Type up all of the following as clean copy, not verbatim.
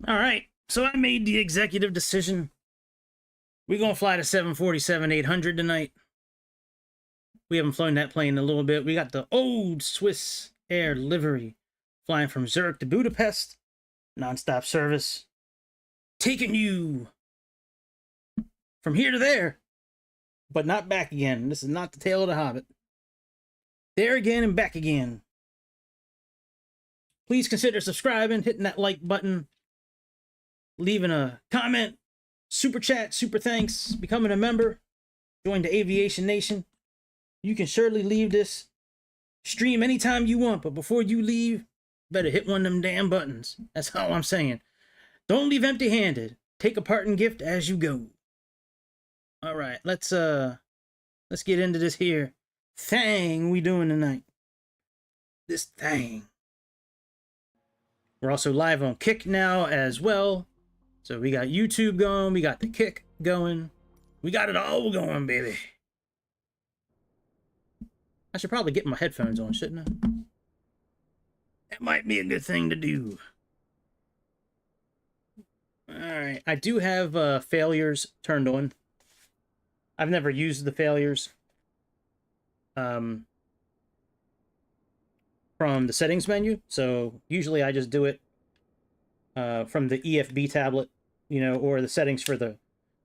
All right, so I made the executive decision. We're going to fly the 747-800 tonight. We haven't flown that plane in a little bit. We got the old Swiss Air Livery flying from Zurich to Budapest. Non-stop service. Taking you from here to there, but not back again. This is not the Tale of the Hobbit. There again and back again. Please consider subscribing, hitting that like button, leaving a comment, super chat, super thanks, becoming a member, join the Aviation Nation. You can surely leave this stream anytime you want, but before you leave, better hit one of them damn buttons. That's all I'm saying. Don't leave empty-handed. Take a parting gift as you go. All right, let's get into this here thing we doing tonight. This thing. We're also live on Kick now as well. So we got YouTube going, we got the Kick going. We got it all going, baby. I should probably get my headphones on, shouldn't I? That might be a good thing to do. Alright, I do have failures turned on. I've never used the failures from the settings menu, so usually I just do it from the EFB tablet, you know, or the settings for the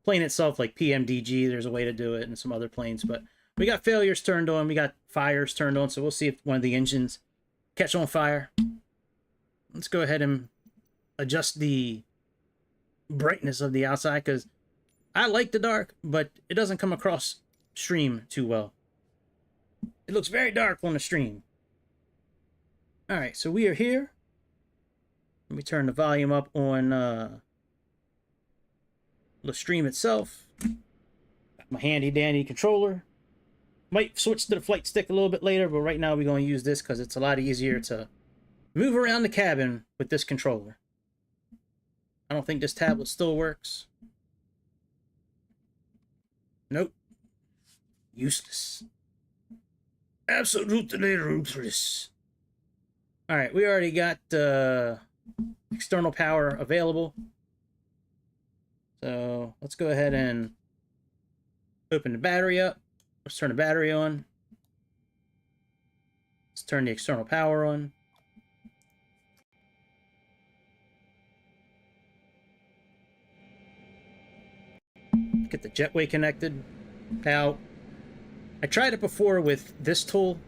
plane itself, like PMDG. There's a way to do it, and some other planes, but we got failures turned on, we got fires turned on, so we'll see if one of the engines catch on fire. Let's go ahead and adjust the brightness of the outside, because I like the dark, but it doesn't come across stream too well. It looks very dark on the stream. Alright, so we are here. Let me turn the volume up on the stream itself. Got my handy dandy controller. Might switch to the flight stick a little bit later, but right now we're going to use this because it's a lot easier to move around the cabin with this controller. I don't think this tablet still works. Nope. Useless. Absolutely ruthless. Alright, we already got external power available. So let's go ahead and open the battery up. Let's turn the battery on. Let's turn the external power on. Get the jetway connected. Now, I tried it before with this tool.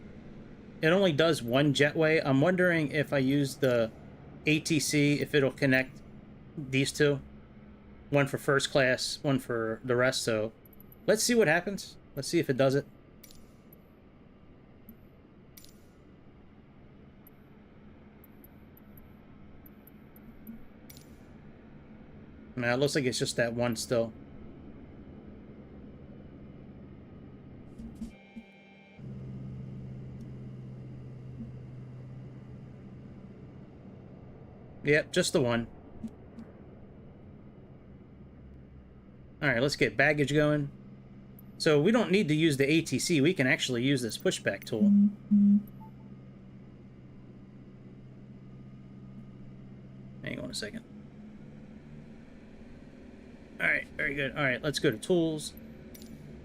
It only does one jetway. I'm wondering if I use the ATC, if it'll connect these two. One for first class, one for the rest. So let's see what happens. Let's see if it does it. Now, it looks like it's just that one still. Yep, just the one. Alright, let's get baggage going. So we don't need to use the ATC. We can actually use this pushback tool. Hang on a second. All right, very good. All right, let's go to tools.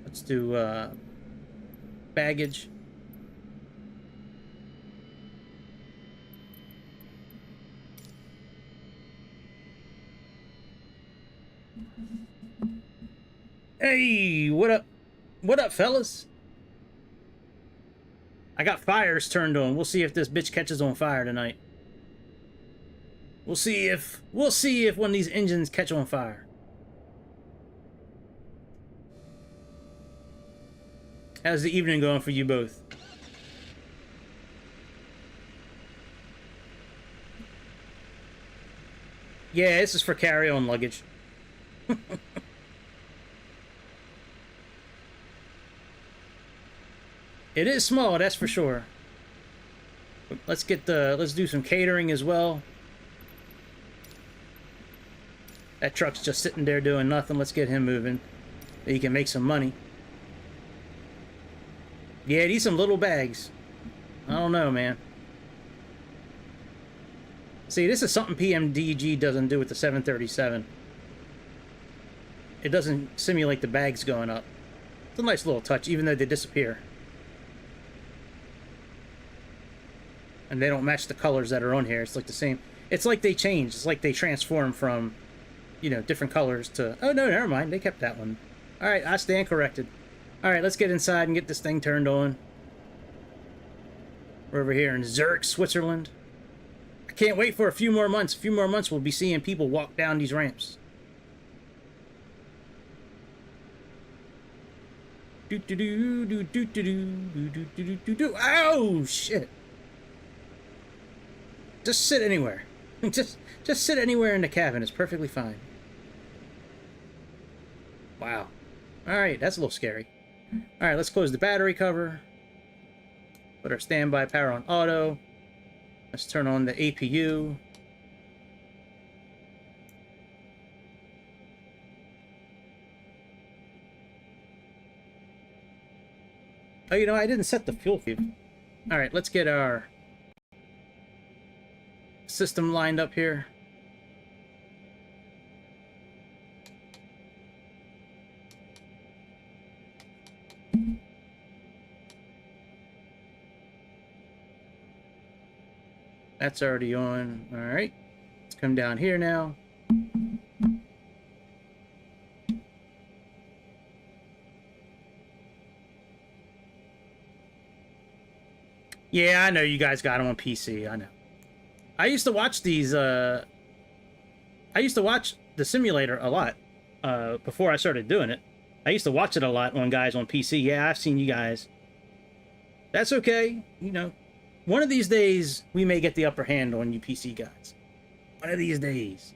Let's do baggage. Hey, what up? What up, fellas? I got fires turned on. We'll see if this bitch catches on fire tonight. We'll see if one of these engines catch on fire. How's the evening going for you both? Yeah, this is for carry-on luggage. It is small, that's for sure. Let's do some catering as well. That truck's just sitting there doing nothing. Let's get him moving. He can make some money. Yeah, these some little bags. I don't know, man. See, this is something PMDG doesn't do with the 737. It doesn't simulate the bags going up. It's a nice little touch, even though they disappear. And they don't match the colors that are on here. It's like the same. It's like they change. It's like they transform from, you know, different colors to... Oh, no, never mind. They kept that one. All right, I stand corrected. All right, let's get inside and get this thing turned on. We're over here in Zurich, Switzerland. I can't wait for a few more months. A few more months, we'll be seeing people walk down these ramps. Oh, shit. Just sit anywhere. Just sit anywhere in the cabin. It's perfectly fine. Wow. All right, that's a little scary. All right, let's close the battery cover. Put our standby power on auto. Let's turn on the APU. Oh, you know, I didn't set the fuel feed. All right, let's get our system lined up here. That's already on. All right, let's come down here now. Yeah, I know you guys got them on PC. I know. I used to watch these. I used to watch the simulator a lot before I started doing it. I used to watch it a lot on guys on PC. Yeah, I've seen you guys. That's okay. You know, one of these days we may get the upper hand on you PC guys. One of these days.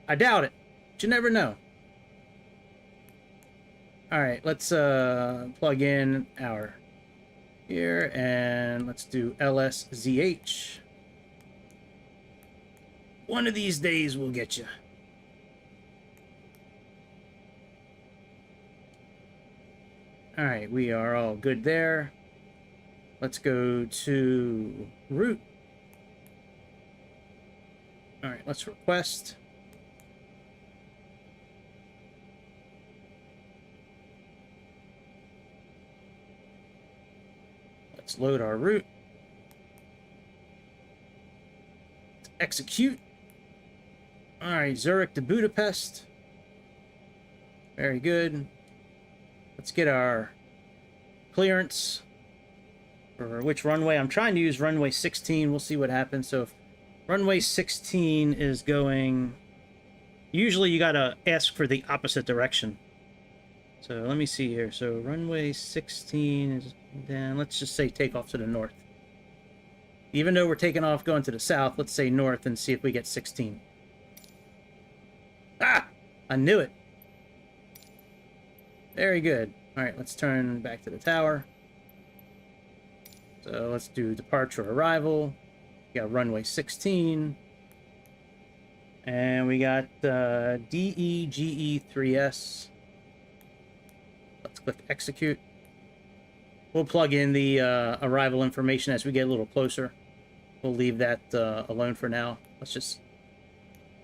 I doubt it, but you never know. All right, let's plug in our here and let's do LSZH. One of these days we'll get you. All right, we are all good there. Let's go to root. All right, let's request. Let's load our route. Let's execute. All right, Zurich to Budapest. Very good. Let's get our clearance for which runway. I'm trying to use runway 16. We'll see what happens. So if runway 16 is going... Usually you gotta ask for the opposite direction. So let me see here. So runway 16 is down. Let's just say take off to the north. Even though we're taking off going to the south, let's say north and see if we get 16. Ah! I knew it. Very good. All right, let's turn back to the tower. So let's do departure arrival. We got runway 16. And we got DEGE3S. Let's click execute. We'll plug in the arrival information as we get a little closer. We'll leave that alone for now.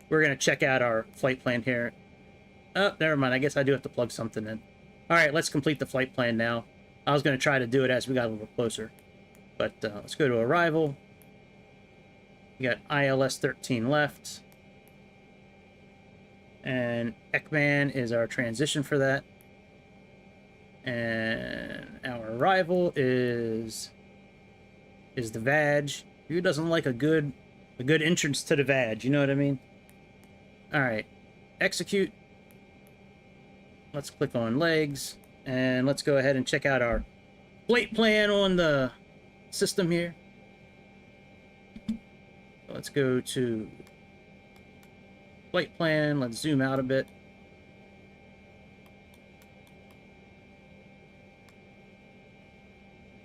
we're going to check out our flight plan here. Oh, never mind. I guess I do have to plug something in. All right, let's complete the flight plan now. I was going to try to do it as we got a little closer. But let's go to arrival. We got ILS 13 left. And Ekman is our transition for that. And our arrival is the VAG. Who doesn't like a good entrance to the VAG, you know what I mean? All right. Execute. Let's click on legs, and let's go ahead and check out our flight plan on the system here. Let's go to flight plan. Let's zoom out a bit.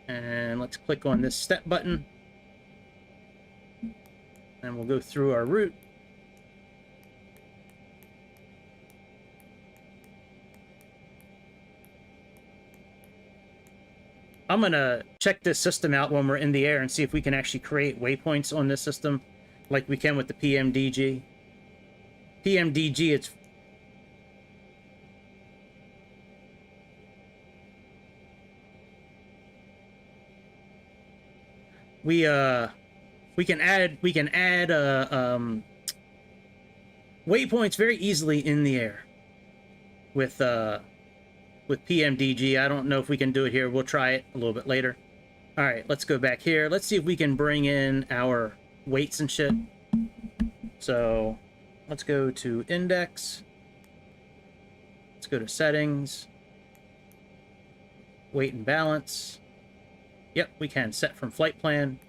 And let's click on this step button. And we'll go through our route. I'm going to check this system out when we're in the air and see if we can actually create waypoints on this system like we can with the PMDG. PMDG, it's... We can add waypoints very easily in the air with PMDG. I don't know if we can do it here. We'll try it a little bit later. All right, let's go back here. Let's see if we can bring in our weights and shit. So let's go to index. Let's go to settings. Weight and balance. Yep, we can set from flight plan.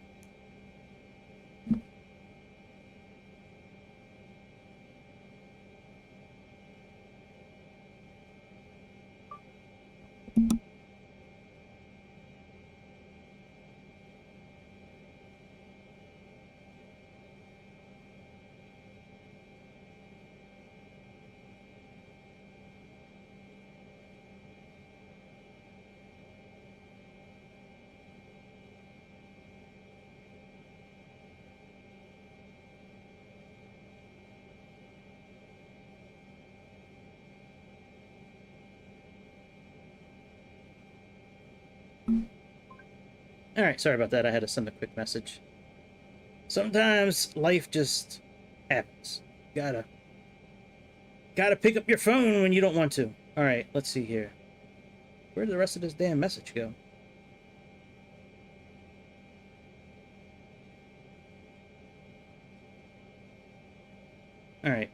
All right, sorry about that. I had to send a quick message. Sometimes life just happens. Gotta pick up your phone when you don't want to. All right, let's see here. Where did the rest of this damn message go? All right.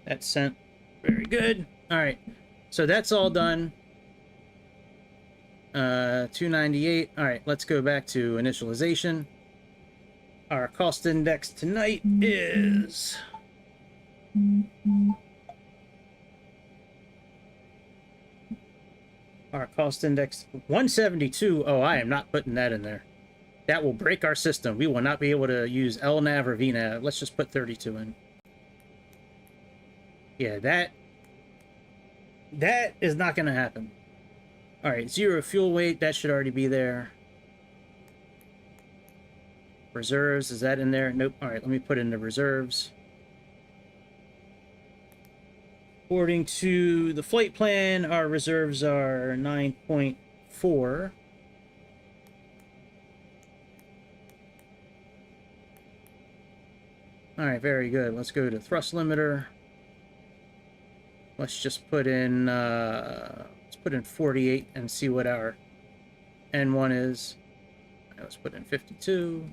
That's sent. Very good. All right. So that's all done. 298. All right, let's go back to initialization. Our cost index tonight is... Our cost index 172. Oh, I am not putting that in there. That will break our system. We will not be able to use LNAV or VNAV. Let's just put 32 in. Yeah, that is not going to happen. All right, 0 fuel weight. That should already be there. Reserves, is that in there? Nope. All right, let me put in the reserves. According to the flight plan, our reserves are 9.4. All right, very good. Let's go to thrust limiter. Let's just put in 48 and see what our N1 is. Let's put in 52.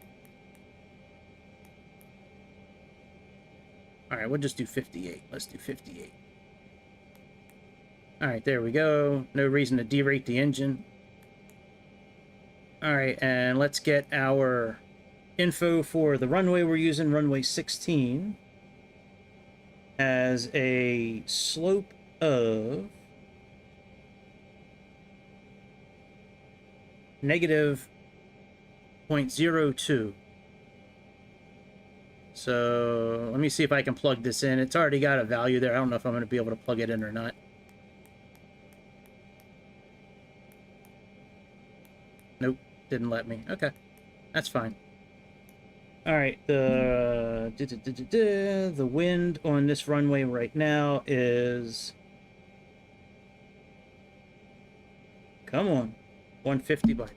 All right, we'll just do 58. Let's do 58. All right, there we go. No reason to derate the engine. All right, and let's get our info for the runway we're using, runway 16. Has a slope of negative 0.02. So let me see if I can plug this in. It's already got a value there. I don't know if I'm going to be able to plug it in or not. Nope, didn't let me. Okay, that's fine. All right, the wind on this runway right now is, come on, 150 by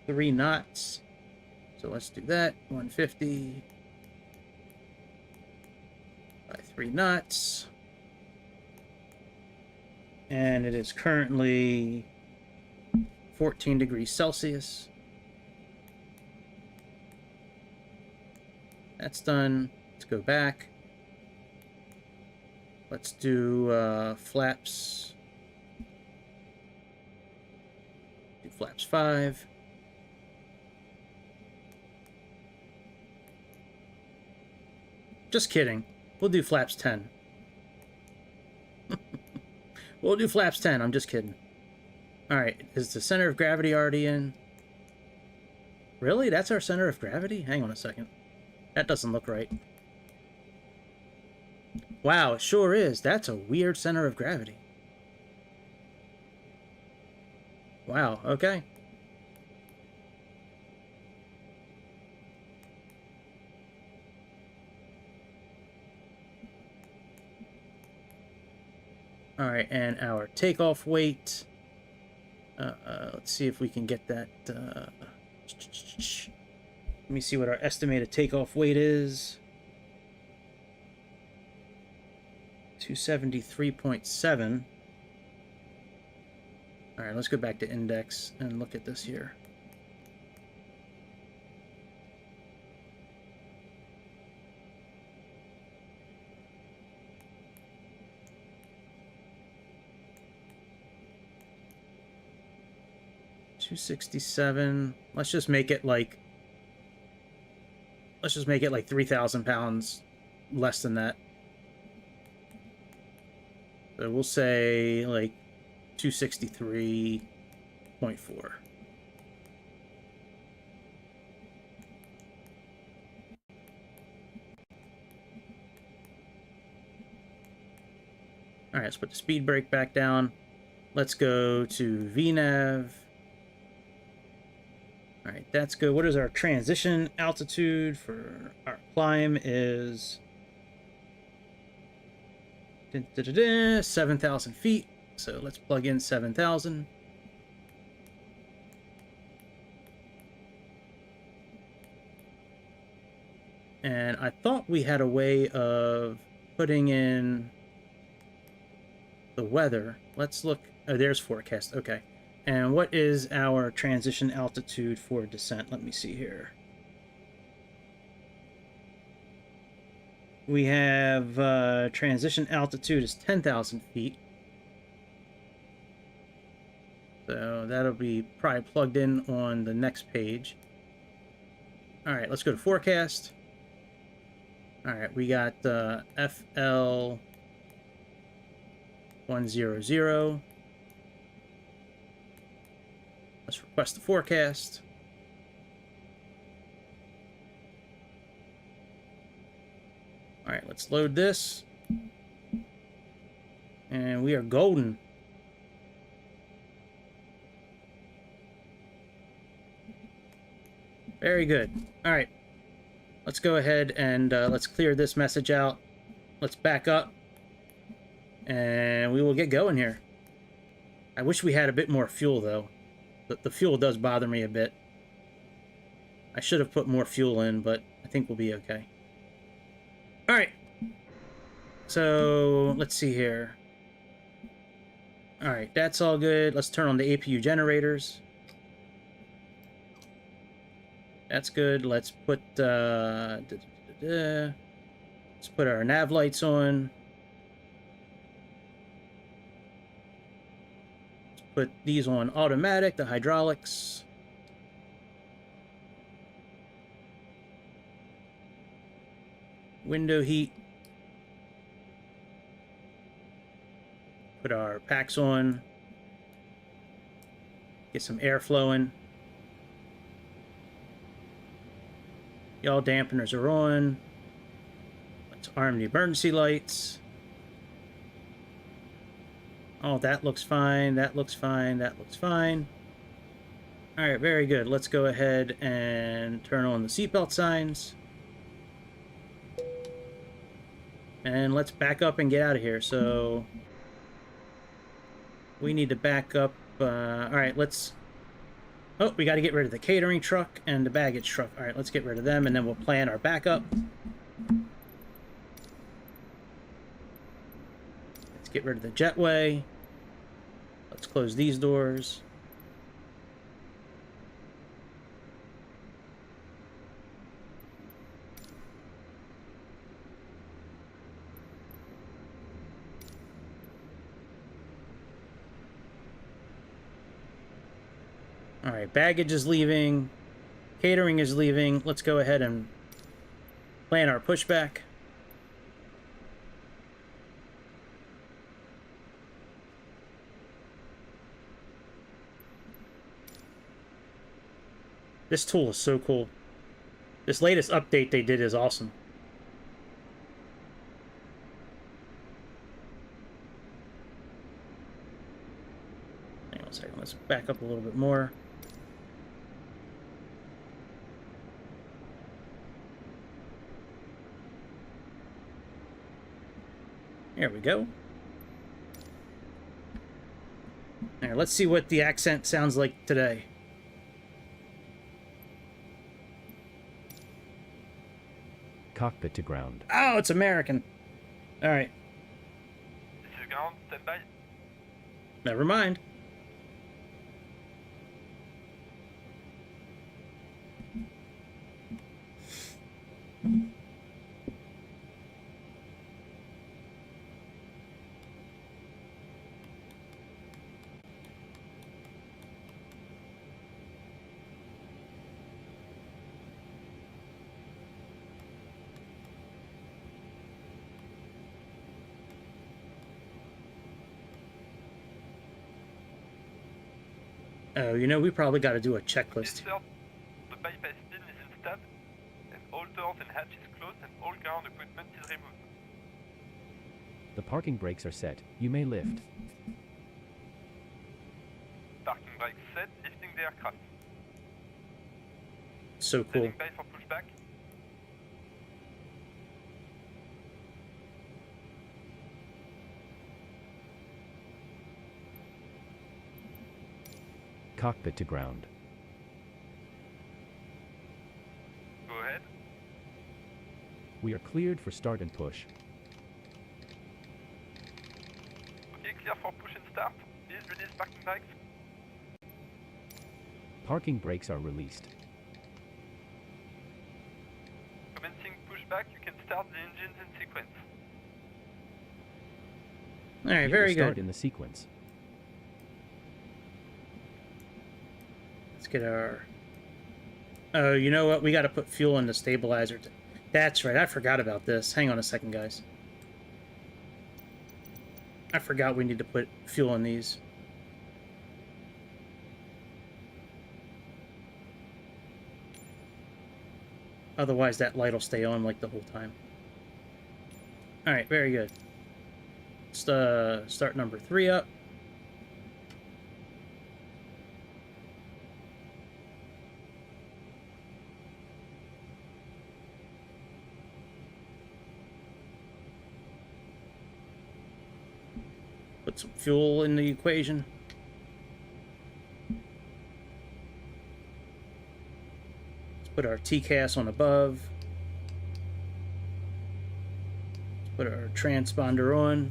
3 knots. So let's do that. 150 by 3 knots. And it is currently 14 degrees Celsius. That's done. Let's go back. Let's do flaps. Do flaps 5. Just kidding. We'll do flaps 10. We'll do flaps 10. I'm just kidding. Alright, is the center of gravity already in? Really? That's our center of gravity? Hang on a second. That doesn't look right. Wow, it sure is. That's a weird center of gravity. Wow, okay. Alright, and our takeoff weight. Let's see if we can get that. Let me see what our estimated takeoff weight is. 273.7. Alright, let's go back to index and look at this here. $267. Let's just make it like 3,000 pounds less than that. So we'll say like 263.4. All right, let's put the speed brake back down. Let's go to VNAV. All right, that's good. What is our transition altitude for our climb is 7,000 feet. So let's plug in 7,000. And I thought we had a way of putting in the weather. Let's look. Oh, there's forecast. Okay. And what is our transition altitude for descent? Let me see here. We have transition altitude is 10,000 feet. So that'll be probably plugged in on the next page. All right, let's go to forecast. All right, we got FL 100. Let's request the forecast. All right, let's load this. And we are golden. Very good. All right. Let's go ahead and let's clear this message out. Let's back up. And we will get going here. I wish we had a bit more fuel, though. The fuel does bother me a bit. I should have put more fuel in, but I think we'll be okay. All right. So let's see here. All right, that's all good. Let's turn on the APU generators. That's good. Let's put let's put our nav lights on. Let's put these on automatic, the hydraulics. Window heat. Put our packs on. Get some air flowing. Yaw dampeners are on. Let's arm the emergency lights. Oh, that looks fine. That looks fine. That looks fine. All right, very good. Let's go ahead and turn on the seatbelt signs. And let's back up and get out of here. So we need to back up. All right, let's... Oh, we got to get rid of the catering truck and the baggage truck. All right, let's get rid of them, and then we'll plan our backup. Let's get rid of the jetway. Let's close these doors. All right, baggage is leaving. Catering is leaving. Let's go ahead and plan our pushback. This tool is so cool. This latest update they did is awesome. Hang on a second. Let's back up a little bit more. There we go. All right, let's see what the accent sounds like today. Cockpit to ground. Oh, it's American. All right. This is ground, stand by. Never mind. Oh, you know, we probably got to do a checklist. Yes, sir. The bypass pin is installed, and all doors and hatches closed, and all ground equipment is removed. The parking brakes are set. You may lift. Parking brakes set, lifting the aircraft. So cool. Standing by for pushback. Cockpit to ground. Go ahead. We are cleared for start and push. Okay, clear for push and start. Please release parking brakes. Parking brakes are released. Commencing pushback, you can start the engines in sequence. All right, We very will start good. in the sequence. Let's get our... Oh, you know what? We got to put fuel in the stabilizer. That's right. I forgot about this. Hang on a second, guys. I forgot we need to put fuel in these. Otherwise, that light will stay on like the whole time. All right, very good. Let's start number 3 up. Put some fuel in the equation. Let's put our TCAS on above. Let's put our transponder on.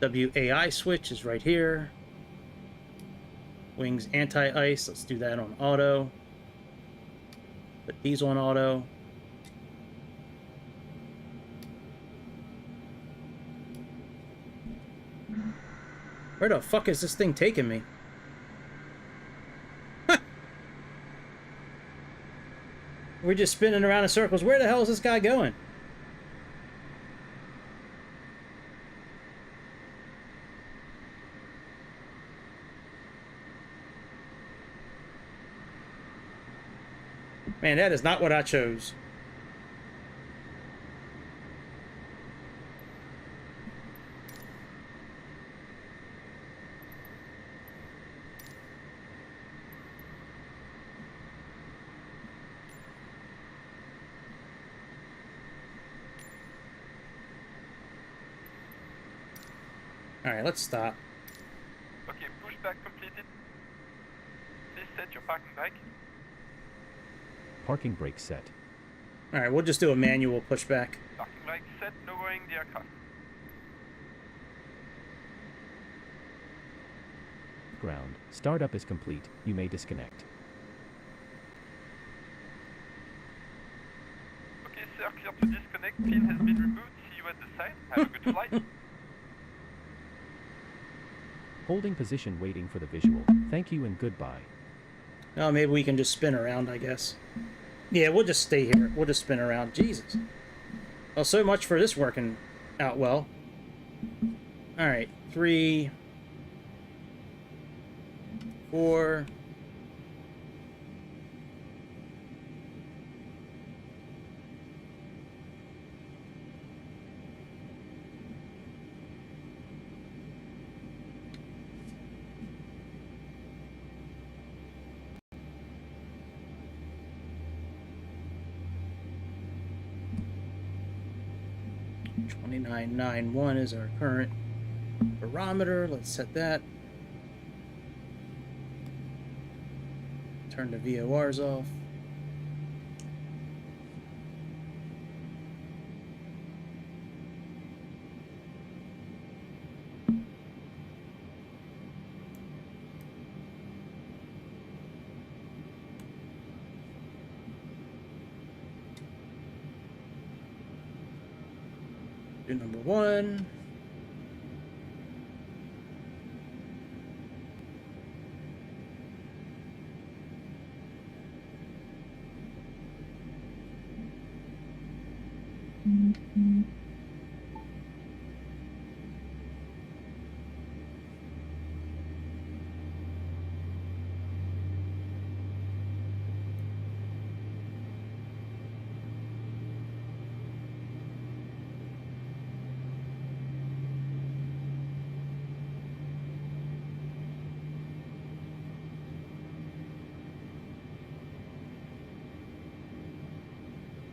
WAI switch is right here. Wings anti-ice, let's do that on auto. Put these on auto. Where the fuck is this thing taking me? We're just spinning around in circles. Where the hell is this guy going? Man, that is not what I chose. Alright, let's stop. Okay, pushback completed. Please set your parking brake. Parking brake set. Alright, we'll just do a manual pushback. Parking brake set, lowering the aircraft. Ground. Startup is complete. You may disconnect. Okay, sir, clear to disconnect. Pin has been removed. See you at the site. Have a good flight. Holding position waiting for the visual. Thank you and goodbye. Oh, maybe we can just spin around, I guess. Yeah, we'll just stay here. We'll just spin around. Jesus. Well, so much for this working out well. Alright, 3, 4. $29.91 is our current barometer. Let's set that. Turn the VORs off. Do number 1.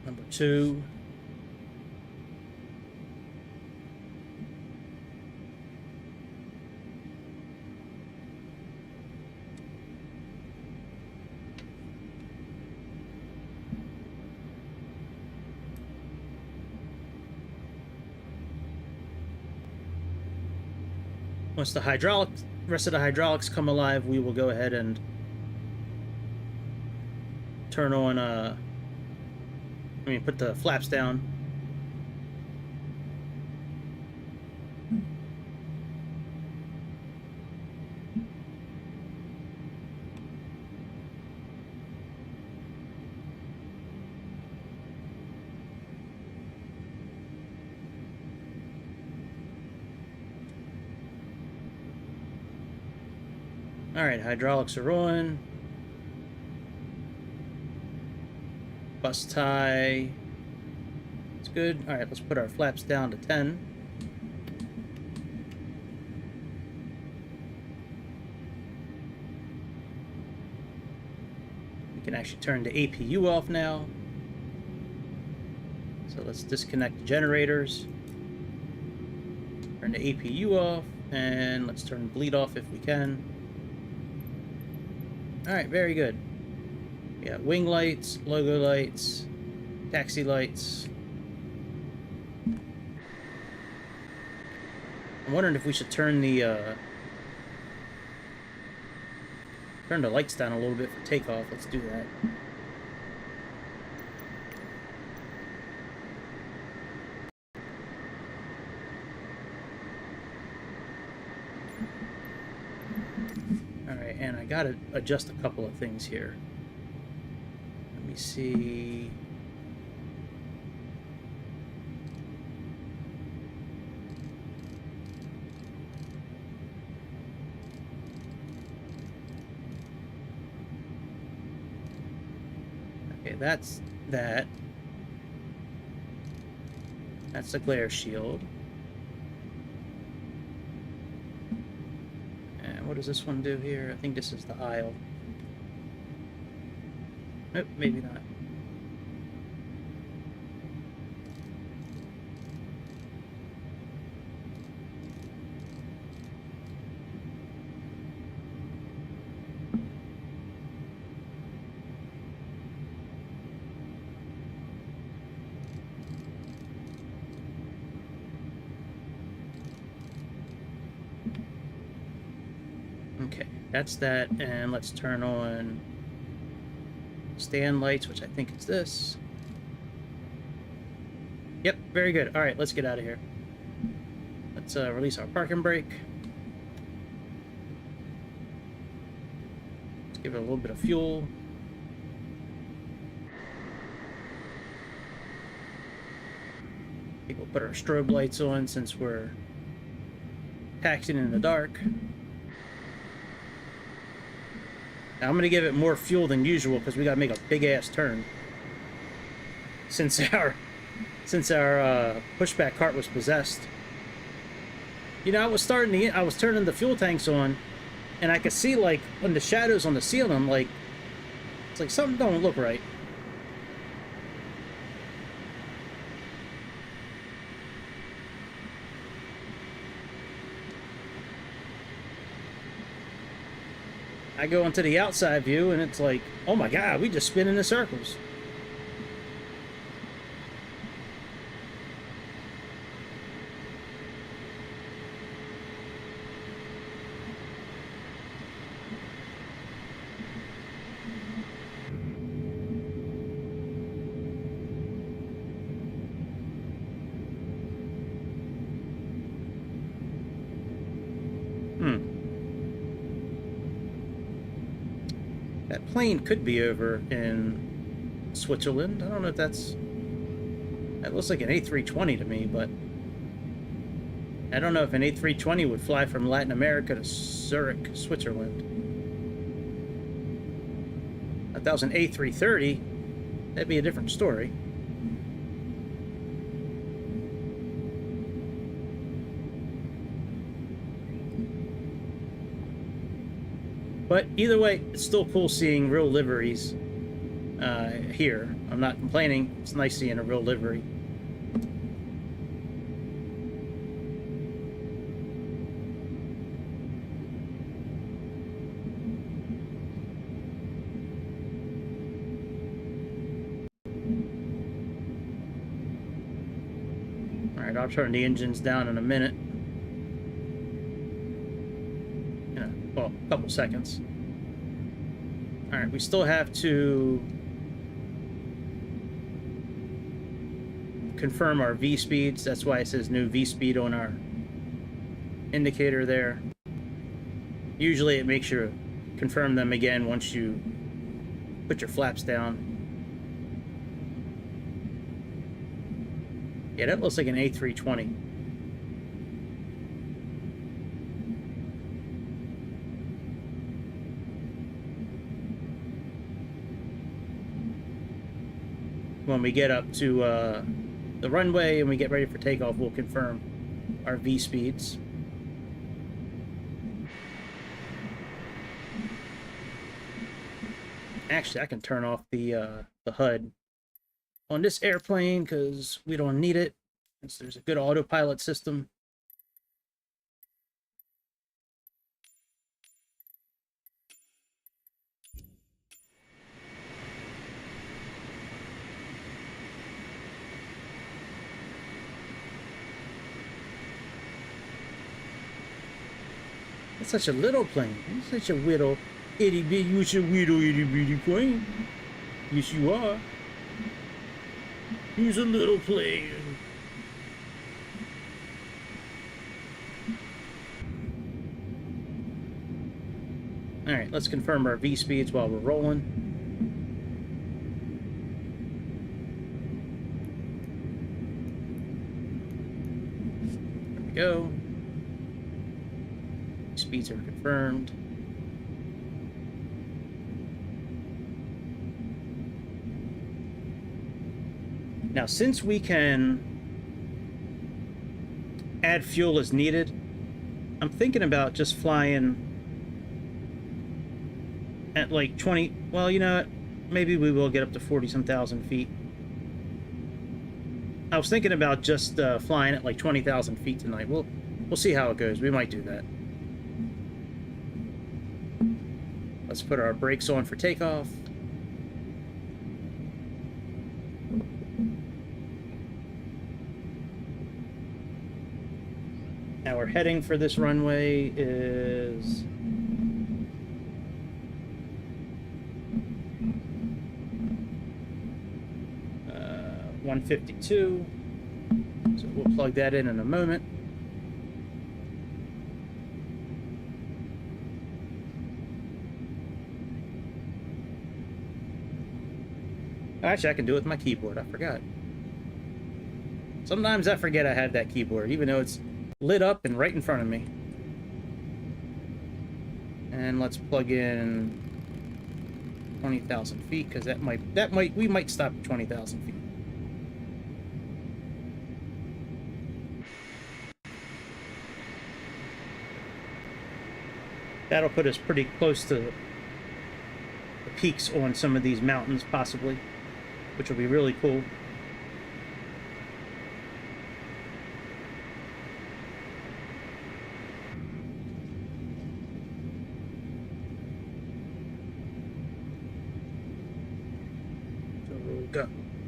Number 2. Once the rest of the hydraulics come alive, we will go ahead and turn on, put the flaps down. Alright, hydraulics are on. Bus tie. It's good. Alright, let's put our flaps down to 10. We can actually turn the APU off now. So let's disconnect the generators. Turn the APU off. And let's turn bleed off if we can. Alright, very good. We got wing lights, logo lights, taxi lights. I'm wondering if we should turn the lights down a little bit for takeoff. Let's do that. Alright, and I gotta adjust a couple of things here. Let me see. Okay, that's that. That's the glare shield. And what does this one do here? I think this is the aisle. Nope, maybe not. Okay, that's that, and let's turn on stand lights, which I think is this. Yep, very good. All right, let's get out of here. Let's release our parking brake. Let's give it a little bit of fuel. I think we'll put our strobe lights on since we're taxiing in the dark. Now I'm gonna give it more fuel than usual because we gotta make a big ass turn. Since our pushback cart was possessed. You know, I was turning the fuel tanks on, and I could see like in the shadows on the ceiling, like it's like something don't look right. I go into the outside view, and it's like, oh my god, we just spin in circles. That plane could be over in Switzerland. I don't know if that's... That looks like an A320 to me, but... I don't know if an A320 would fly from Latin America to Zurich, Switzerland. If that was an A330, that'd be a different story. But either way, it's still cool seeing real liveries here. I'm not complaining. It's nice seeing a real livery. Alright, I'll turn the engines down in a minute. Well, a couple seconds. Alright, we still have to confirm our V speeds. That's why it says new V speed on our indicator there. Usually it makes you confirm them again once you put your flaps down. Yeah, that looks like an A320. When we get up to the runway and we get ready for takeoff, we'll confirm our V speeds. Actually, I can turn off the HUD on this airplane because we don't need it, since there's a good autopilot system. It's such a little plane. It's such a little itty bitty. You're such a little itty bitty plane. Yes, you are. He's a little plane. All right, let's confirm our V speeds while we're rolling. There we go. Speeds are confirmed. Now, since we can add fuel as needed, I'm thinking about just flying at like 20... Well, you know what? Maybe we will get up to 40-some thousand feet. I was thinking about just flying at like 20,000 feet tonight. We'll see how it goes. We might do that. Let's put our brakes on for takeoff. Our heading for this runway is 152. So we'll plug that in a moment. Actually, I can do it with my keyboard. I forgot. Sometimes I forget I had that keyboard, even though it's lit up and right in front of me. And let's plug in 20,000 feet, because we might stop at 20,000 feet. That'll put us pretty close to the peaks on some of these mountains, possibly, which will be really cool.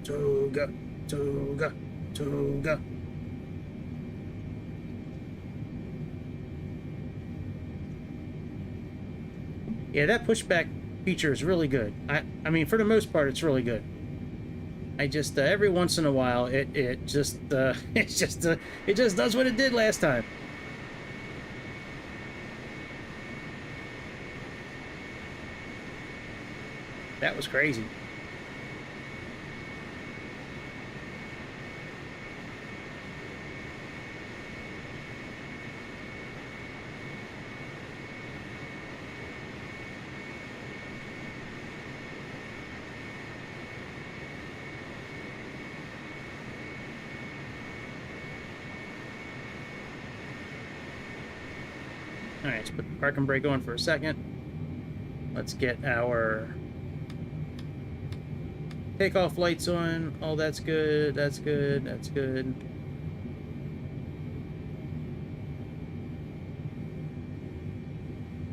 Toga, toga, toga. Yeah, that pushback feature is really good. I mean, for the most part, it's really good. I just every once in a while, it just it just does what it did last time. That was crazy. Alright, let's put the parking brake on for a second. Let's get our takeoff lights on. Oh, that's good, that's good, that's good.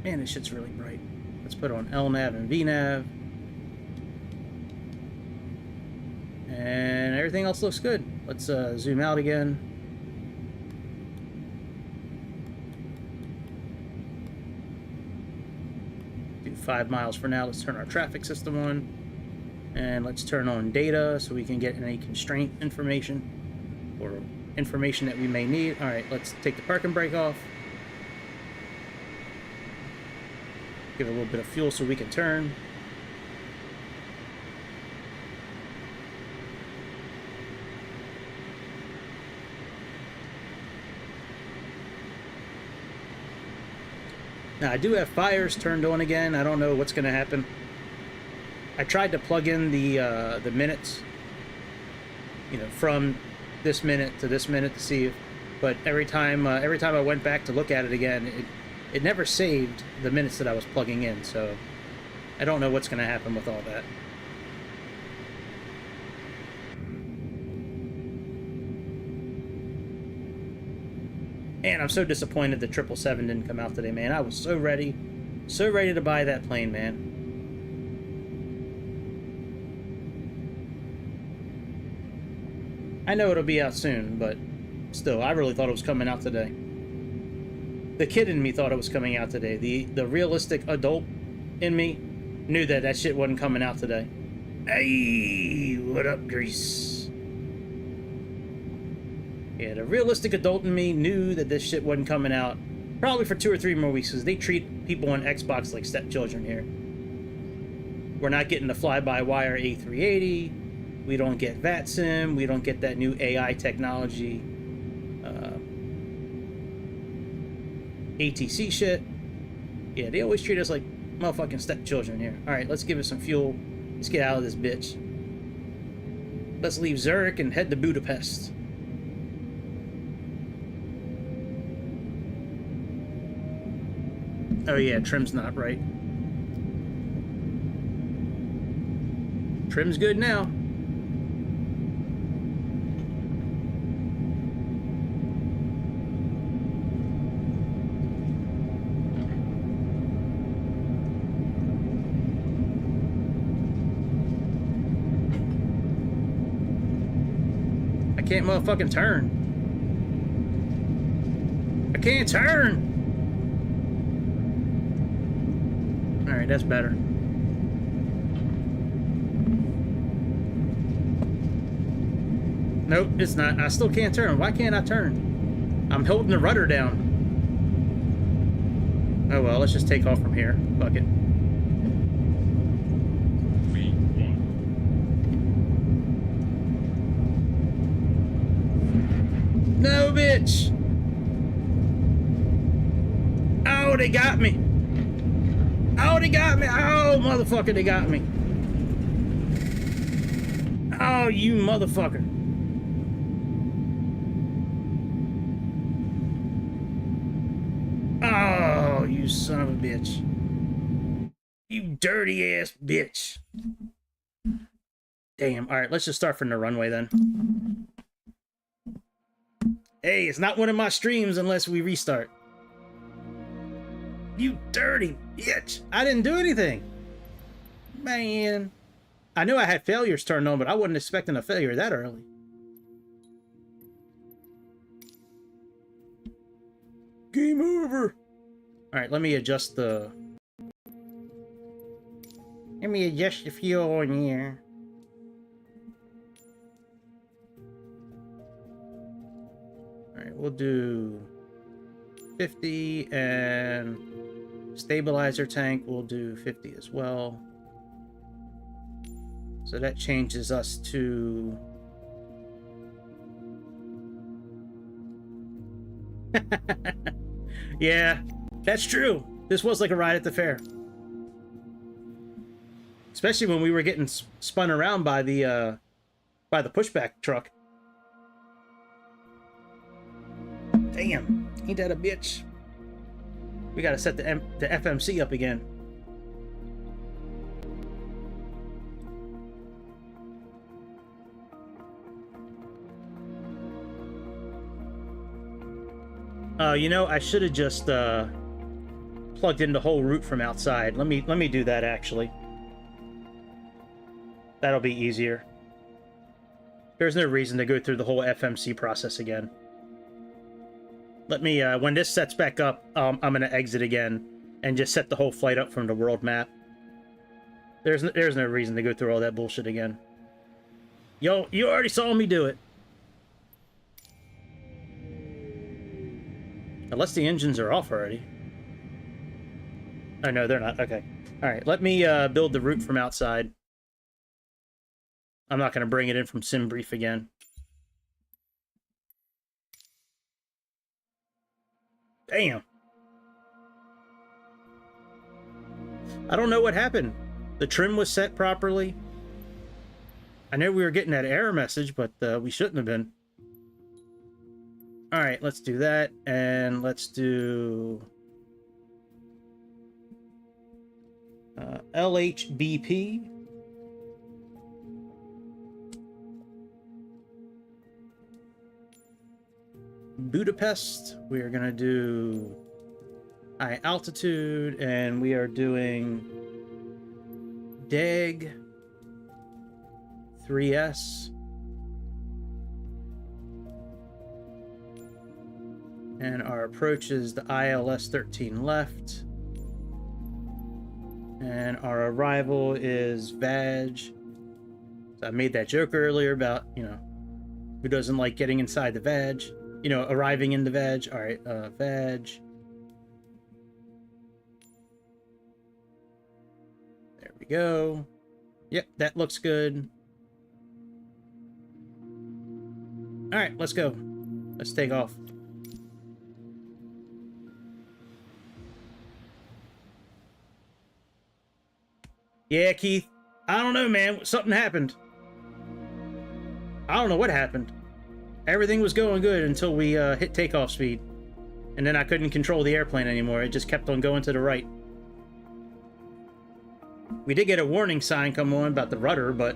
Man, this shit's really bright. Let's put on LNAV and VNAV. And everything else looks good. Let's zoom out again. Do 5 miles for now. Let's turn our traffic system on. And let's turn on data so we can get any constraint information or information that we may need. Alright, let's take the parking brake off. Give it a little bit of fuel so we can turn. Now, I do have fires turned on again. I don't know what's going to happen. I tried to plug in the minutes, you know, from this minute to see if, but every time I went back to look at it again, it never saved the minutes that I was plugging in. So I don't know what's going to happen with all that. Man, I'm so disappointed that 777 didn't come out today, man. I was so ready to buy that plane, man. I know it'll be out soon, but still, I really thought it was coming out today. The kid in me thought it was coming out today. The realistic adult in me knew that that shit wasn't coming out today. Hey, what up, Grease? Yeah, the realistic adult in me knew that this shit wasn't coming out probably for 2 or 3 more weeks, because they treat people on Xbox like stepchildren here. We're not getting the fly-by-wire A380. We don't get VATSIM. We don't get that new AI technology. ATC shit. Yeah, they always treat us like motherfucking stepchildren here. Alright, let's give it some fuel. Let's get out of this bitch. Let's leave Zurich and head to Budapest. Oh yeah, trim's not right. Trim's good now. I can't motherfucking turn. I can't turn! Alright, that's better. Nope, it's not. I still can't turn. Why can't I turn? I'm holding the rudder down. Oh well, let's just take off from here. Fuck it. No, bitch! Oh, they got me! Oh, they got me! Oh, motherfucker, they got me! Oh, you motherfucker! Oh, you son of a bitch! You dirty ass bitch! Damn. All right, let's just start from the runway then. Hey, it's not one of my streams unless we restart. You dirty bitch! I didn't do anything! Man. I knew I had failures turned on, but I wasn't expecting a failure that early. Game over! Alright, let me adjust the... Let me adjust the fuel in here. Alright, we'll do 50, and stabilizer tank we'll do 50 as well. So that changes us to... Yeah, that's true. This was like a ride at the fair. Especially when we were getting spun around by the pushback truck. Damn, ain't that a bitch? We gotta set the FMC up again. You know, I should have just plugged in the whole route from outside. Let me do that actually. That'll be easier. There's no reason to go through the whole FMC process again. Let me, when this sets back up, I'm gonna exit again and just set the whole flight up from the world map. There's no reason to go through all that bullshit again. Yo, you already saw me do it. Unless the engines are off already. Oh, no, they're not. Okay. Alright, let me build the route from outside. I'm not going to bring it in from SimBrief again. Damn. I don't know what happened. The trim was set properly. I know we were getting that error message, but we shouldn't have been. Alright, let's do that, and let's do... LHBP. Budapest, we are going to do high altitude, and we are doing DEG 3S. And our approach is the ILS 13 left. And our arrival is VAG. So I made that joke earlier about, you know, who doesn't like getting inside the VAG? You know, arriving in the VAG. All right, VAG. There we go. Yep, that looks good. All right, let's go. Let's take off. Yeah, Keith. I don't know, man. Something happened. I don't know what happened. Everything was going good until we hit takeoff speed. And then I couldn't control the airplane anymore. It just kept on going to the right. We did get a warning sign come on about the rudder, but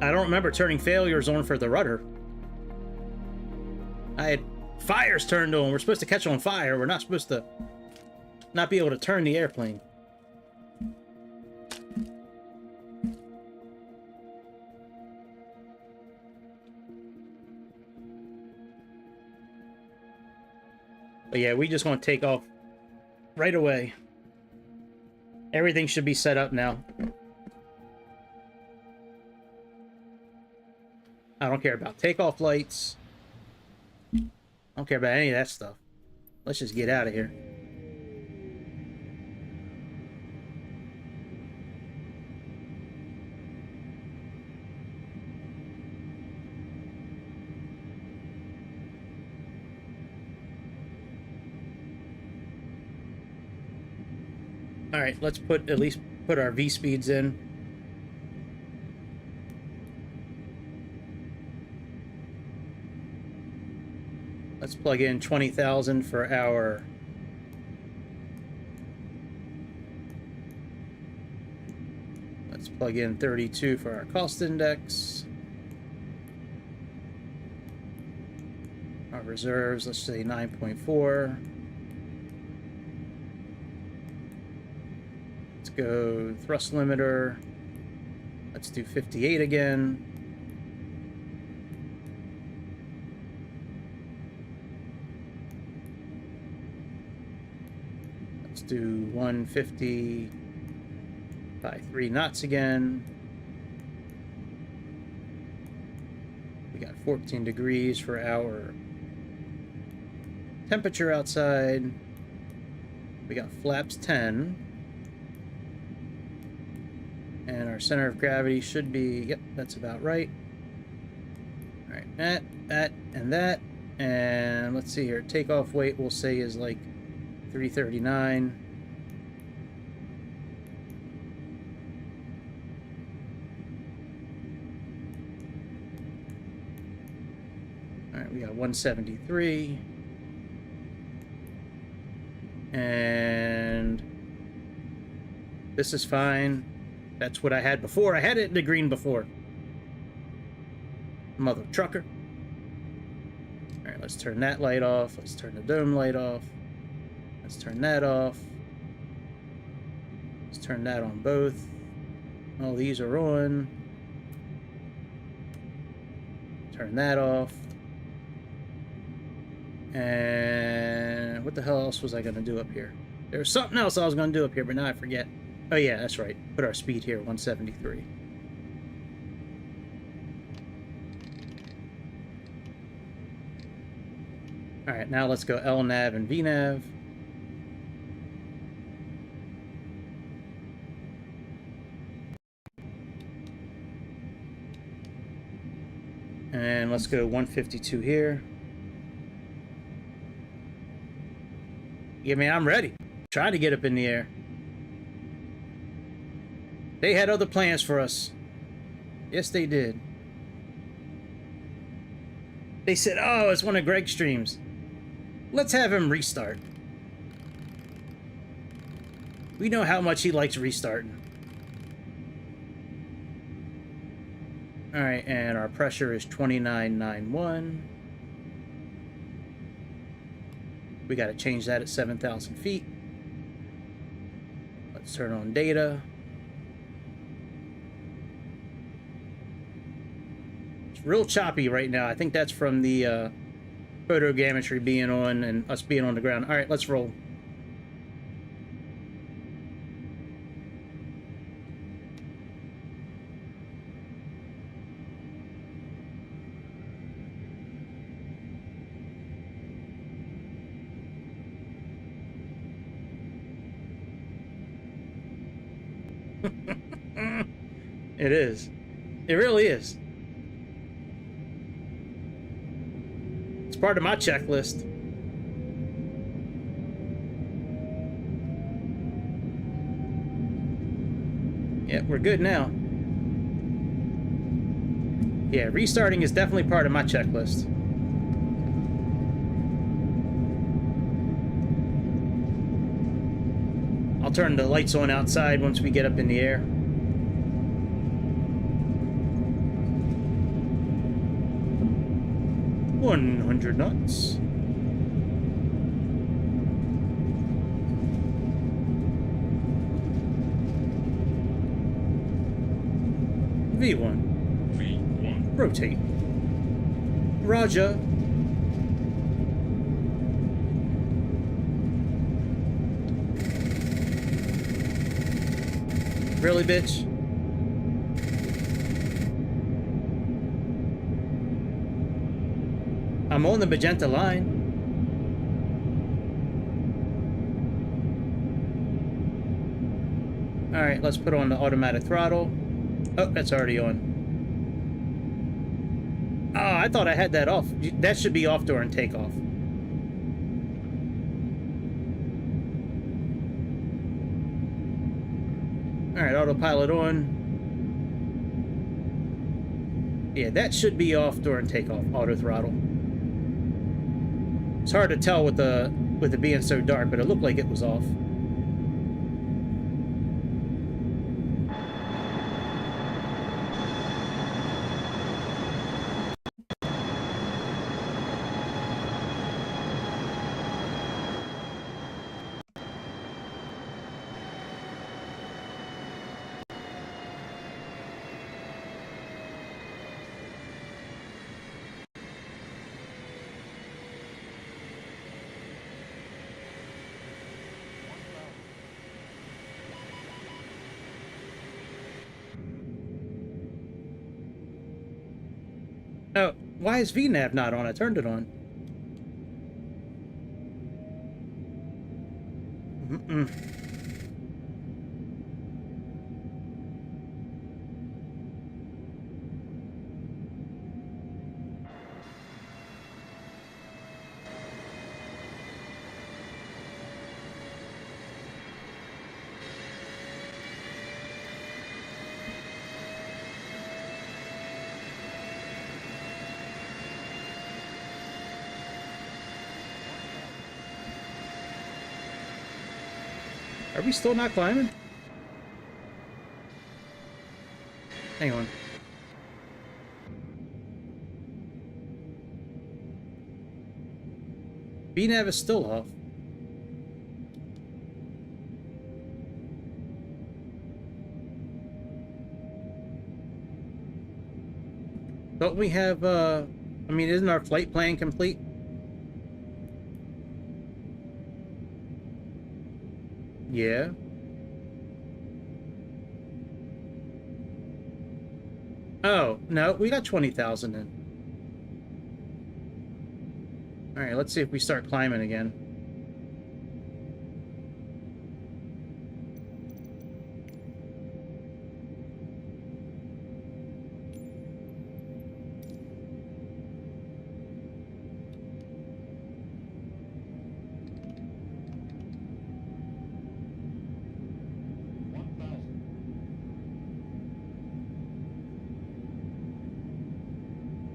I don't remember turning failures on for the rudder. I had fires turned on. We're supposed to catch on fire. We're not supposed to not be able to turn the airplane. But yeah, we just want to take off right away. Everything should be set up now. I don't care about takeoff lights. I don't care about any of that stuff. Let's just get out of here. All right, let's at least put our V speeds in. Let's plug in 20,000 for our let's plug in 32 for our cost index. Our reserves, let's say 9.4. Let's go thrust limiter. Let's do 58 again. Let's do 150 by 3 knots again. We got 14 degrees for our temperature outside. We got flaps 10. And our center of gravity should be, yep, that's about right. All right, that, and that. And let's see here, takeoff weight we'll say is like 339. All right, we got 173. And this is fine. That's what I had before. I had it in the green before. Mother trucker. All right, let's turn that light off. Let's turn the dome light off. Let's turn that off. Let's turn that on both. All these are on. Turn that off. And what the hell else was I going to do up here? There was something else I was going to do up here, but now I forget. Oh yeah, that's right. Put our speed here, 173. All right, now let's go LNAV and VNAV. And let's go 152 here. Yeah, man, I'm ready. Trying to get up in the air. They had other plans for us. Yes, they did. They said, oh, it's one of Greg's streams. Let's have him restart. We know how much he likes restarting. Alright, and our pressure is 2991. We got to change that at 7,000 feet. Let's turn on data. Real choppy right now. I think that's from the photogrammetry being on and us being on the ground. All right, let's roll. It is. It really is. Part of my checklist. Yeah, we're good now. Yeah, restarting is definitely part of my checklist. I'll turn the lights on outside once we get up in the air. $100 knots. V1. V1. Rotate. Roger. Really, bitch? I'm on the magenta line. Alright, let's put on the automatic throttle. Oh, that's already on. Oh, I thought I had that off. That should be off during takeoff. Alright, autopilot on. Yeah, that should be off during takeoff, auto throttle. It's hard to tell with it being so dark, but it looked like it was off. Oh, why is VNAV not on? I turned it on. Are we still not climbing? Hang on. VNAV is still off. Don't we have, I mean, isn't our flight plan complete? Yeah. Oh, no, we got 20,000 in. Alright, let's see if we start climbing again.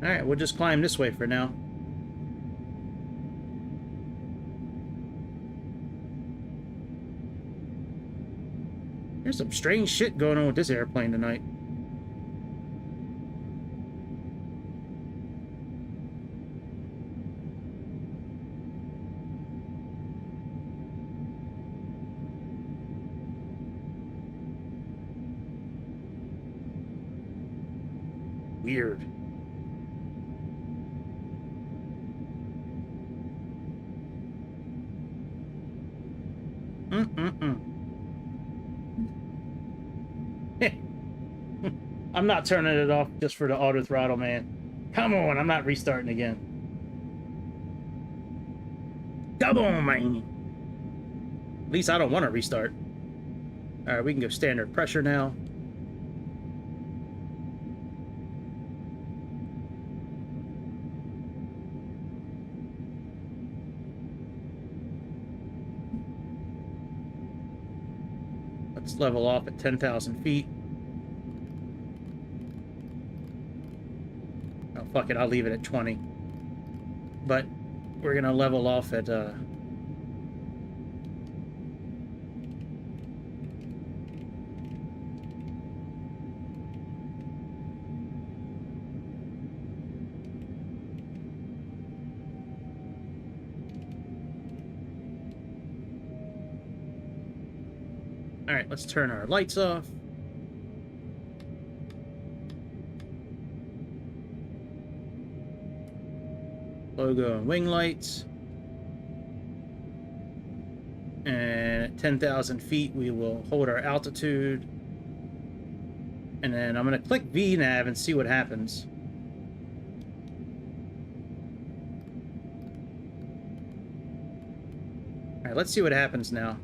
Alright, we'll just climb this way for now. There's some strange shit going on with this airplane tonight. Weird. I'm not turning it off just for the auto throttle, man. Come on, I'm not restarting again. Come on, man. At least I don't want to restart. Alright, we can go standard pressure now. Let's level off at 10,000 feet. fuck it, I'll leave it at 20. But we're gonna level off at all right, let's turn our lights off. Logo and wing lights. And at 10,000 feet, we will hold our altitude. And then I'm going to click VNav and see what happens. All right, let's see what happens now.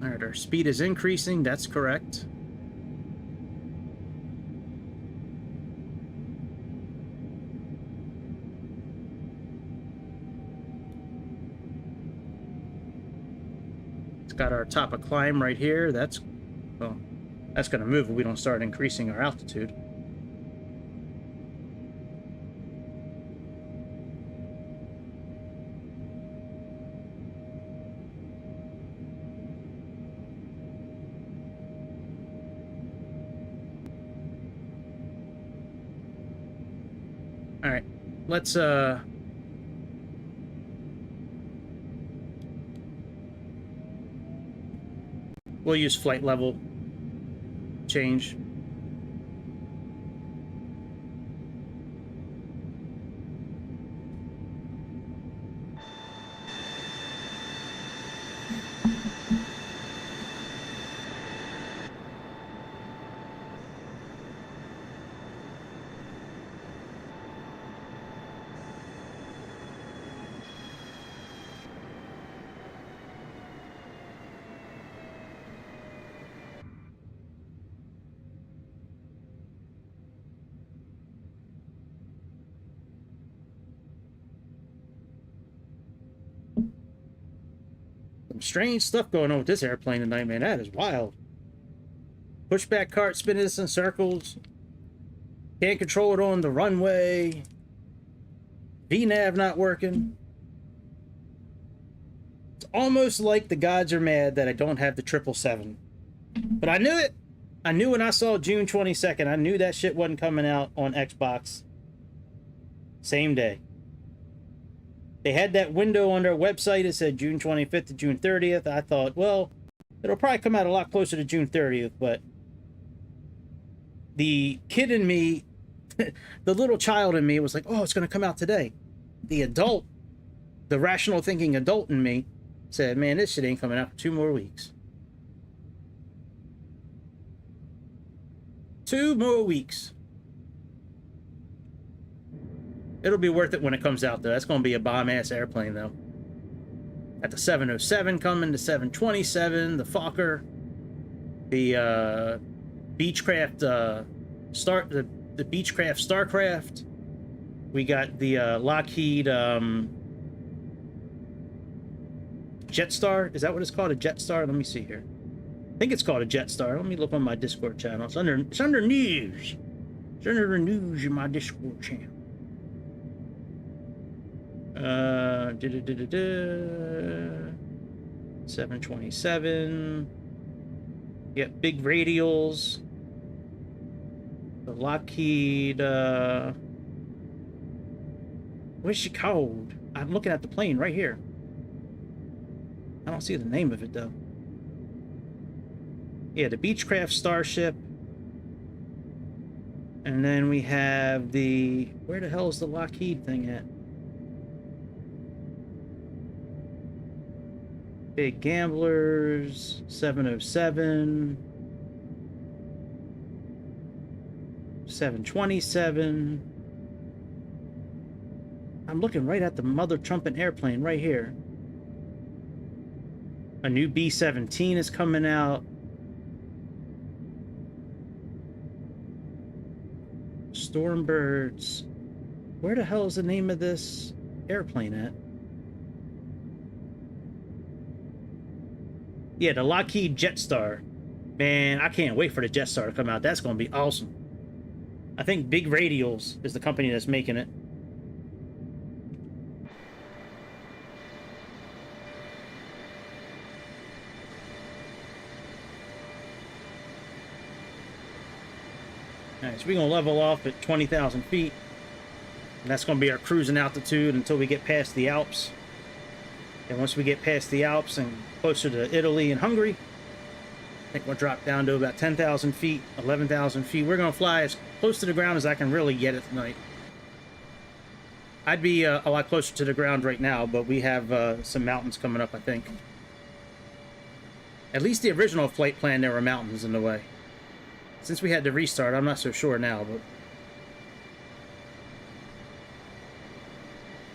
All right, our speed is increasing. That's correct. It's got our top of climb right here. That's, well, that's going to move if we don't start increasing our altitude. All right, let's we'll use flight level change. Some strange stuff going on with this airplane tonight, man. That is wild. Pushback cart spinning us in circles. Can't control it on the runway. VNav not working. It's almost like the gods are mad that I don't have the 777. But I knew it. I knew when I saw June 22nd. I knew that shit wasn't coming out on Xbox. Same day. They had that window on their website. It said June 25th to June 30th. I thought, well, it'll probably come out a lot closer to June 30th, but the kid in me, the little child in me was like, oh, it's going to come out today. The adult, the rational thinking adult in me said, man, this shit ain't coming out for 2 more weeks. 2 more weeks. It'll be worth it when it comes out, though. That's going to be a bomb-ass airplane, though. Got the 707 coming, the 727, the Fokker, the Beechcraft the Beechcraft Starcraft. We got the Lockheed Jetstar. Is that what it's called? A Jetstar? Let me see here. I think it's called a Jetstar. Let me look on my Discord channel. It's under news. It's under the news in my Discord channel. 727. Yep, big radials. The Lockheed, what's she called? I'm looking at the plane right here. I don't see the name of it, though. Yeah, the Beechcraft Starship. And then we have the... Where the hell is the Lockheed thing at? Big Gamblers, 707, 727. I'm looking right at the mother trumpet airplane right here. A new B-17 is coming out. Stormbirds. Where the hell is the name of this airplane at? Yeah, the Lockheed Jetstar. Man, I can't wait for the Jetstar to come out. That's going to be awesome. I think Big Radials is the company that's making it. Alright, so we're going to level off at 20,000 feet. And that's going to be our cruising altitude until we get past the Alps. And once we get past the Alps and closer to Italy and Hungary, I think we'll drop down to about 10,000 feet, 11,000 feet. We're going to fly as close to the ground as I can really get it tonight. I'd be a lot closer to the ground right now, but we have some mountains coming up, I think. At least the original flight plan, there were mountains in the way. Since we had to restart, I'm not so sure now, but...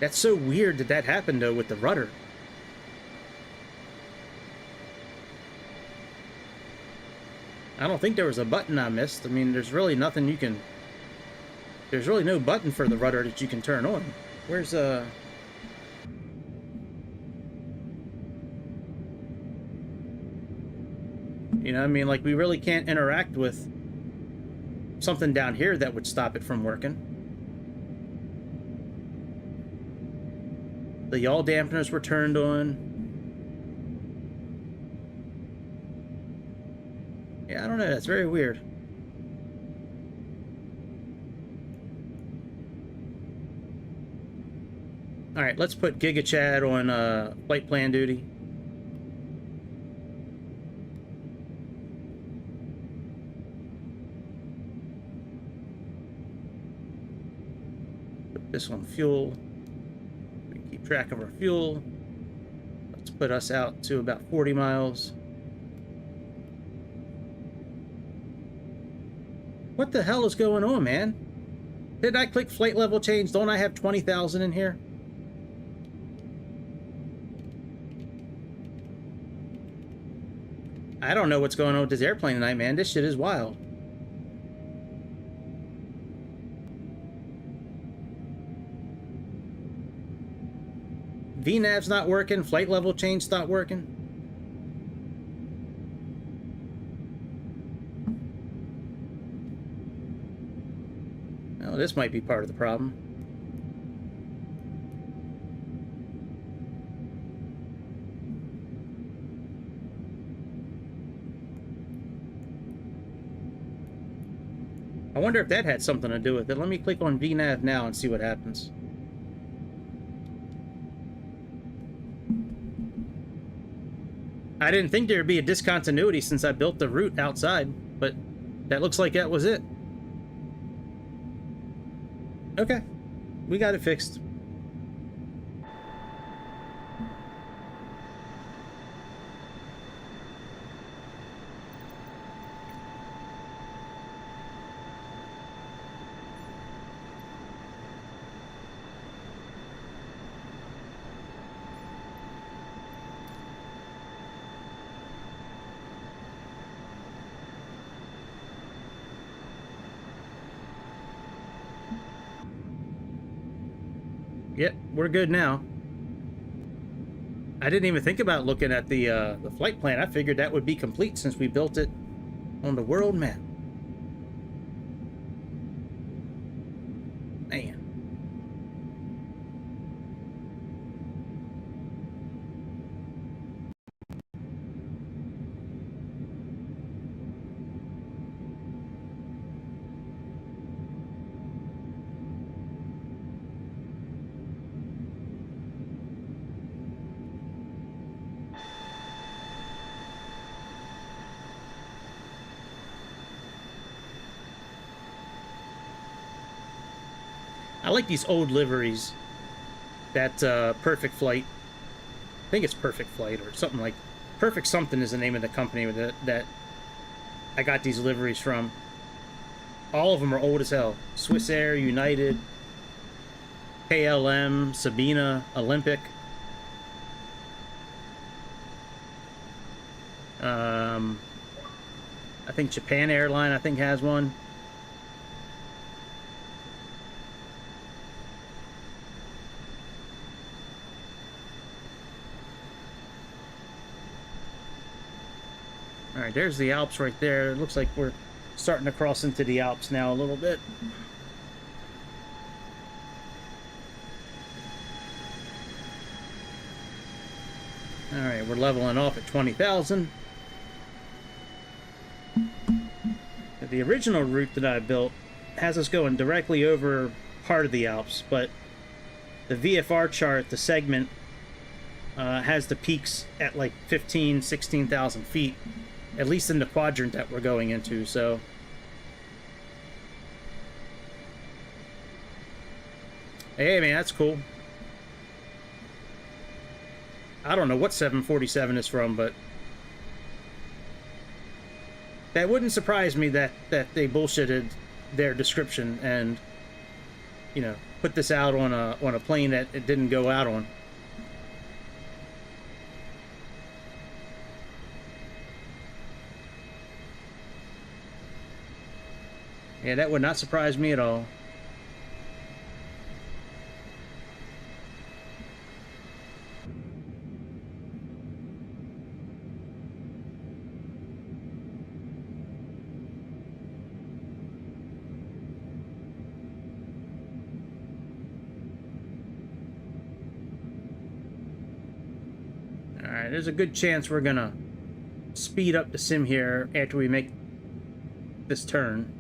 That's so weird that that happened, though, with the rudder. I don't think there was a button I missed. I mean, there's really nothing you can... There's really no button for the rudder that you can turn on. Where's, You know, I mean, like, we really can't interact with something down here that would stop it from working. The yaw dampeners were turned on. Yeah, I don't know. That's very weird. All right, let's put Giga Chad on flight plan duty. Put this on fuel. We can keep track of our fuel. Let's put us out to about 40 miles. What the hell is going on, man? Did I click flight level change? Don't I have 20,000 in here? I don't know what's going on with this airplane tonight, man. This shit is wild. VNAV's not working. Flight level change not working. Oh, this might be part of the problem. I wonder if that had something to do with it. Let me click on VNAV now and see what happens. I didn't think there'd be a discontinuity since I built the route outside, but that looks like that was it. Okay, we got it fixed. Yep, we're good now. I didn't even think about looking at the flight plan. I figured that would be complete since we built it on the world map. Man. I like these old liveries. That Perfect Flight. I think it's Perfect Flight or something like... Perfect something is the name of the company that I got these liveries from. All of them are old as hell. Swiss Air, United, KLM, Sabina, Olympic. I think Japan Airline, I think, has one. All right, there's the Alps right there. It looks like we're starting to cross into the Alps now a little bit. All right, we're leveling off at 20,000. The original route that I built has us going directly over part of the Alps, but the VFR chart, the segment, has the peaks at like 15, 16,000 feet, at least in the quadrant that we're going into, so... Hey, man, that's cool. I don't know what 747 is from, but... That wouldn't surprise me that they bullshitted their description and, you know, put this out on a plane that it didn't go out on. Yeah, that would not surprise me at all. Alright, there's a good chance we're gonna speed up the sim here after we make this turn.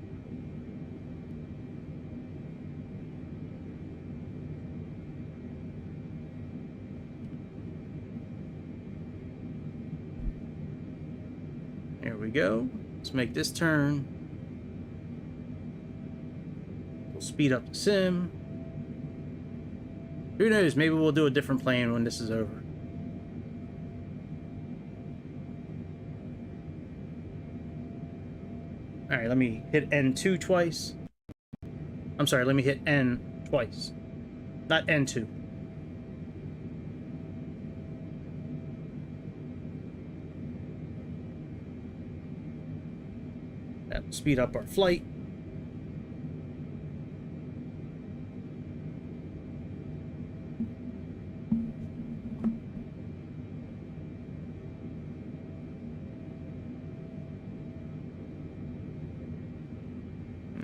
There we go. Let's make this turn. We'll speed up the sim. Who knows, maybe we'll do a different plane when this is over. Alright, let me hit N2 twice. I'm sorry, let me hit N twice. Not N2. That will speed up our flight.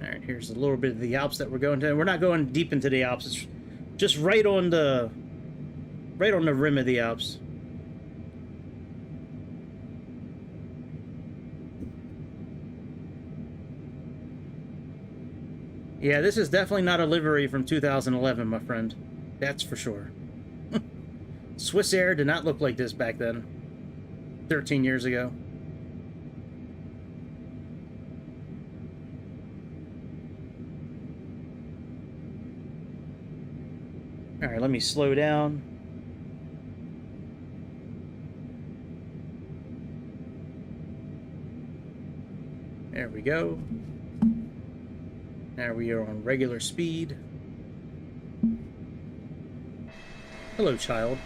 Alright, here's a little bit of the Alps that we're going to. We're not going deep into the Alps. It's just right on the rim of the Alps. Yeah, this is definitely not a livery from 2011, my friend. That's for sure. Swiss Air did not look like this back then. 13 years ago. Alright, let me slow down. There we go. Now we are on regular speed. Hello, child.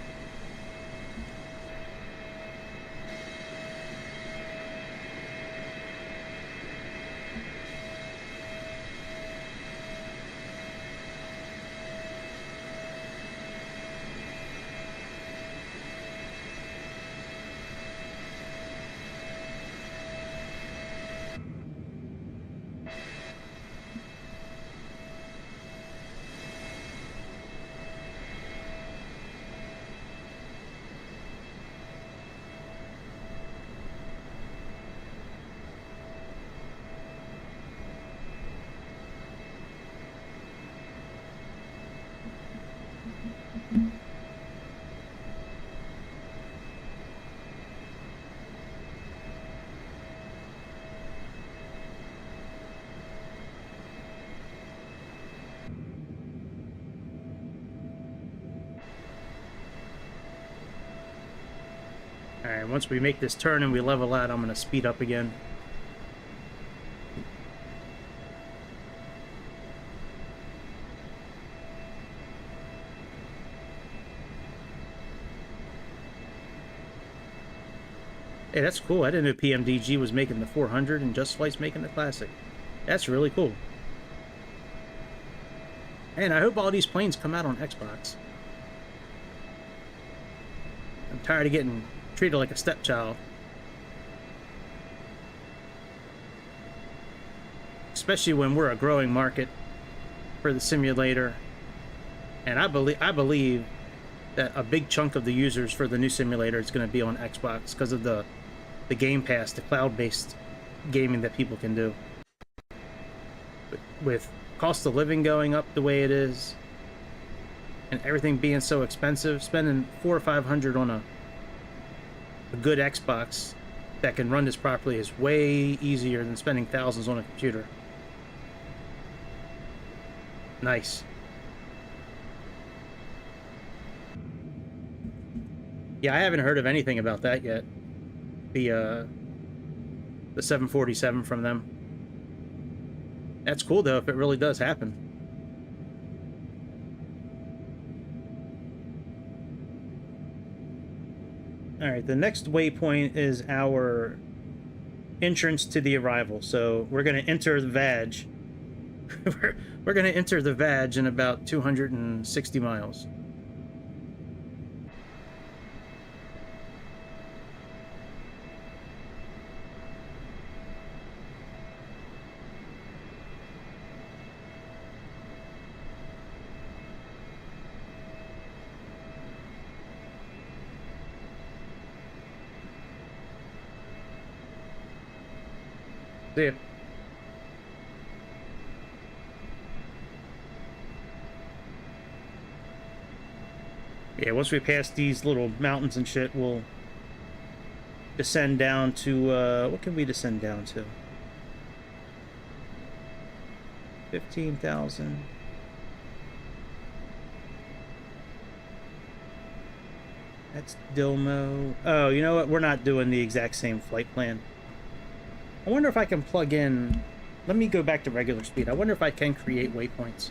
Alright, once we make this turn and we level out, I'm going to speed up again. Hey, that's cool. I didn't know PMDG was making the 400 and Just Flight's making the Classic. That's really cool. And I hope all these planes come out on Xbox. I'm tired of getting treated like a stepchild. especially when we're a growing market for the simulator. And I believe that a big chunk of the users for the new simulator is going to be on Xbox because of the Game Pass, the cloud-based gaming that people can do. With cost of living going up the way it is, and everything being so expensive, spending $400 or $500 on a good Xbox that can run this properly is way easier than spending thousands on a computer. Nice. Yeah, I haven't heard of anything about that yet. The 747 from them. That's cool though if it really does happen. All right, the next waypoint is our entrance to the arrival. So we're going to enter the VAG. we're going to enter the VAG in about 260 miles. See ya. Yeah, once we pass these little mountains and shit, we'll descend down to, what can we descend down to? 15,000. That's Dilmo. Oh, you know what? We're not doing the exact same flight plan. I wonder if I can plug in... Let me go back to regular speed. I wonder if I can create waypoints.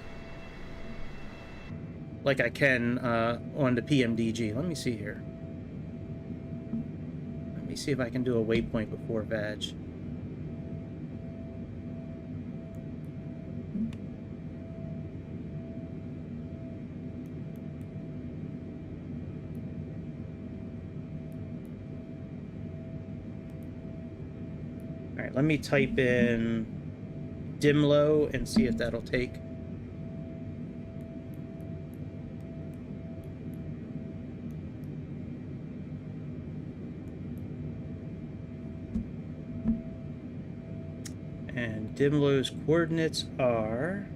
Like I can on the PMDG. Let me see here. Let me see if I can do a waypoint before VAG. Alright, let me type in Dimlo and see if that'll take. And Dimlo's coordinates are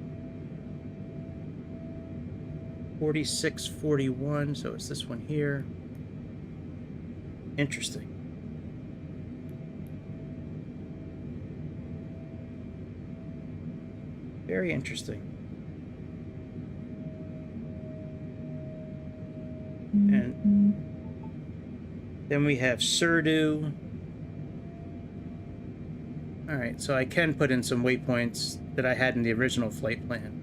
4641, so it's this one here. Interesting. Very interesting. And then we have Surdu. Alright, so I can put in some waypoints that I had in the original flight plan.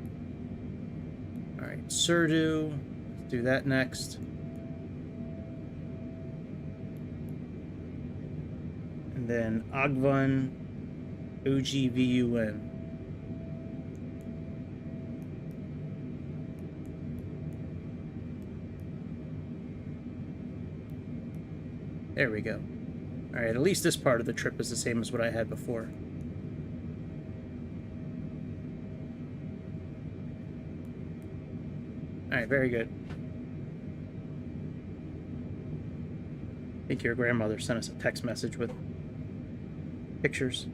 Alright, Surdu. Let's do that next. And then Agvan, OGVUN. There we go. Alright, at least this part of the trip is the same as what I had before. Alright, very good. I think your grandmother sent us a text message with pictures.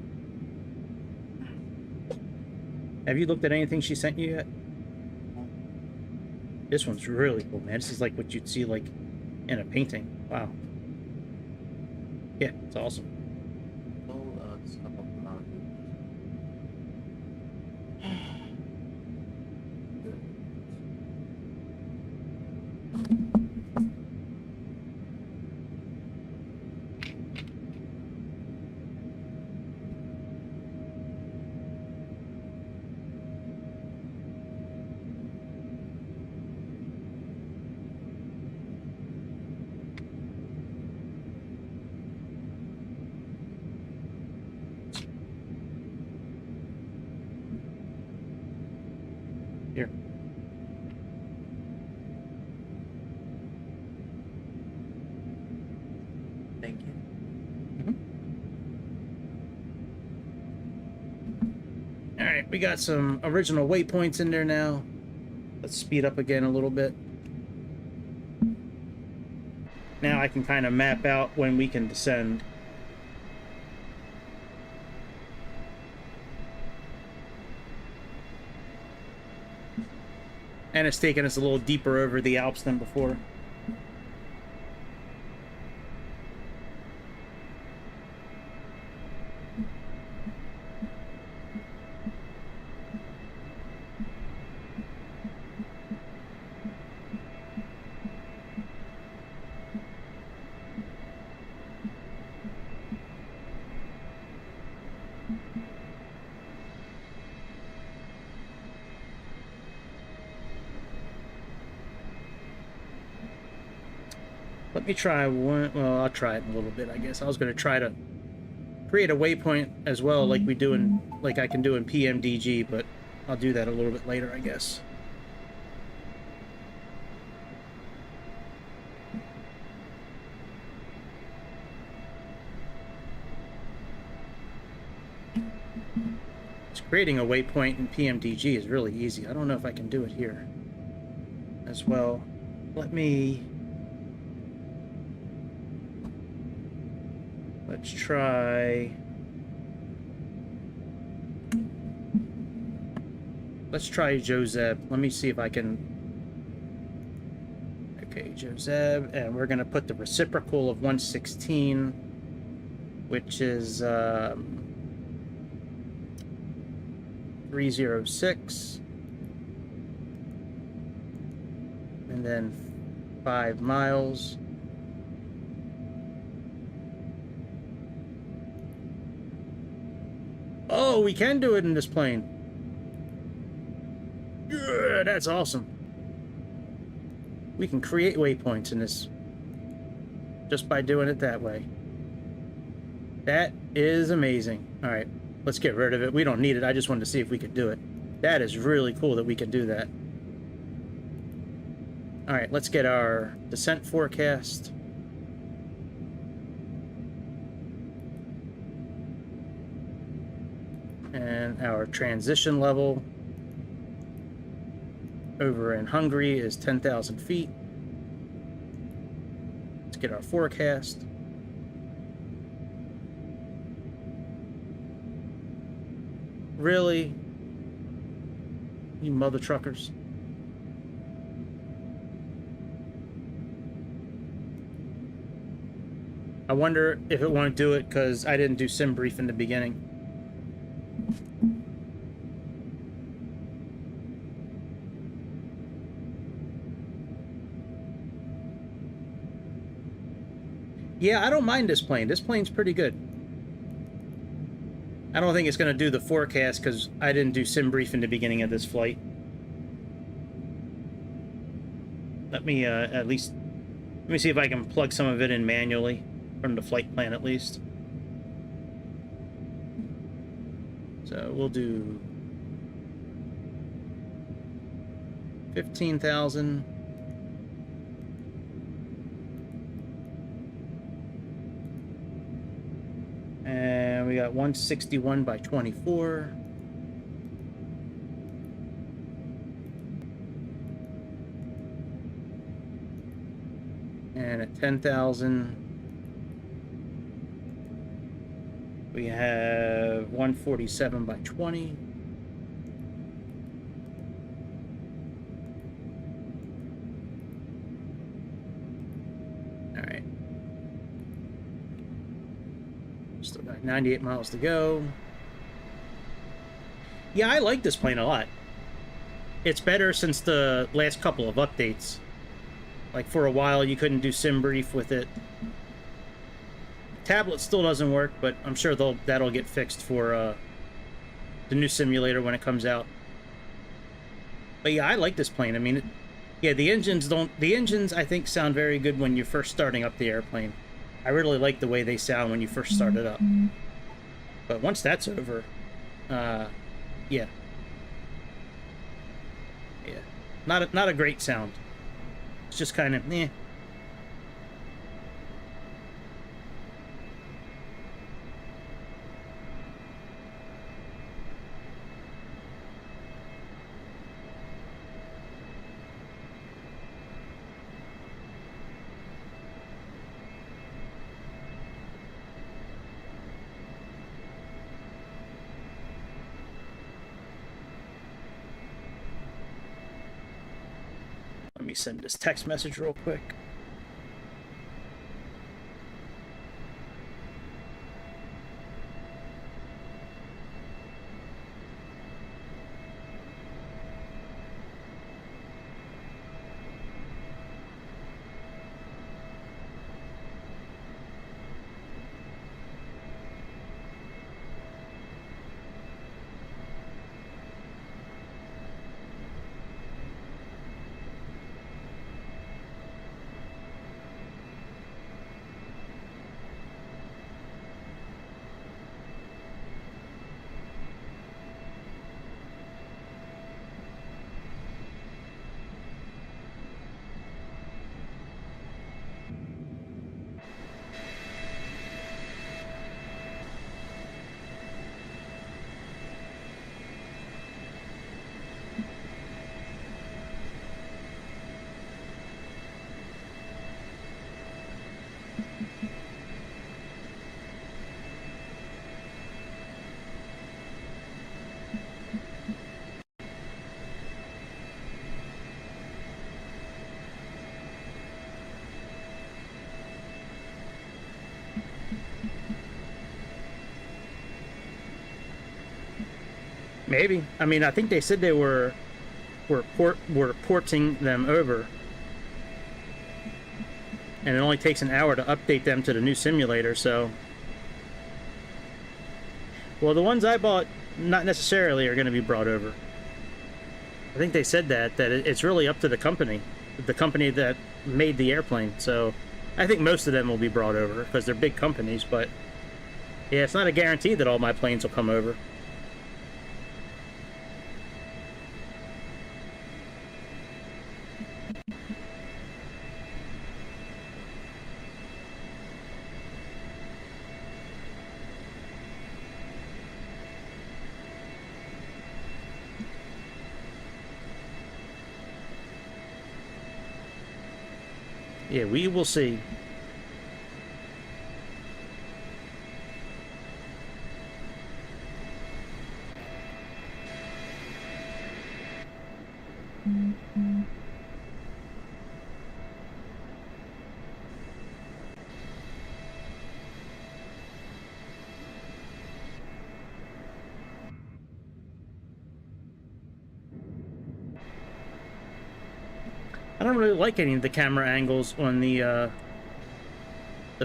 Have you looked at anything she sent you yet? This one's really cool, man. This is like what you'd see like in a painting. Wow. Yeah, it's awesome. Here. Thank you. All right, Alright, we got some original waypoints in there now. Let's speed up again a little bit. Now I can kind of map out when we can descend. And it's taking us a little deeper over the Alps than before. Let me try one. Well, I'll try it in a little bit, I guess. I was going to try to create a waypoint as well, like we do in, like I can do in PMDG, but I'll do that a little bit later, I guess. Creating a waypoint in PMDG is really easy. I don't know if I can do it here as well. Let's try Joseb. Let me see if I can. Okay, Joseb, and we're gonna put the reciprocal of 116, which is 306, and then 5 miles. Oh, we can do it in this plane. Yeah, that's awesome. We can create waypoints in this just by doing it that way. That is amazing. All right, let's get rid of it. We don't need it. I just wanted to see if we could do it. That is really cool that we can do that. All right, let's get our descent forecast. And our transition level over in Hungary is 10,000 feet. Let's get our forecast. Really? You mother truckers. I wonder if it won't do it because I didn't do sim brief in the beginning. Yeah, I don't mind this plane. This plane's pretty good. I don't think it's going to do the forecast because I didn't do sim brief in the beginning of this flight. Let me let me see if I can plug some of it in manually from the flight plan at least. So we'll do 15,000. And we got 161 by 24. And at 10,000, we have 147 by 20. All right. Still got 98 miles to go. Yeah, I like this plane a lot. It's better since the last couple of updates. Like, for a while, you couldn't do sim brief with it. Tablet still doesn't work, but I'm sure that'll get fixed for the new simulator when it comes out. But yeah, I like this plane. I mean, yeah, the engines, I think, sound very good when you're first starting up the airplane. I really like the way they sound when you first start it up. But once that's over, yeah. Yeah. Not a great sound. It's just kind of, eh. me send this text message real quick. Maybe. I mean, I think they said they were porting them over, and it only takes an hour to update them to the new simulator. So, well, the ones I bought, not necessarily are going to be brought over. I think they said that it's really up to the company that made the airplane. So, I think most of them will be brought over because they're big companies. But yeah, it's not a guarantee that all my planes will come over. Yeah, we will see. I don't really like any of the camera angles on the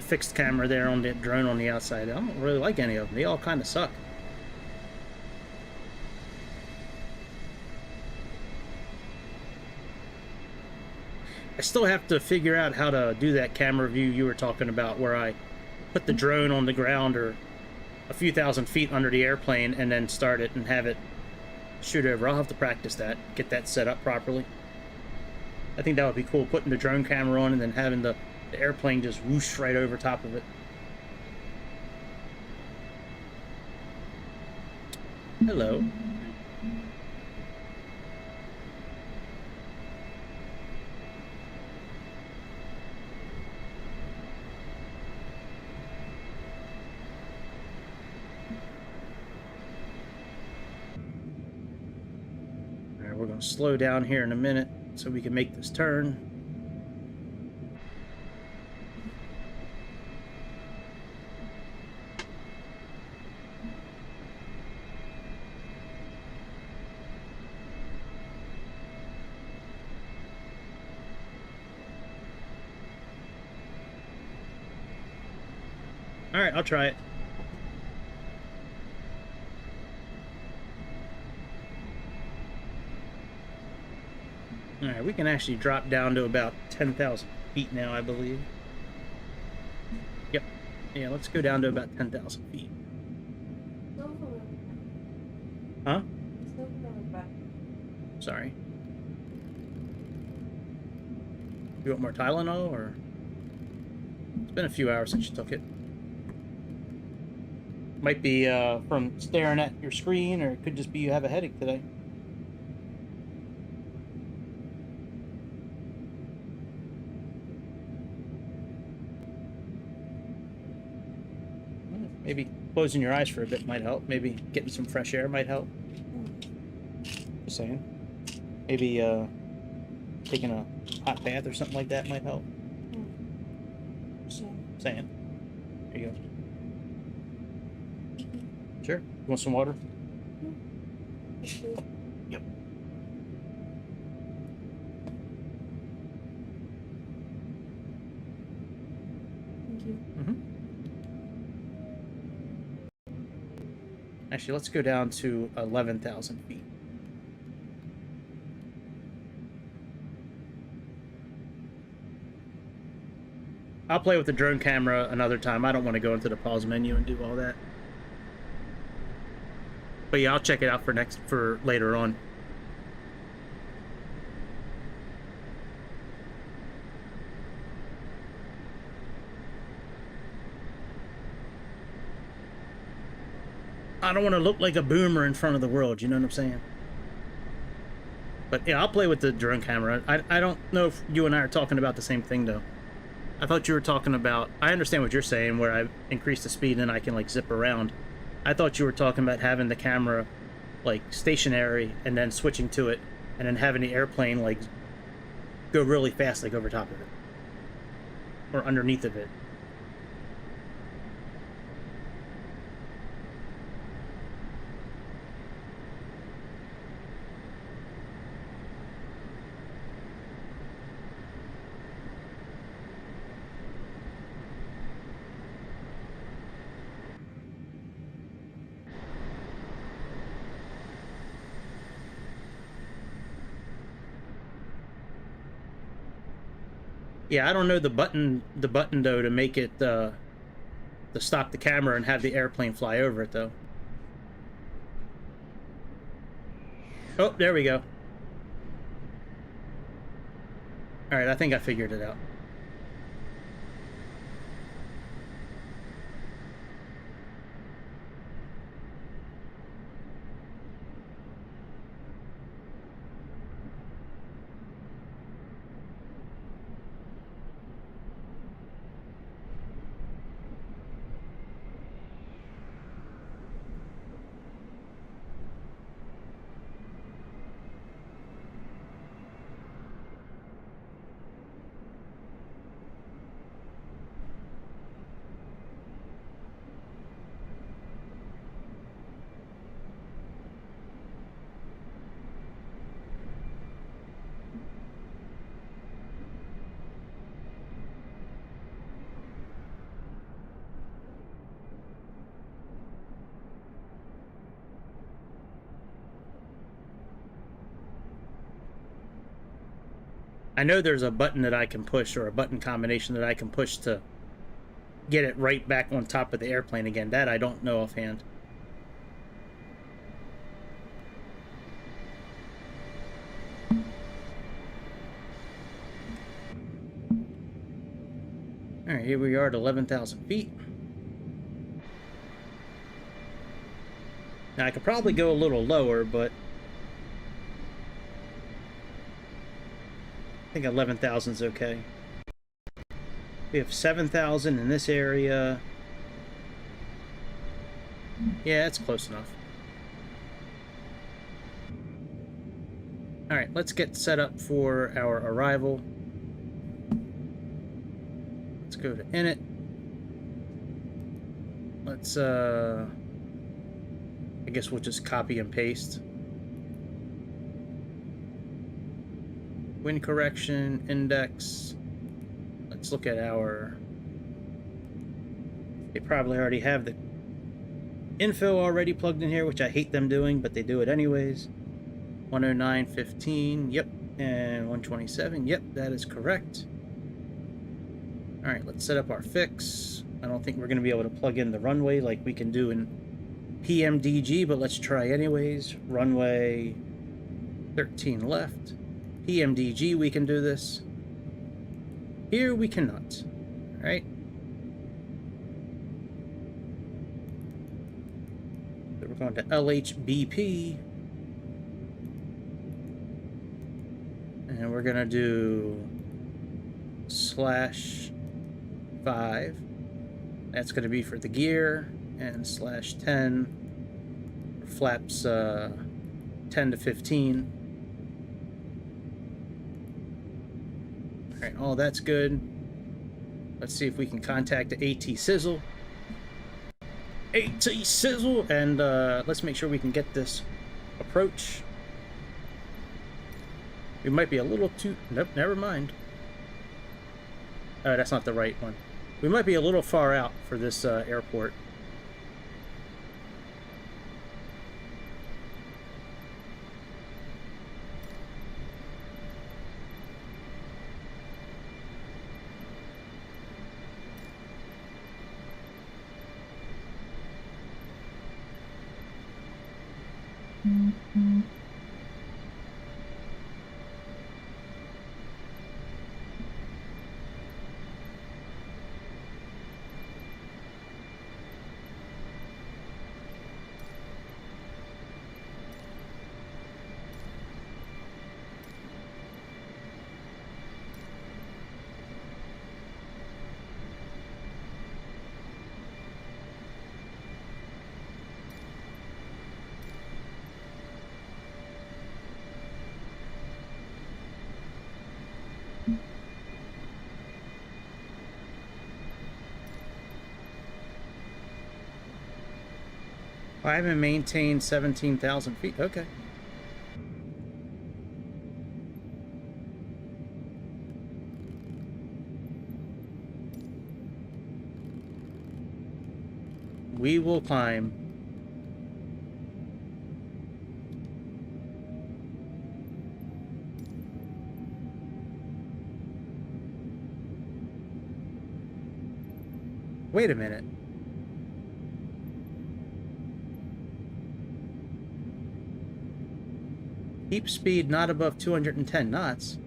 fixed camera there on the drone on the outside. I don't really like any of them. They all kind of suck. I still have to figure out how to do that camera view you were talking about, where I put the drone on the ground or a few thousand feet under the airplane and then start it and have it shoot over. I'll have to practice that, get that set up properly. I think that would be cool, putting the drone camera on and then having the airplane just whoosh right over top of it. Hello. Alright, we're going to slow down here in a minute so we can make this turn. Alright, I'll try it. Alright, we can actually drop down to about 10,000 feet now, I believe. Yep. Yeah, let's go down to about 10,000 feet. Huh? Sorry. You want more Tylenol, or? It's been a few hours since you took it. Might be from staring at your screen, or it could just be you have a headache today. Maybe closing your eyes for a bit might help. Maybe getting some fresh air might help. Just saying. Maybe taking a hot bath or something like that might help. So, Saying. There you go. Sure. You want some water? Yep. thank you. Actually, let's go down to 11,000 feet. I'll play with the drone camera another time. I don't want to go into the pause menu and do all that. But yeah, I'll check it out for later on. I don't want to look like a boomer in front of the world, you know what I'm saying? But yeah, I'll play with the drone camera. I don't know if you and I are talking about the same thing, though. I thought you were talking about... I understand what you're saying, where I increase the speed and I can, like, zip around. I thought you were talking about having the camera, like, stationary and then switching to it and then having the airplane, like, go really fast, like, over top of it. Or underneath of it. Yeah, I don't know the button though to make it to stop the camera and have the airplane fly over it though. Oh, there we go. All right, I think I figured it out. I know there's a button that I can push, or a button combination that I can push to get it right back on top of the airplane again. That I don't know offhand. Alright, here we are at 11,000 feet. Now I could probably go a little lower, but I think 11,000 is okay. We have 7,000 in this area. Yeah, that's close enough. Alright, let's get set up for our arrival. Let's go to init. Let's, I guess we'll just copy and paste. Wind correction, index. Let's look at our... They probably already have the info already plugged in here, which I hate them doing, but they do it anyways. 109.15, yep. And 127, yep, that is correct. Alright, let's set up our fix. I don't think we're going to be able to plug in the runway like we can do in PMDG, but let's try anyways. Runway 13 left. PMDG, we can do this. Here we cannot. Alright. So we're going to LHBP. And we're going to do /5. That's going to be for the gear. And /10 for flaps 10 to 15. Alright, all that's good. Let's see if we can contact the AT Sizzle. AT Sizzle! And let's make sure we can get this approach. We might be a little too... Nope, never mind. That's not the right one. We might be a little far out for this airport. I haven't maintained 17,000 feet. Okay. We will climb. Wait a minute. Keep speed not above 210 knots.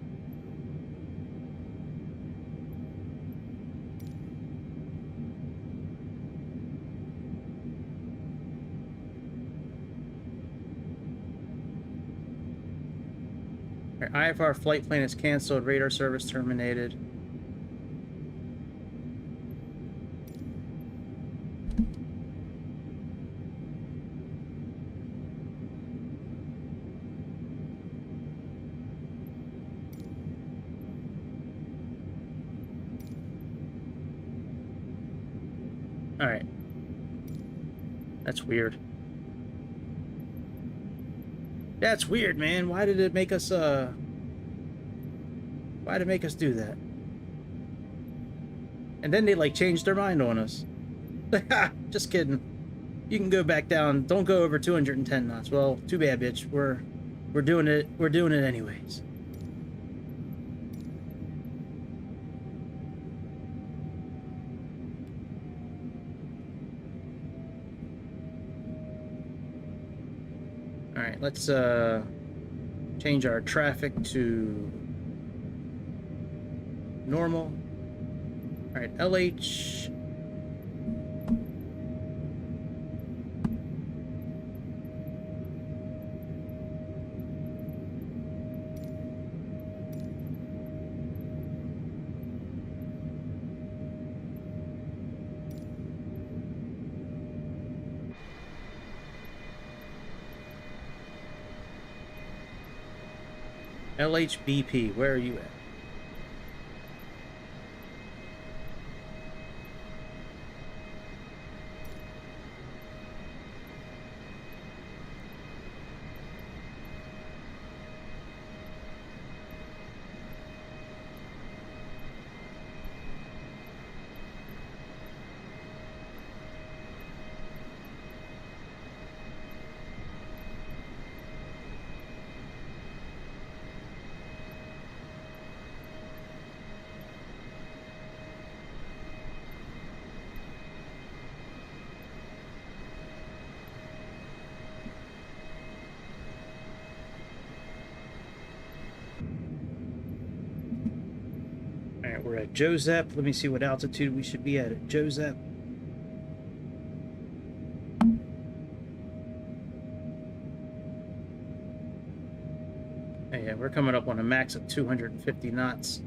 IFR flight plan is canceled. Radar service terminated. Alright. That's weird. That's weird, man. Why did it make us, why did it make us do that? And then they, like, changed their mind on us. Just kidding. You can go back down. Don't go over 210 knots. Well, too bad, bitch. We're doing it. We're doing it anyways. Alright, let's change our traffic to normal. Alright, LH. LHBP, where are you at? Alright, we're at Josep. Let me see what altitude we should be at Josep. Yeah, we're coming up on a max of 250 knots.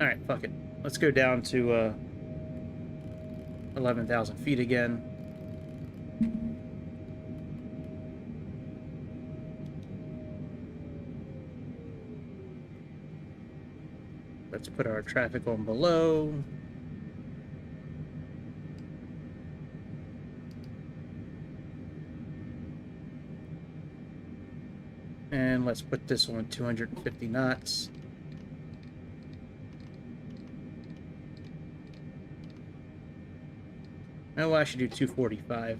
Alright, fuck it. Let's go down to 11,000 feet again. Let's put our traffic on below. And let's put this on 250 knots. Oh, I should do 245.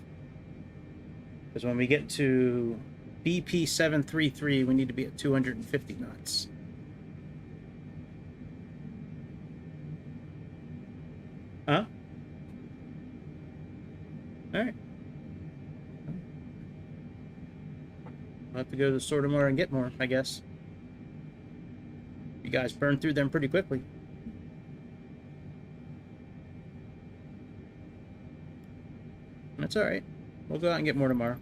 Because when we get to BP 733, we need to be at 250 knots. Huh? Alright. I'll have to go to the store tomorrow and get more, I guess. You guys burned through them pretty quickly. That's alright. We'll go out and get more tomorrow.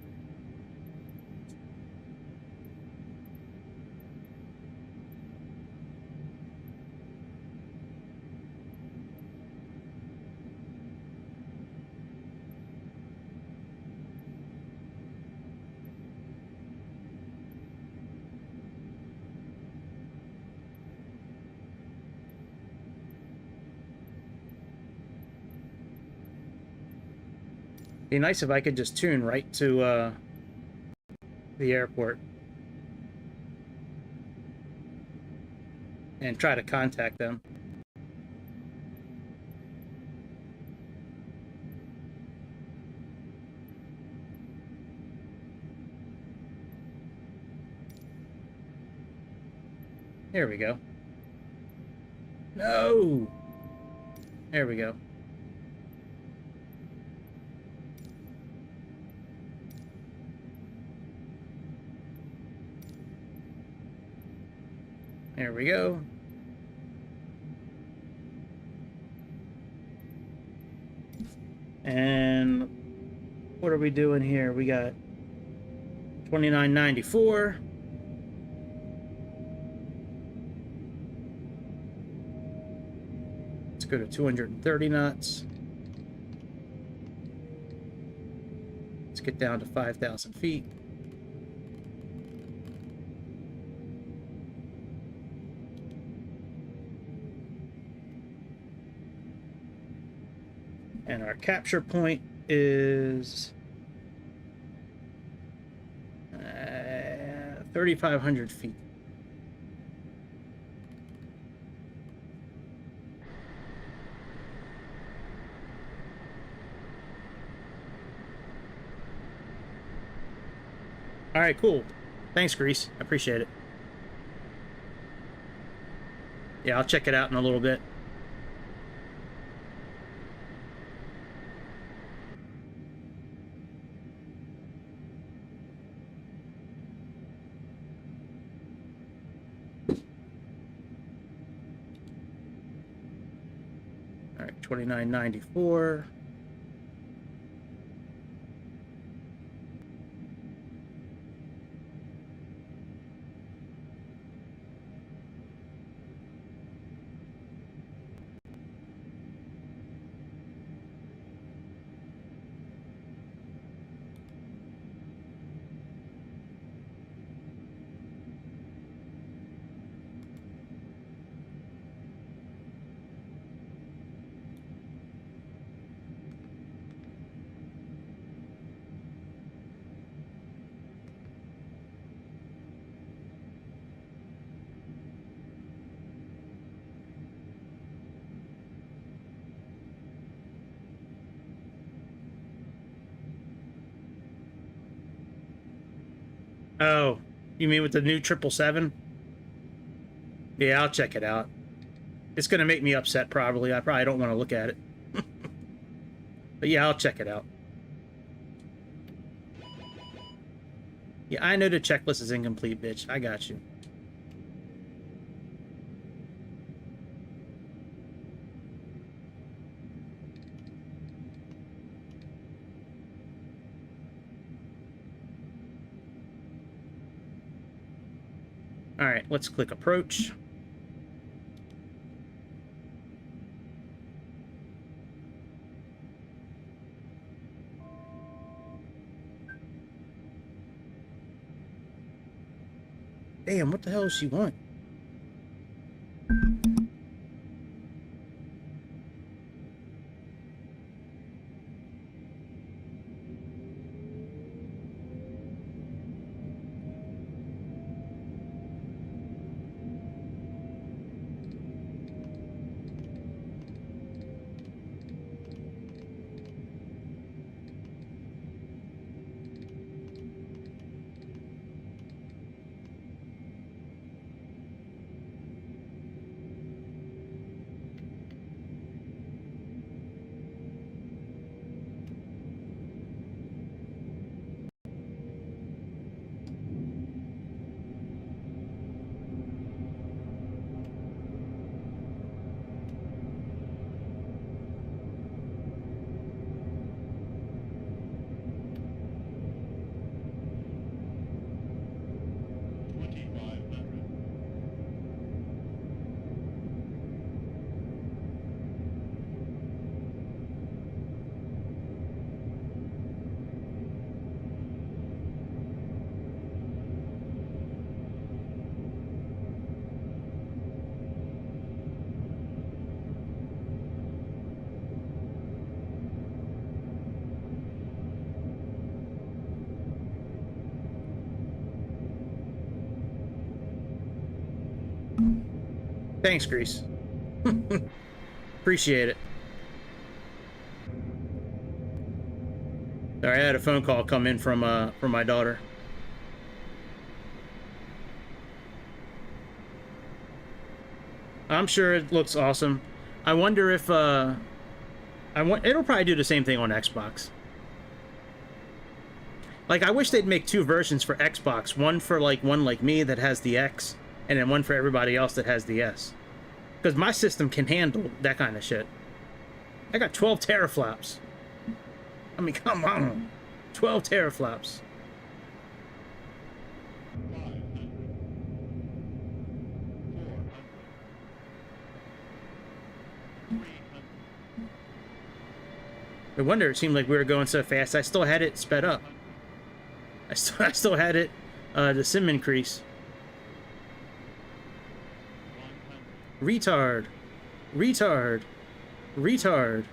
Be nice if I could just tune right to the airport and try to contact them. Here we go. No! There we go. There we go. And what are we doing here? We got 2994. Let's go to 230 knots. Let's get down to 5,000 feet. And our capture point is 3,500 feet. All right, cool. Thanks, Grease. I appreciate it. Yeah, I'll check it out in a little bit. All right, 2994. Oh, you mean with the new 777? Yeah, I'll check it out. It's going to make me upset, probably. I probably don't want to look at it. But yeah, I'll check it out. Yeah, I know the checklist is incomplete, bitch. I got you. All right, let's click approach. Damn, what the hell does she want? Thanks, Grease. Appreciate it. Sorry, I had a phone call come in from my daughter. I'm sure it looks awesome. I wonder if it'll probably do the same thing on Xbox. Like, I wish they'd make two versions for Xbox. One for one like me that has the X, and then one for everybody else that has the S. Because my system can handle that kind of shit. I got 12 teraflops. I mean, come on. 12 teraflops. No wonder it seemed like we were going so fast. I still had it sped up. I still had it, the sim increase. Retard. Retard. Retard.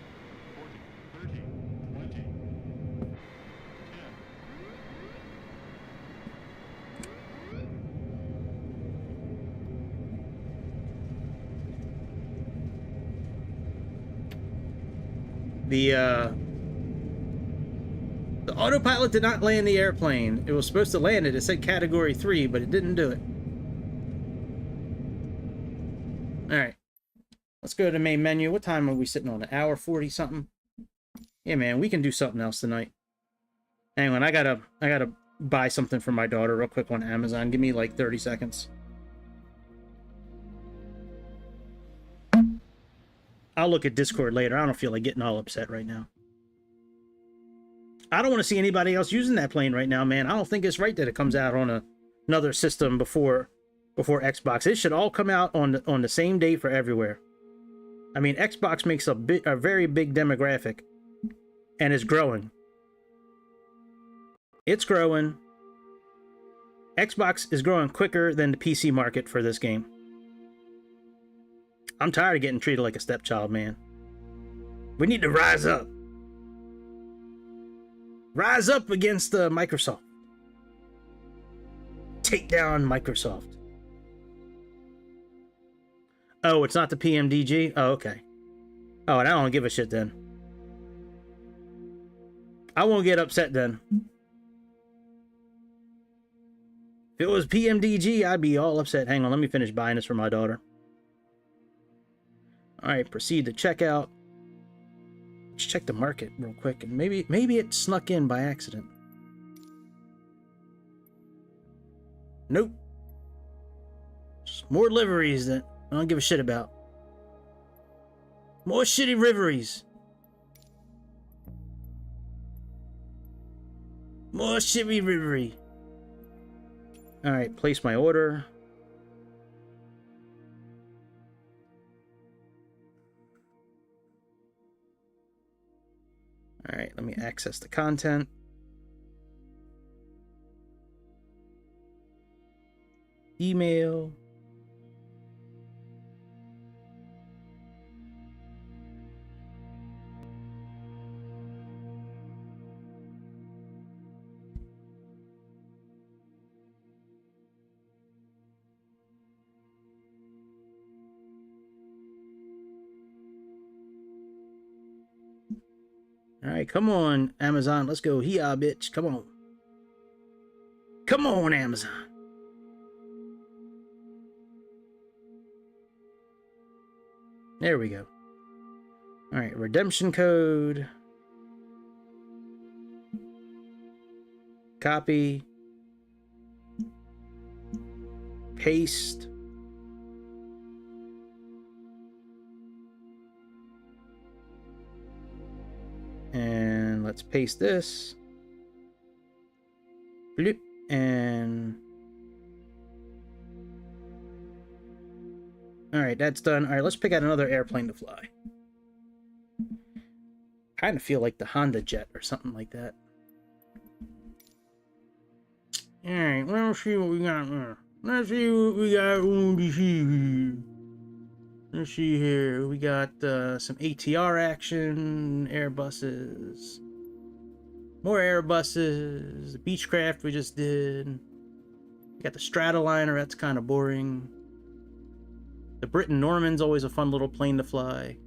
The autopilot did not land the airplane. It was supposed to land it. It said Category 3, but it didn't do it. Alright. Let's go to the main menu. What time are we sitting on? An hour 40 something? Yeah, man, we can do something else tonight. Hang on, I gotta buy something for my daughter real quick on Amazon. Give me like 30 seconds. I'll look at Discord later. I don't feel like getting all upset right now. I don't want to see anybody else using that plane right now, man. I don't think it's right that it comes out on another system before Xbox. It should all come out on the same day for everywhere. I mean, Xbox makes a very big demographic, and it's growing. It's growing. Xbox is growing quicker than the PC market for this game. I'm tired of getting treated like a stepchild, man. We need to rise up. Rise up against Microsoft. Take down Microsoft. Oh, it's not the PMDG? Oh, okay. Oh, and I don't give a shit then. I won't get upset then. If it was PMDG, I'd be all upset. Hang on, let me finish buying this for my daughter. Alright, proceed to checkout. Let's check the market real quick, and maybe it snuck in by accident. Nope. Just more liveries that I don't give a shit about. More shitty liveries. More shitty livery. Alright, place my order. Alright, let me access the content. 'Cause email. All right, come on, Amazon. Let's go. Here, bitch. Come on. Come on, Amazon. There we go. All right, redemption code. Copy. Paste. And let's paste this. Bloop. And all right, that's done. All right, let's pick out another airplane to fly. Kind of feel like the Honda Jet or something like that. All right, let's see what we got here. Let's see what we got. Let's see here. We got some ATR action, Airbuses. More Airbuses. The Beechcraft we just did. We got the Stratoliner, that's kind of boring. The Britten Norman's always a fun little plane to fly.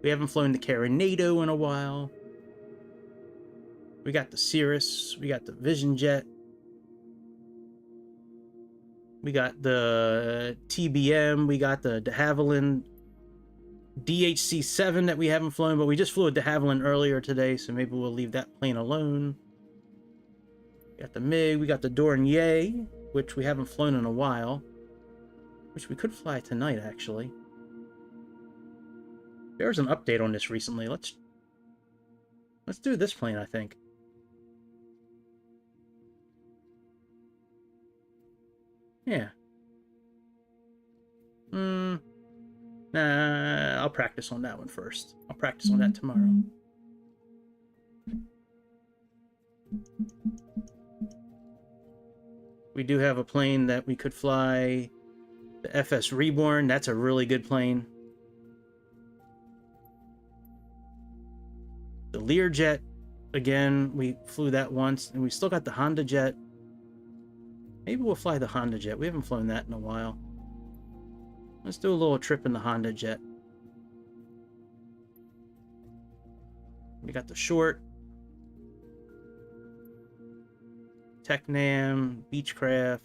We haven't flown the Carinado in a while. We got the Cirrus. We got the Vision Jet. We got the TBM. We got the de Havilland DHC-7 that we haven't flown, but we just flew a de Havilland earlier today, so maybe we'll leave that plane alone. We got the MiG. We got the Dornier, which we haven't flown in a while. Which we could fly tonight, actually. There was an update on this recently. Let's do this plane, I think. Yeah. Nah, I'll practice on that one first. I'll practice on that tomorrow. We do have a plane that we could fly. The FS Reborn. That's a really good plane. The Learjet. Again, we flew that once. And we still got the Honda Jet. Maybe we'll fly the Honda Jet. We haven't flown that in a while. Let's do a little trip in the Honda Jet. We got the Short. Technam. Beechcraft.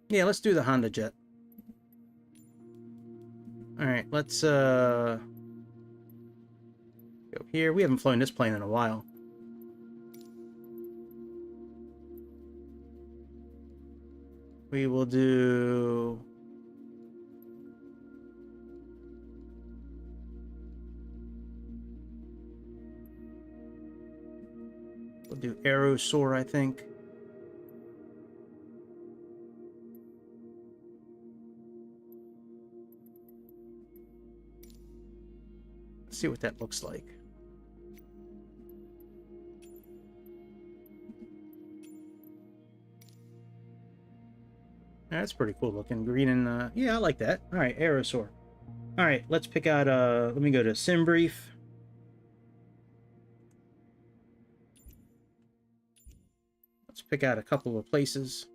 Yeah, let's do the Honda Jet. Alright, let's go here. We haven't flown this plane in a while. We will do... We'll do Aerosaur, I think. Let's see what that looks like. That's pretty cool looking. Green and, yeah, I like that. All right, Aerosaur. All right, let's pick out, let me go to SimBrief. Let's pick out a couple of places.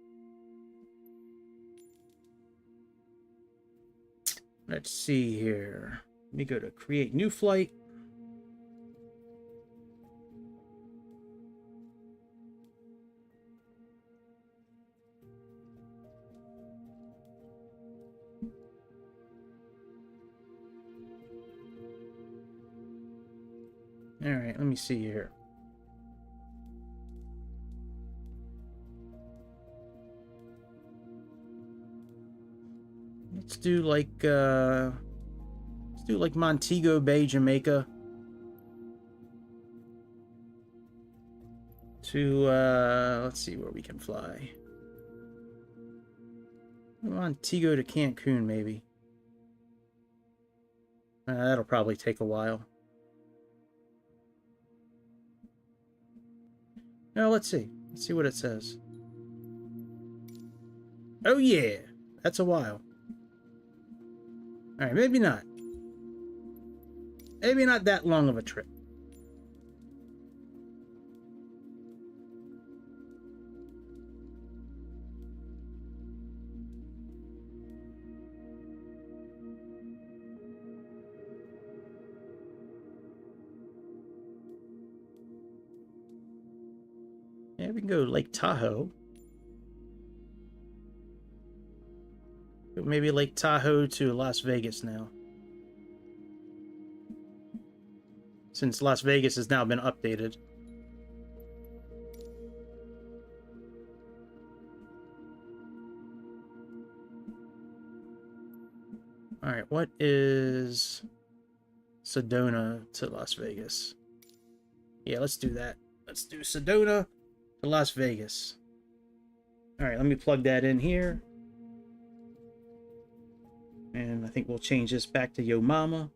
Let's see here. Let me go to create new flight. All right, let me see here. Let's do like Montego Bay, Jamaica. To let's see where we can fly. Montego to Cancun, maybe. That'll probably take a while. Now let's see. Let's see what it says. Oh yeah, that's a while. All right, maybe not. Maybe not that long of a trip. Yeah, we can go Lake Tahoe. Maybe Lake Tahoe to Las Vegas now. Since Las Vegas has now been updated. Alright, what is Sedona to Las Vegas? Yeah, let's do that. Let's do Sedona to Las Vegas. Alright, let me plug that in here. And I think we'll change this back to Yo Mama.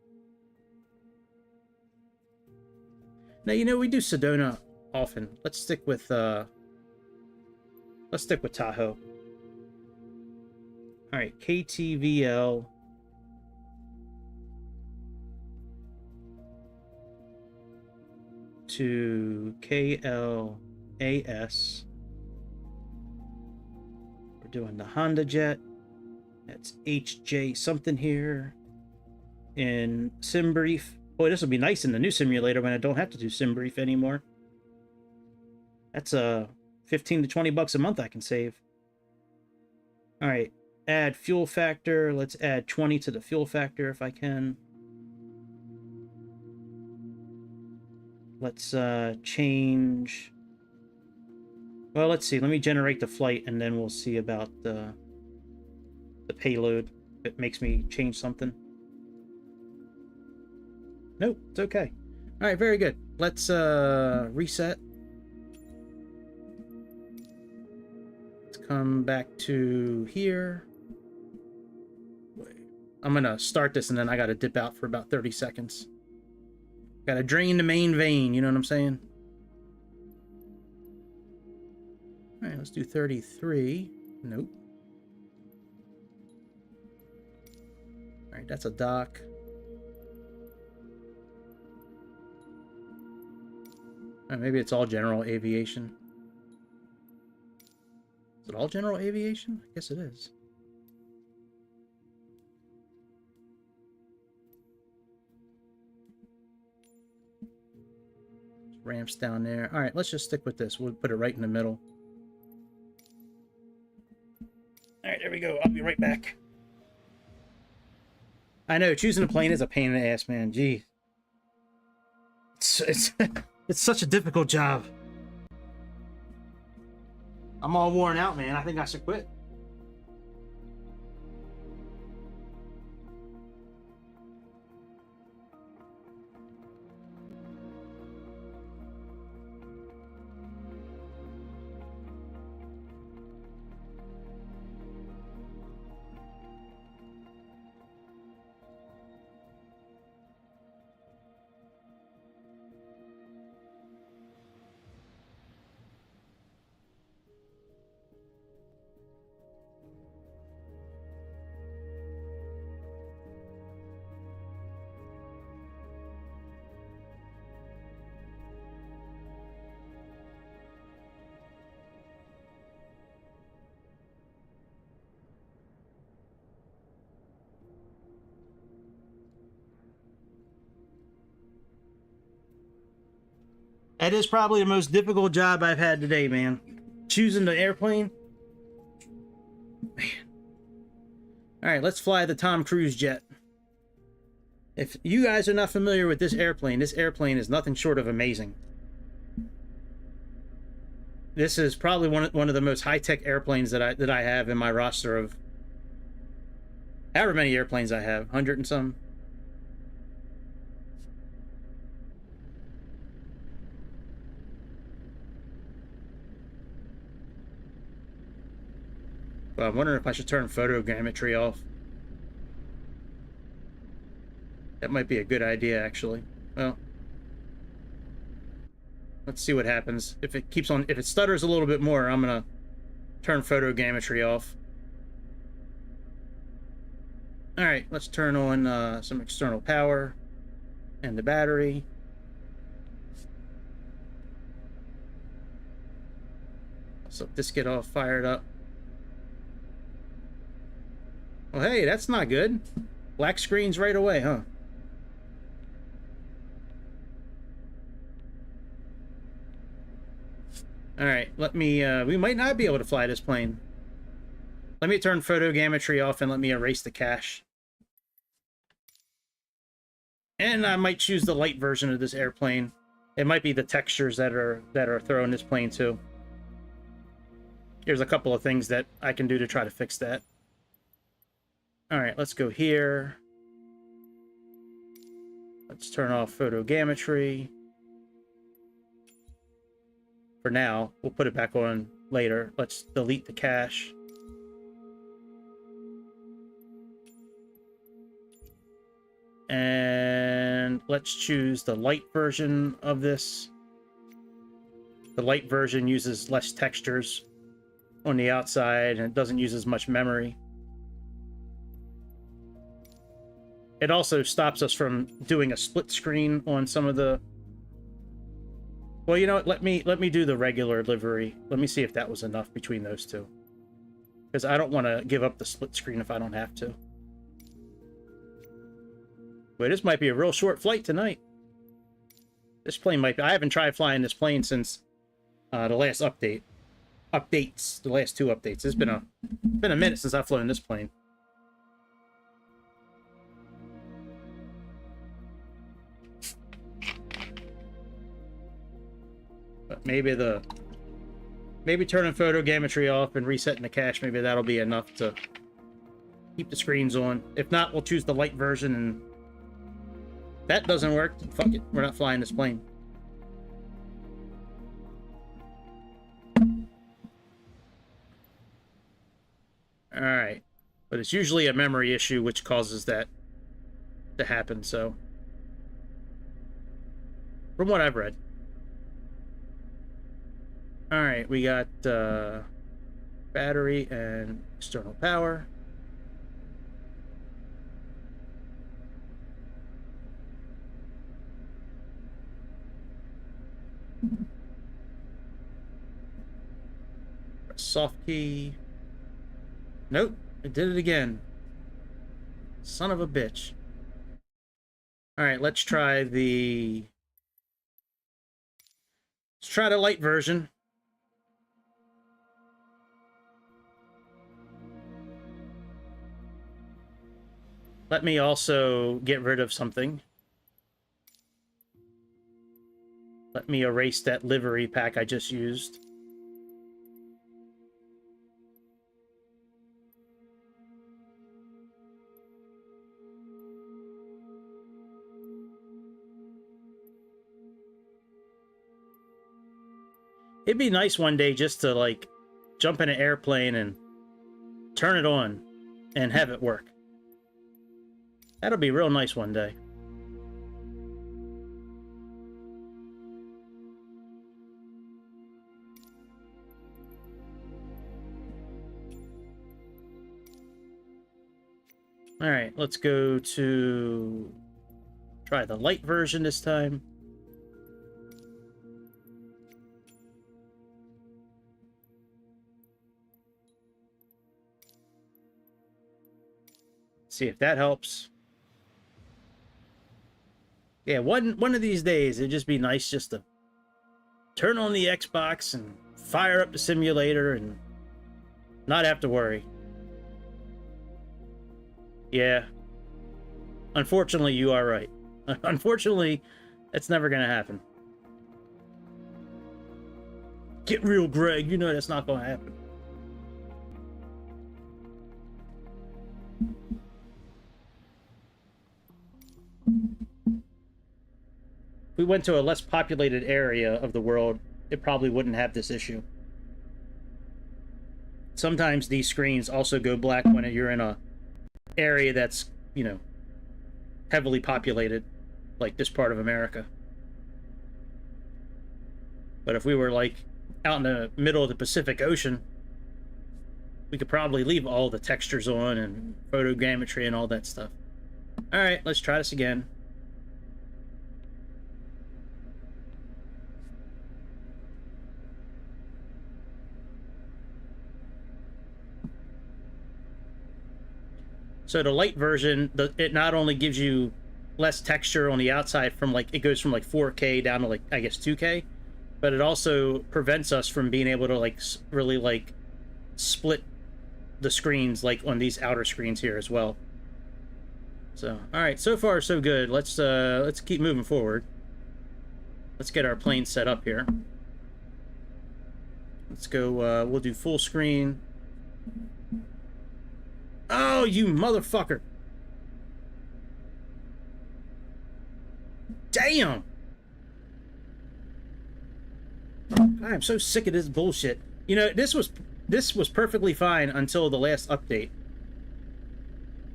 Now, you know, we do Sedona often. Let's stick with Tahoe. Alright, KTVL. To KLAS. We're doing the Honda Jet. That's HJ something here. In Sim Brief. Boy, this will be nice in the new simulator when I don't have to do Sim Brief anymore. That's 15 to 20 bucks a month I can save. Alright, add fuel factor. Let's add 20 to the fuel factor if I can. Let's change... Well, let's see. Let me generate the flight, and then we'll see about the payload. If it makes me change something. Nope, it's okay. Alright, very good. Let's reset. Let's come back to here. Wait. I'm gonna start this, and then I gotta dip out for about 30 seconds. Gotta drain the main vein, you know what I'm saying? Alright, let's do 33. Nope. Alright, that's a dock. Maybe it's all general aviation. Is it all general aviation? I guess it is. Ramps down there. All right, let's just stick with this. We'll put it right in the middle. All right, there we go. I'll be right back. I know, choosing a plane is a pain in the ass, man. Gee. It's such a difficult job. I'm all worn out, man. I think I should quit. That is probably the most difficult job I've had today, man. Choosing the airplane. Man. Alright, let's fly the Tom Cruise jet. If you guys are not familiar with this airplane is nothing short of amazing. This is probably one of the most high-tech airplanes that I have in my roster of however many airplanes I have, 100 and some. But I'm wondering if I should turn photogrammetry off. That might be a good idea, actually. Well, Let's see what happens. If it keeps on, if it stutters a little bit more, I'm gonna turn photogrammetry off. All right, let's turn on some external power and the battery. So this get all fired up. Well, hey, that's not good. Black screens right away, huh? All right, let me, we might not be able to fly this plane. Let me turn photogrammetry off and let me erase the cache. And I might choose the light version of this airplane. It might be the textures that are throwing this plane too. There's a couple of things that I can do to try to fix that. All right, let's go here. Let's turn off photogrammetry. For now, we'll put it back on later. Let's delete the cache. And let's choose the light version of this. The light version uses less textures on the outside, and it doesn't use as much memory. It also stops us from doing a split screen on some of the... Well, you know what? Let me do the regular livery. Let me see if that was enough between those two. Because I don't want to give up the split screen if I don't have to. But this might be a real short flight tonight. This plane might be... I haven't tried flying this plane since the last update. The last two updates. It's been a minute since I've flown this plane. But maybe turning photogrammetry off and resetting the cache, maybe that'll be enough to keep the screens on. If not, we'll choose the light version, and if that doesn't work, fuck it. We're not flying this plane. Alright. But it's usually a memory issue which causes that to happen, so... From what I've read. Alright, we got battery and external power. Press soft key. Nope, it did it again. Son of a bitch. Alright, let's try the light version. Let me also get rid of something. Let me erase that livery pack I just used. It'd be nice one day just to, like, jump in an airplane and turn it on and have it work. That'll be real nice one day. All right, let's go to try the light version this time. See if that helps. Yeah, one of these days, it'd just be nice just to turn on the Xbox and fire up the simulator and not have to worry. Yeah. Unfortunately, you are right. Unfortunately, that's never going to happen. Get real, Greg. You know that's not going to happen. If we went to a less populated area of the world, it probably wouldn't have this issue. Sometimes these screens also go black when you're in a area that's, you know, heavily populated, like this part of America. But if we were like out in the middle of the Pacific Ocean, we could probably leave all the textures on and photogrammetry and all that stuff. All right, let's try this again. So the light version, it not only gives you less texture on the outside from like, it goes from like 4K down to like, I guess 2K, but it also prevents us from being able to like really like split the screens like on these outer screens here as well. So, all right, so far so good. Let's keep moving forward. Let's get our plane set up here. Let's go, we'll do full screen. Oh, you motherfucker. Damn. I am so sick of this bullshit. You know, this was perfectly fine until the last update.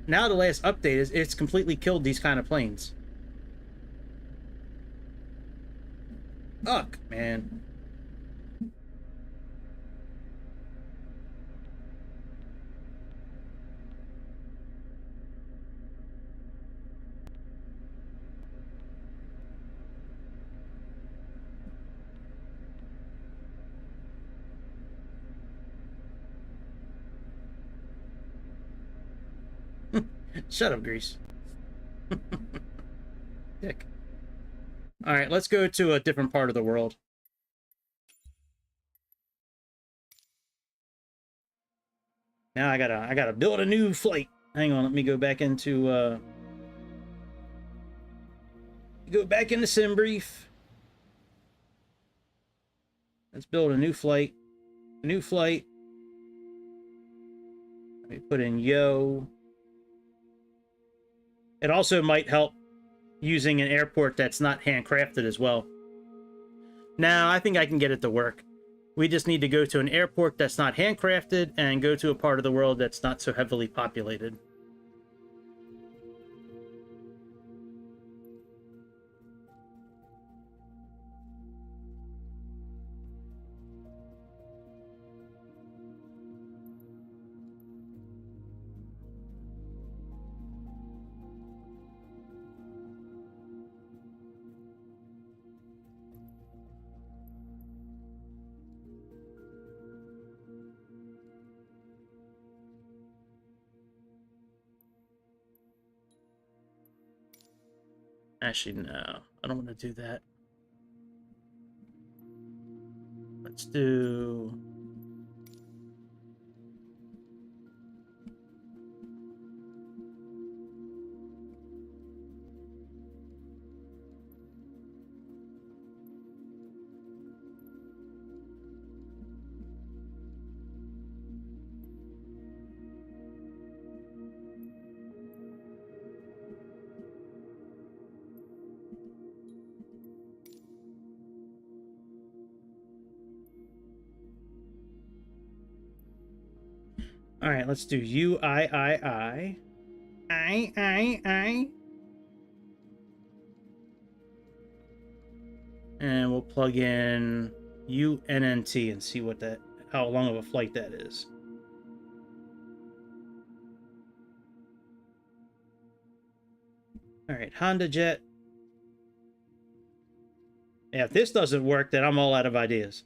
Now the last update is it's completely killed these kind of planes. Fuck, man. Shut up, Grease. Dick. Alright, let's go to a different part of the world. Now I gotta build a new flight. Hang on, let me go back into SimBrief. Let's build a new flight. A new flight. Let me put in yo. It also might help using an airport that's not handcrafted as well. Now, I think I can get it to work. We just need to go to an airport that's not handcrafted and go to a part of the world that's not so heavily populated. Actually, no. I don't want to do that. Let's do... All right, let's do UIII. I. And we'll plug in UNNT and see what that, how long of a flight that is. All right, Honda Jet. Yeah, if this doesn't work, then I'm all out of ideas.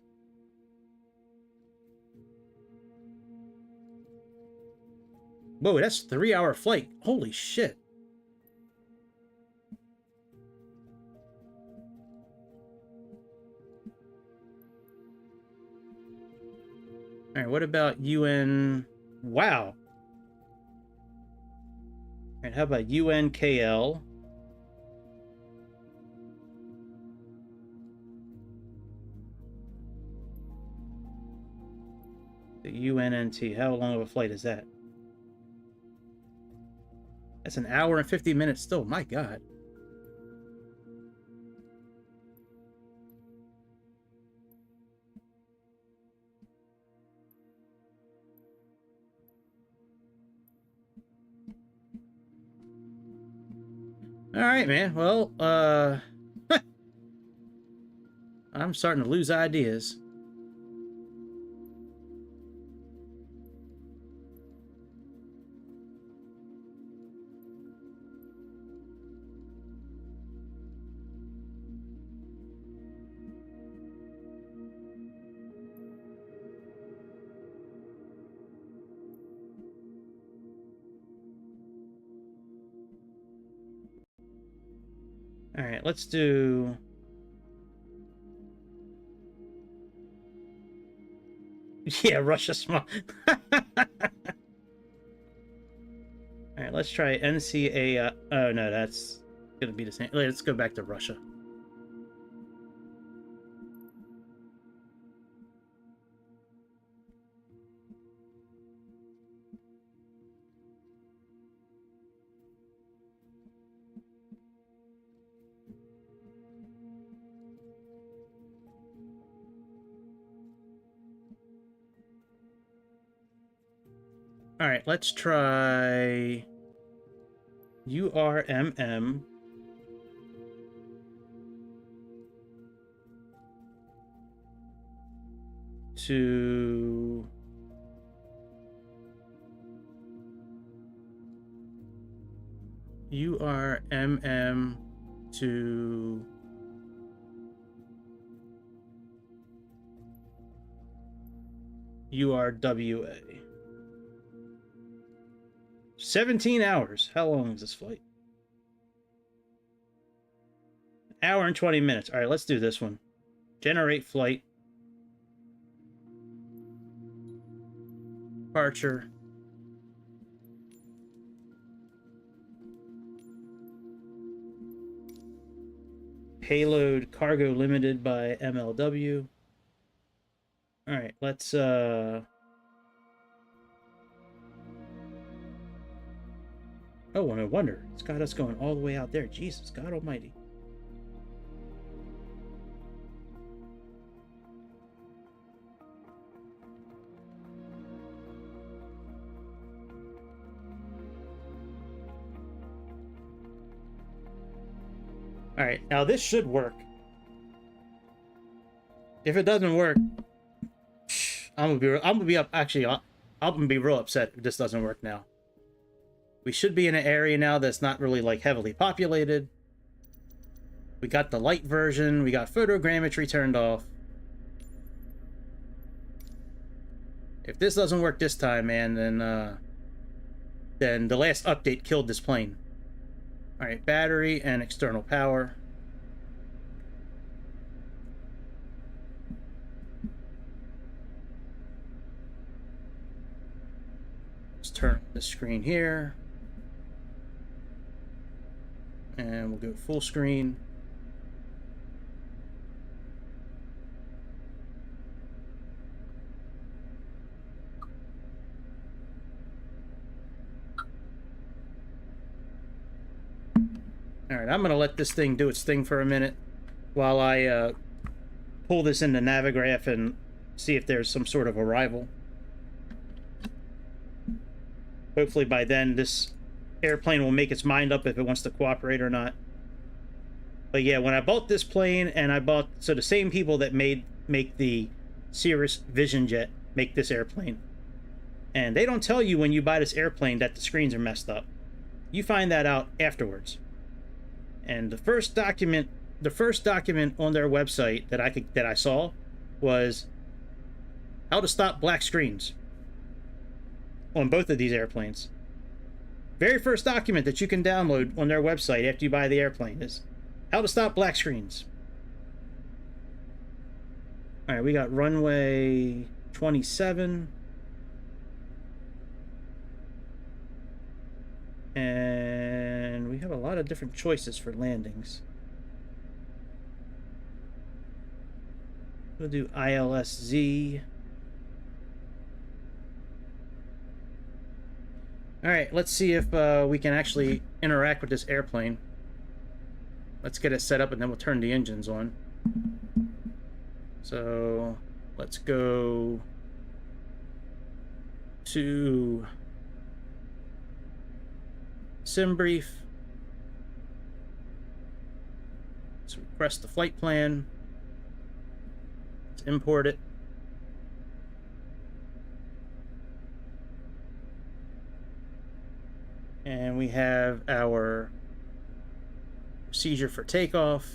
Whoa, that's a 3-hour flight. Holy shit. All right, what about UN? Wow. All right, how about UNKL? The UNNT. How long of a flight is that? That's an hour and 50 minutes still. My God. All right, man. Well, I'm starting to lose ideas. All right, let's do... Yeah, Russia small. Alright, let's try NCA. Oh no, that's gonna be the same. Let's go back to Russia. Alright, let's try URMM to URMM to URWA. 17 hours. How long is this flight? Hour and 20 minutes. All right, let's do this one. Generate flight. Departure. Payload cargo limited by MLW. All right, let's Oh, no wonder. It's got us going all the way out there. Jesus, God almighty. All right, now this should work. If it doesn't work, I'm gonna be up. Actually, I'm gonna be real upset if this doesn't work now. We should be in an area now that's not really like heavily populated. We got the light version. We got photogrammetry turned off. If this doesn't work this time, man, then the last update killed this plane. All right, battery and external power. Let's turn the screen here. And we'll go full screen. All right, I'm going to let this thing do its thing for a minute while I pull this into Navigraph and see if there's some sort of arrival. Hopefully by then this airplane will make its mind up if it wants to cooperate or not. But yeah, when I bought this plane, and I bought... So the same people that make the Cirrus Vision Jet make this airplane. And they don't tell you when you buy this airplane that the screens are messed up. You find that out afterwards. And the first document on their website that I saw was how to stop black screens on both of these airplanes. Very first document that you can download on their website after you buy the airplane is how to stop black screens. All right, we got runway 27. And we have a lot of different choices for landings. We'll do ILSZ. All right, let's see if we can actually interact with this airplane. Let's get it set up and then we'll turn the engines on. So let's go to sim brief. Let's request the flight plan. to import it. And we have our procedure for takeoff.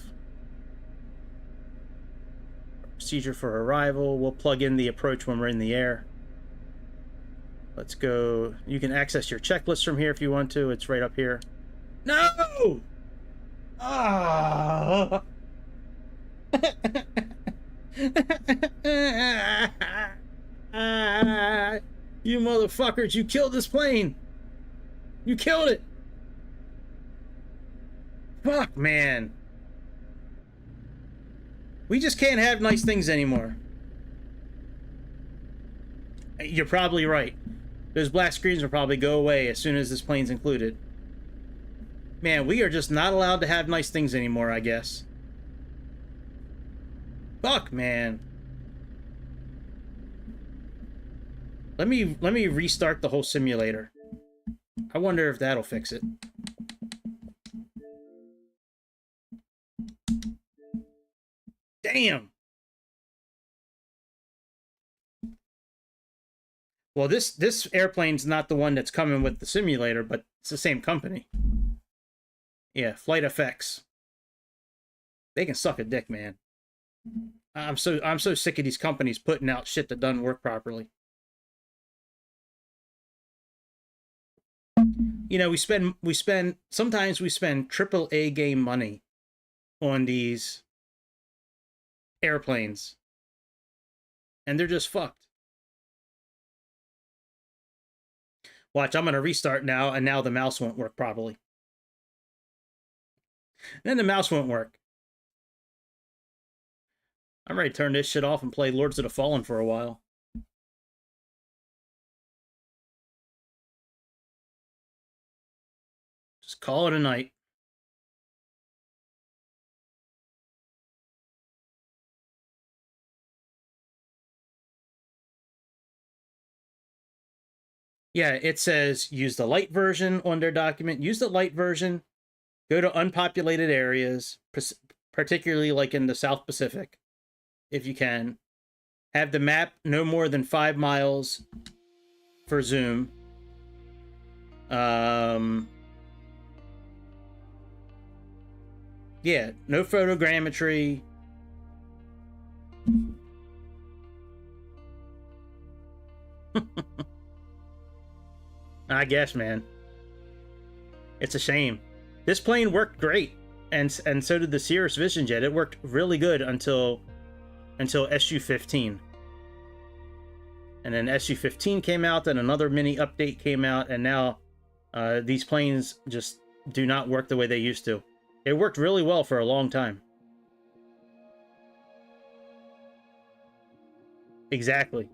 Procedure for arrival. We'll plug in the approach when we're in the air. Let's go. You can access your checklist from here if you want to. It's right up here. No! Ah! You motherfuckers, you killed this plane. You killed it. Fuck, man. We just can't have nice things anymore. You're probably right. Those black screens will probably go away as soon as this plane's included. Man, we are just not allowed to have nice things anymore, I guess. Fuck, man. Let me restart the whole simulator. I wonder if that'll fix it. Damn. Well, this airplane's not the one that's coming with the simulator, but it's the same company. Yeah, Flight FX. They can suck a dick, man. I'm so sick of these companies putting out shit that doesn't work properly. You know, sometimes we spend AAA game money on these airplanes, and they're just fucked. Watch, I'm gonna restart now, and now the mouse won't work properly. Then the mouse won't work. I'm ready to turn this shit off and play Lords of the Fallen for a while. Just call it a night. Yeah, it says use the light version on their document. Use the light version. Go to unpopulated areas, particularly like in the South Pacific, if you can. Have the map no more than 5 miles for zoom. Yeah, no photogrammetry. I guess, man. It's a shame. This plane worked great, and so did the Cirrus Vision Jet. It worked really good until SU-15. And then SU-15 came out, then another mini update came out, and now these planes just do not work the way they used to. It worked really well for a long time. Exactly.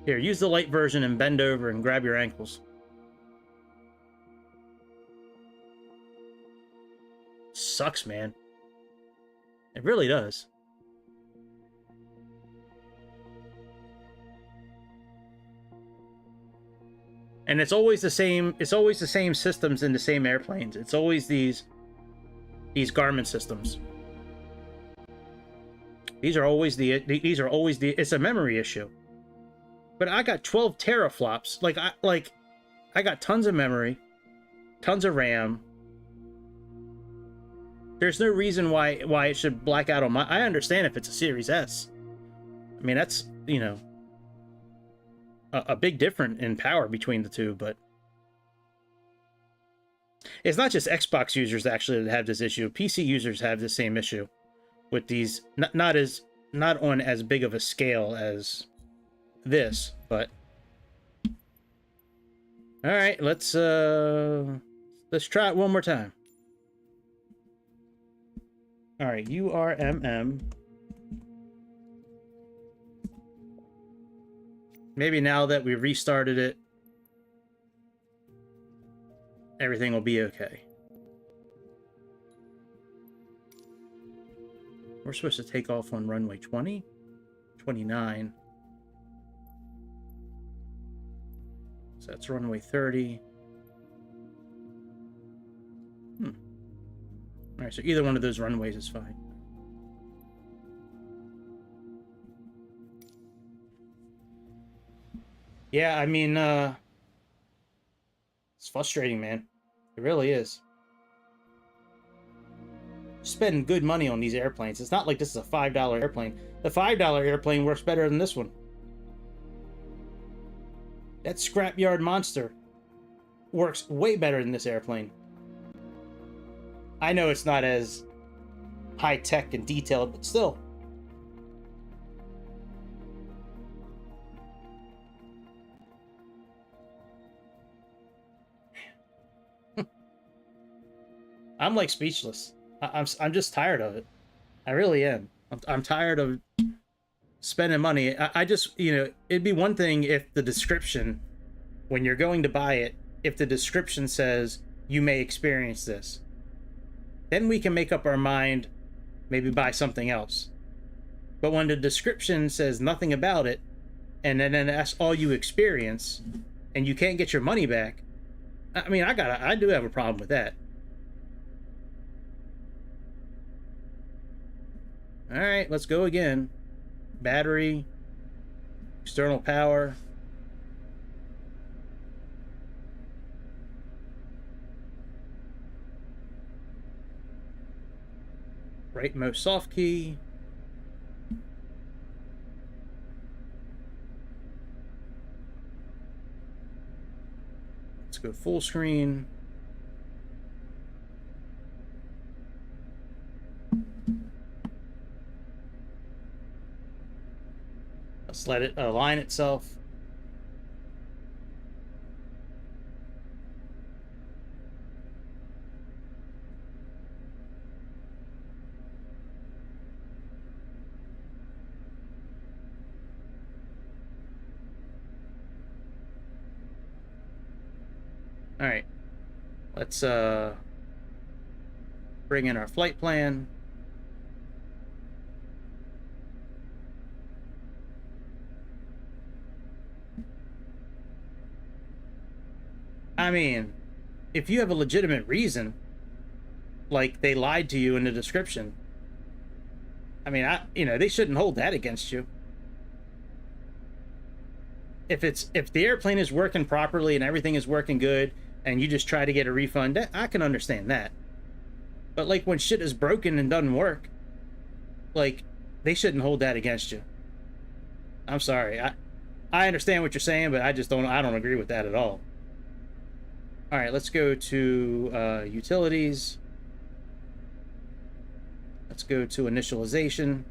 Here, use the light version and bend over and grab your ankles. Sucks, man. It really does. And it's always the same systems in the same airplanes. It's always these Garmin systems. These are always the it's a memory issue. But I got 12 teraflops. I got tons of memory, tons of RAM. There's no reason why it should black out on my... I understand if it's a Series S. I mean, that's, you know, a big difference in power between the two, but it's not just Xbox users actually that have this issue. PC users have the same issue with these, not on as big of a scale as this, but all right, let's try it one more time. All right, URMM. Maybe now that we restarted it, everything will be okay. We're supposed to take off on runway 20, 29. So that's runway 30. All right, so either one of those runways is fine. Yeah, I mean, it's frustrating, man. It really is. Spend good money on these airplanes. It's not like this is a $5 airplane. The $5 airplane works better than this one. That scrapyard monster works way better than this airplane. I know it's not as high-tech and detailed, but still. I'm like speechless. I'm just tired of it. I really am. I'm tired of spending money. I just, you know, it'd be one thing if the description, when you're going to buy it, if the description says you may experience this, then we can make up our mind, maybe buy something else. But when the description says nothing about it, and then that's all you experience, and you can't get your money back, I mean, I do have a problem with that. All right, let's go again. Battery, external power. Rightmost soft key. Let's go full screen. Let's let it align itself. All right, let's bring in our flight plan. I mean, if you have a legitimate reason, like they lied to you in the description, I mean, you know, they shouldn't hold that against you. If the airplane is working properly and everything is working good, and you just try to get a refund, I can understand that. But like when shit is broken and doesn't work, like they shouldn't hold that against you. I'm sorry. I understand what you're saying, but I don't agree with that at all. All right, let's go to utilities. Let's go to initialization.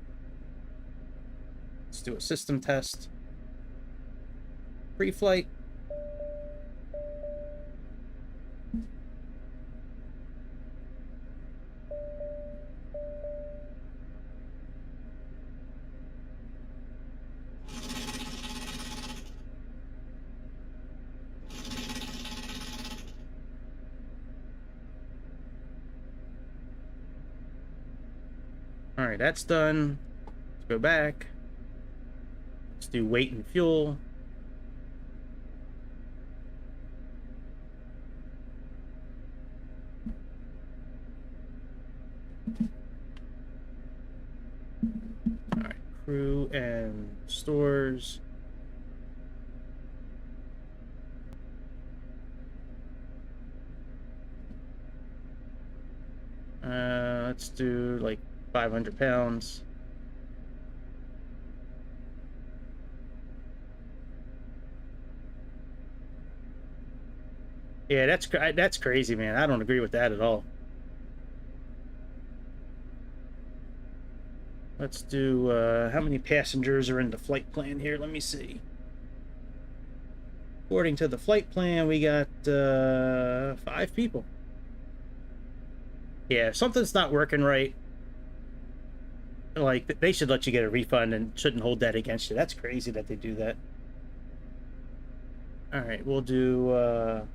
Let's do a system test. Pre-flight. All right, that's done. Let's go back. Let's do weight and fuel. All right, crew and stores. Let's do like 500 pounds. Yeah, that's crazy, man. I don't agree with that at all. Let's do, how many passengers are in the flight plan here? Let me see. According to the flight plan, we got 5 people. Yeah, if something's not working right, like, they should let you get a refund and shouldn't hold that against you. That's crazy that they do that. All right, we'll do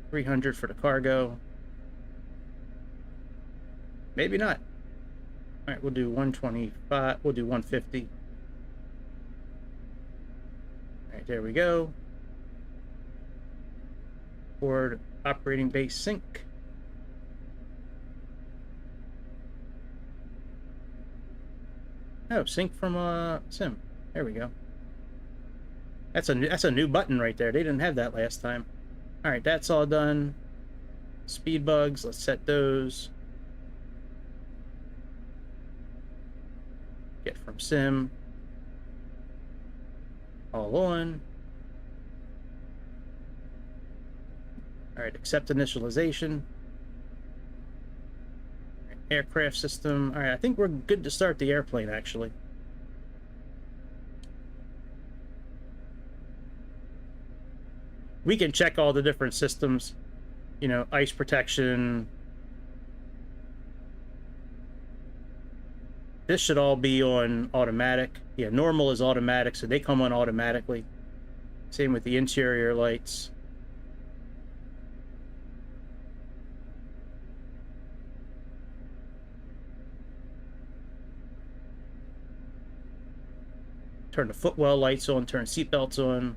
300 for the cargo. Maybe not. All right, we'll do 125. We'll do 150. All right, there we go. Forward operating base sync. Oh, sync from sim. There we go. That's a new button right there. They didn't have that last time. All right, that's all done. Speed bugs, let's set those. Get from sim. All on. All right, accept initialization. Aircraft system. All right, I think we're good to start the airplane, actually. We can check all the different systems, you know, ice protection. This should all be on automatic. Yeah, normal is automatic, so they come on automatically. Same with the interior lights. Turn the footwell lights on, turn seatbelts on.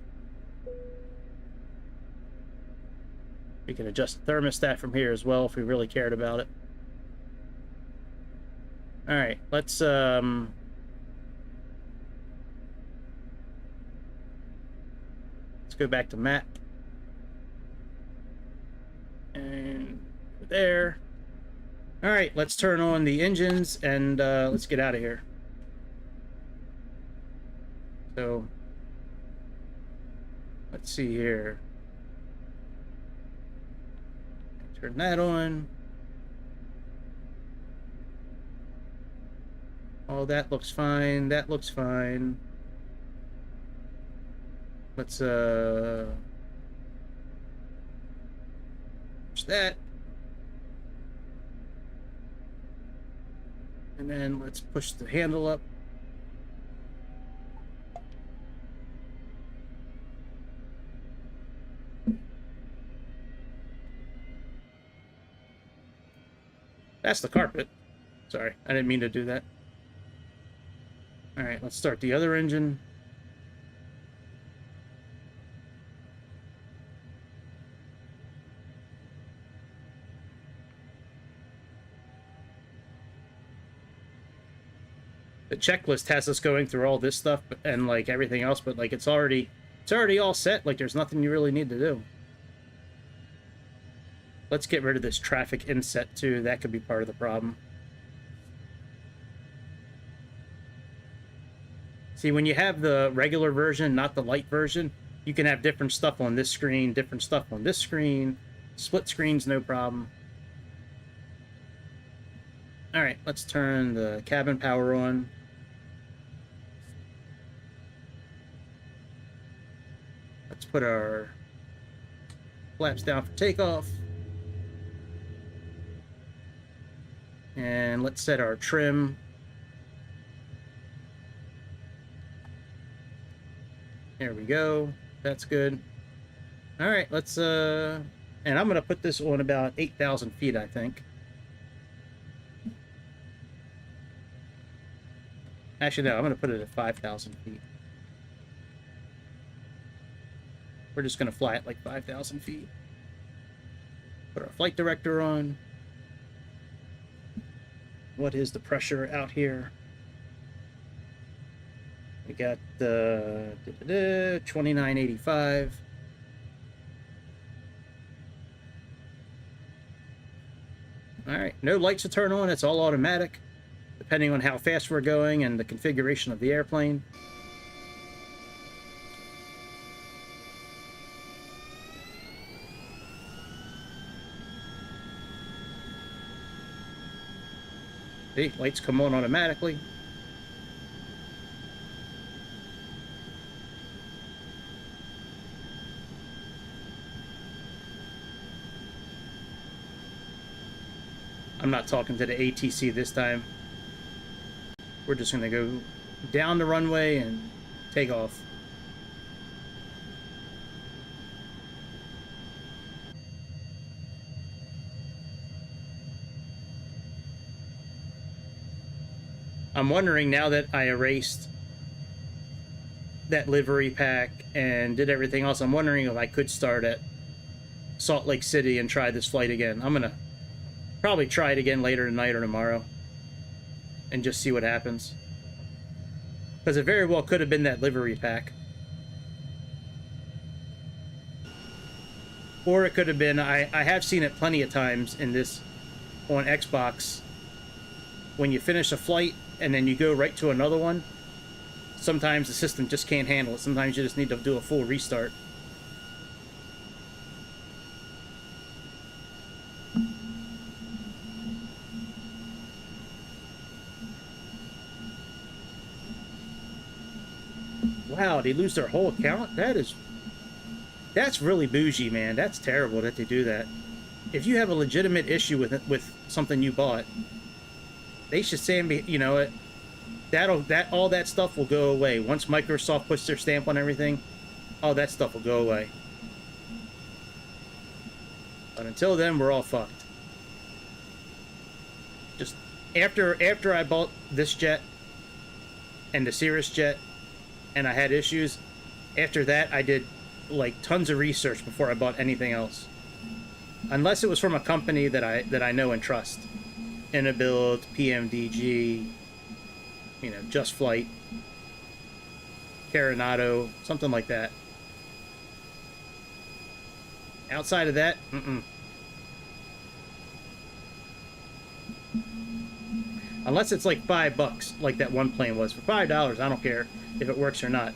We can adjust the thermostat from here as well if we really cared about it. All right, let's go back to map. And there. All right, let's turn on the engines and let's get out of here. So, let's see here. Turn that on. Oh, that looks fine. That looks fine. Let's push that. And then let's push the handle up. That's the carpet. Sorry, I didn't mean to do that. All right, let's start the other engine. The checklist has us going through all this stuff and like everything else, but like it's already all set. Like there's nothing you really need to do. Let's get rid of this traffic inset too. That could be part of the problem. See, when you have the regular version, not the light version, you can have different stuff on this screen, different stuff on this screen. Split screens, no problem. All right, let's turn the cabin power on. Let's put our flaps down for takeoff. And let's set our trim. There we go. That's good. All right, let's and I'm gonna put this on about 8,000 feet, I think. Actually, no, I'm gonna put it at 5,000 feet. We're just gonna fly at like 5,000 feet. Put our flight director on. What is the pressure out here? We got the 2985. All right, no lights to turn on. It's all automatic, depending on how fast we're going and the configuration of the airplane. See, lights come on automatically. I'm not talking to the ATC this time. We're just gonna go down the runway and take off. I'm wondering, now that I erased that livery pack and did everything else, I'm wondering if I could start at Salt Lake City and try this flight again. I'm gonna probably try it again later tonight or tomorrow and just see what happens. Because it very well could have been that livery pack. Or it could have been, I have seen it plenty of times in this, on Xbox, when you finish a flight and then you go right to another one, sometimes the system just can't handle it. Sometimes you just need to do a full restart. Wow, they lose their whole account? That's really bougie, man. That's terrible that they do that. If you have a legitimate issue with something you bought, they should say, you know, all that stuff will go away once Microsoft puts their stamp on everything. All that stuff will go away. But until then, we're all fucked. Just after I bought this jet and the Cirrus jet, and I had issues, after that I did like tons of research before I bought anything else, unless it was from a company that I know and trust. Inabuild, PMDG, you know, Just Flight, Carenado, something like that. Outside of that, unless it's like $5, like that one plane was. For $5, I don't care if it works or not.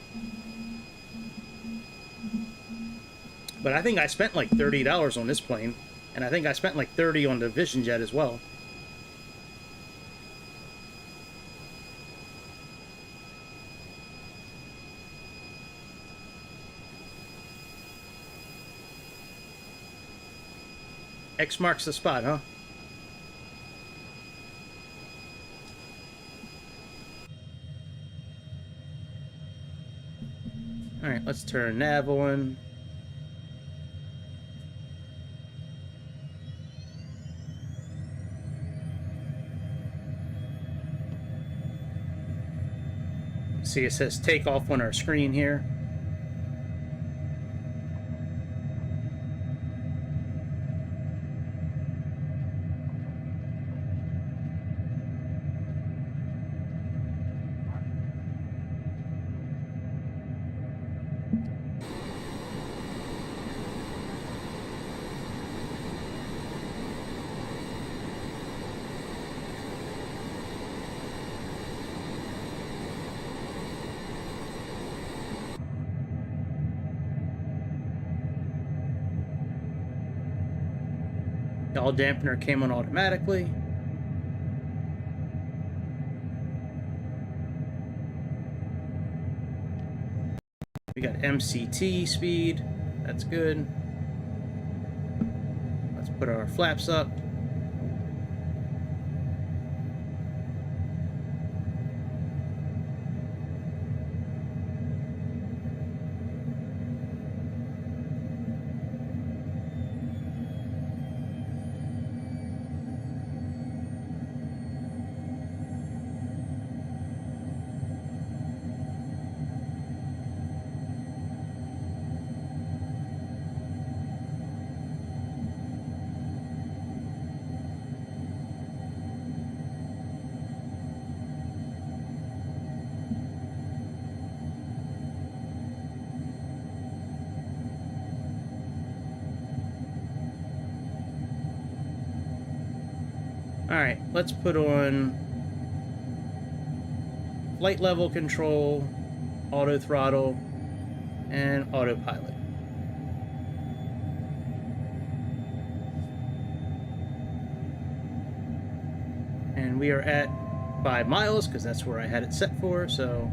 But I think I spent like $30 on this plane, and I think I spent like $30 on the Vision Jet as well. X marks the spot, huh? Alright, let's turn nav on. See, it says takeoff on our screen here. Yaw dampener came on automatically. We got MCT speed. That's good. Let's put our flaps up. Alright, let's put on flight level control, auto throttle, and autopilot. And we are at 5 miles, because that's where I had it set for, so...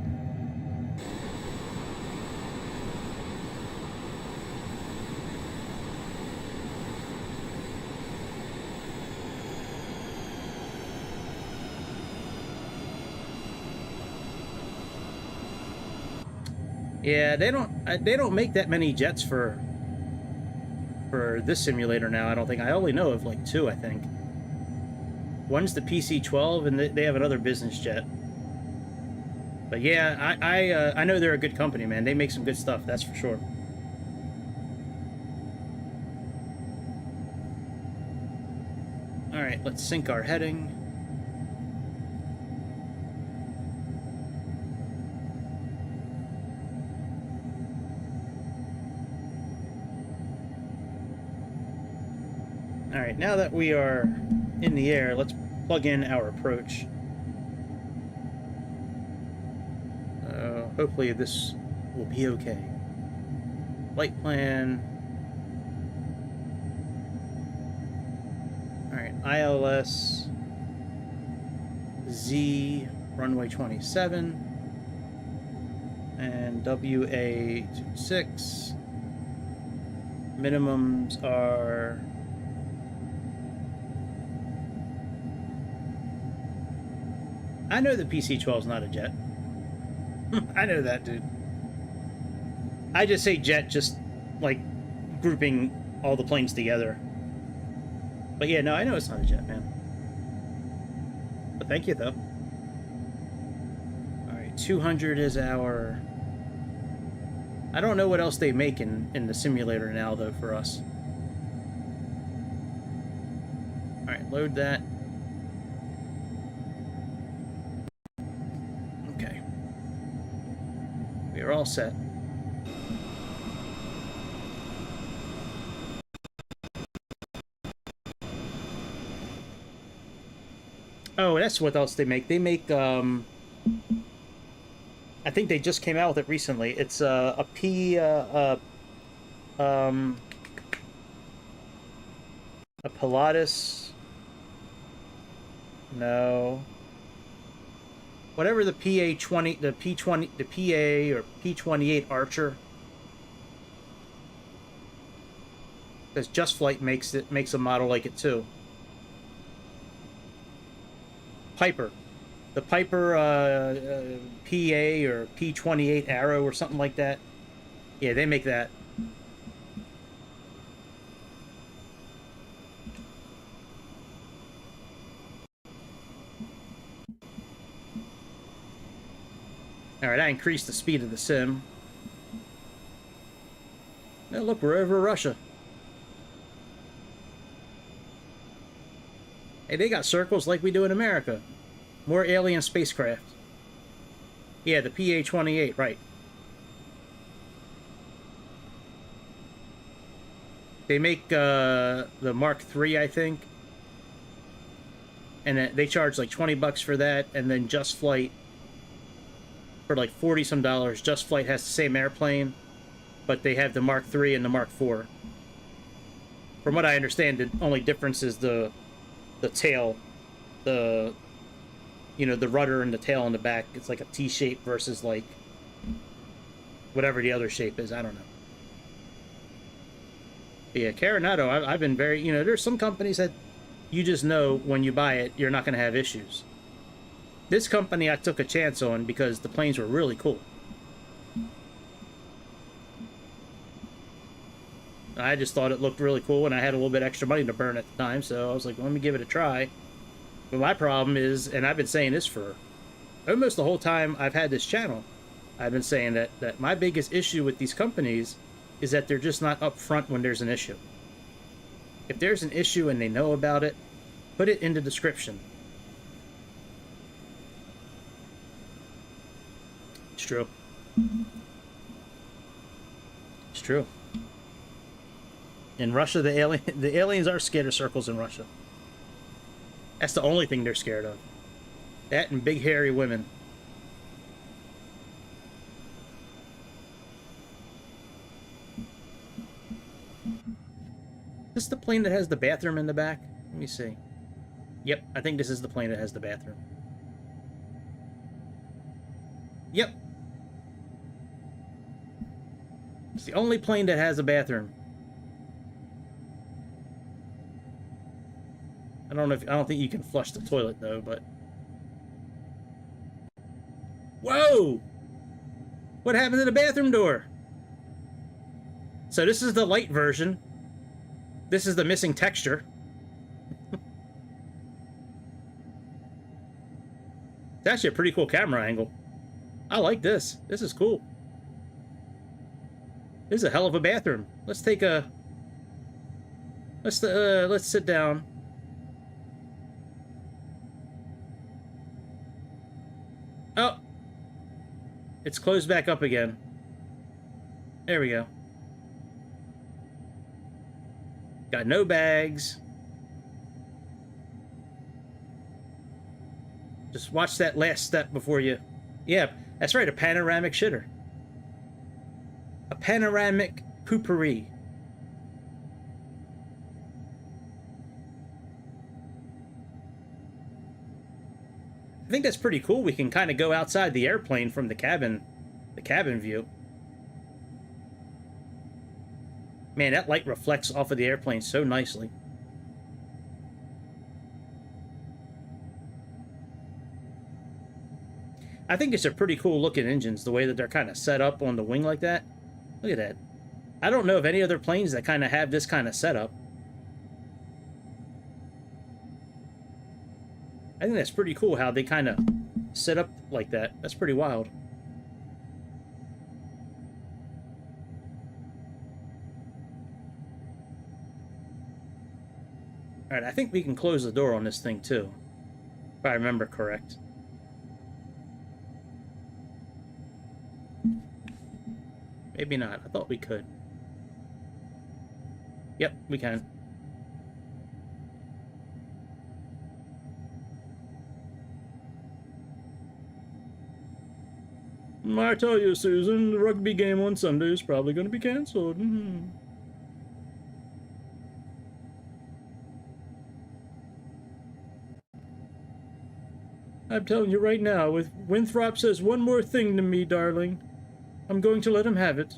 Yeah, they don't make that many jets for this simulator now, I don't think. I only know of like 2, I think. One's the PC-12, and they have another business jet. But yeah, I know they're a good company, man. They make some good stuff, that's for sure. Alright, let's sync our heading. Alright, now that we are in the air, let's plug in our approach. Hopefully this will be okay. Flight plan. Alright, ILS Z runway 27 and WA26. Minimums are I know the PC-12 is not a jet. I know that, dude. I just say jet, just like grouping all the planes together. But yeah, no, I know it's not a jet, man. But thank you, though. Alright, 200 is our... I don't know what else they make in the simulator now, though, for us. Alright, load that. Okay. We are all set. Oh, that's what else they make. They make, I think they just came out with it recently. It's a Pilatus. No. Whatever the PA-20, the P-20, the PA or P-28 Archer. Because Just Flight makes a model like it too. Piper. The Piper PA or P-28 Arrow or something like that. Yeah, they make that. Alright, I increased the speed of the sim. Now look, we're over Russia. Hey, they got circles like we do in America. More alien spacecraft. Yeah, the PA-28, right. They make the Mark III, I think. And they charge like 20 bucks for that, and then Just Flight for like 40 some dollars. Just Flight has the same airplane, but they have the Mark III and the Mark IV. From what I understand, the only difference is the tail, the rudder and the tail in the back. It's like a T shape versus like whatever the other shape is. I don't know. But yeah, Coronado, I've been very, there's some companies that you just know when you buy it, you're not going to have issues. This company I took a chance on because the planes were really cool. I just thought it looked really cool, and I had a little bit extra money to burn at the time, so I was like, let me give it a try. But my problem is, and I've been saying this for almost the whole time I've had this channel, I've been saying that my biggest issue with these companies is that they're just not upfront when there's an issue. If there's an issue and they know about it, put it in the description. It's true. It's true. In Russia, the aliens are scared of circles in Russia. That's the only thing they're scared of. That and big hairy women. Is this the plane that has the bathroom in the back? Let me see. Yep, I think this is the plane that has the bathroom. Yep. It's the only plane that has a bathroom. I don't think you can flush the toilet though, but whoa! What happened to the bathroom door? So this is the light version. This is the missing texture. It's actually a pretty cool camera angle. I like this. This is cool. This is a hell of a bathroom. Let's take a let's sit down. Oh, it's closed back up again. There we go. Got no bags. Just watch that last step before you... Yeah, that's right, a panoramic shitter. A panoramic poopery. I think that's pretty cool. We can kind of go outside the airplane from the cabin view. Man, that light reflects off of the airplane so nicely. I think it's a pretty cool looking engines, the way that they're kind of set up on the wing like that. Look at that. I don't know of any other planes that kind of have this kind of setup. I think that's pretty cool how they kind of set up like that. That's pretty wild. Alright, I think we can close the door on this thing too, if I remember correct. Maybe not. I thought we could. Yep, we can. I tell you, Susan, the rugby game on Sunday is probably going to be canceled. I'm telling you right now, if Winthrop says one more thing to me, darling, I'm going to let him have it.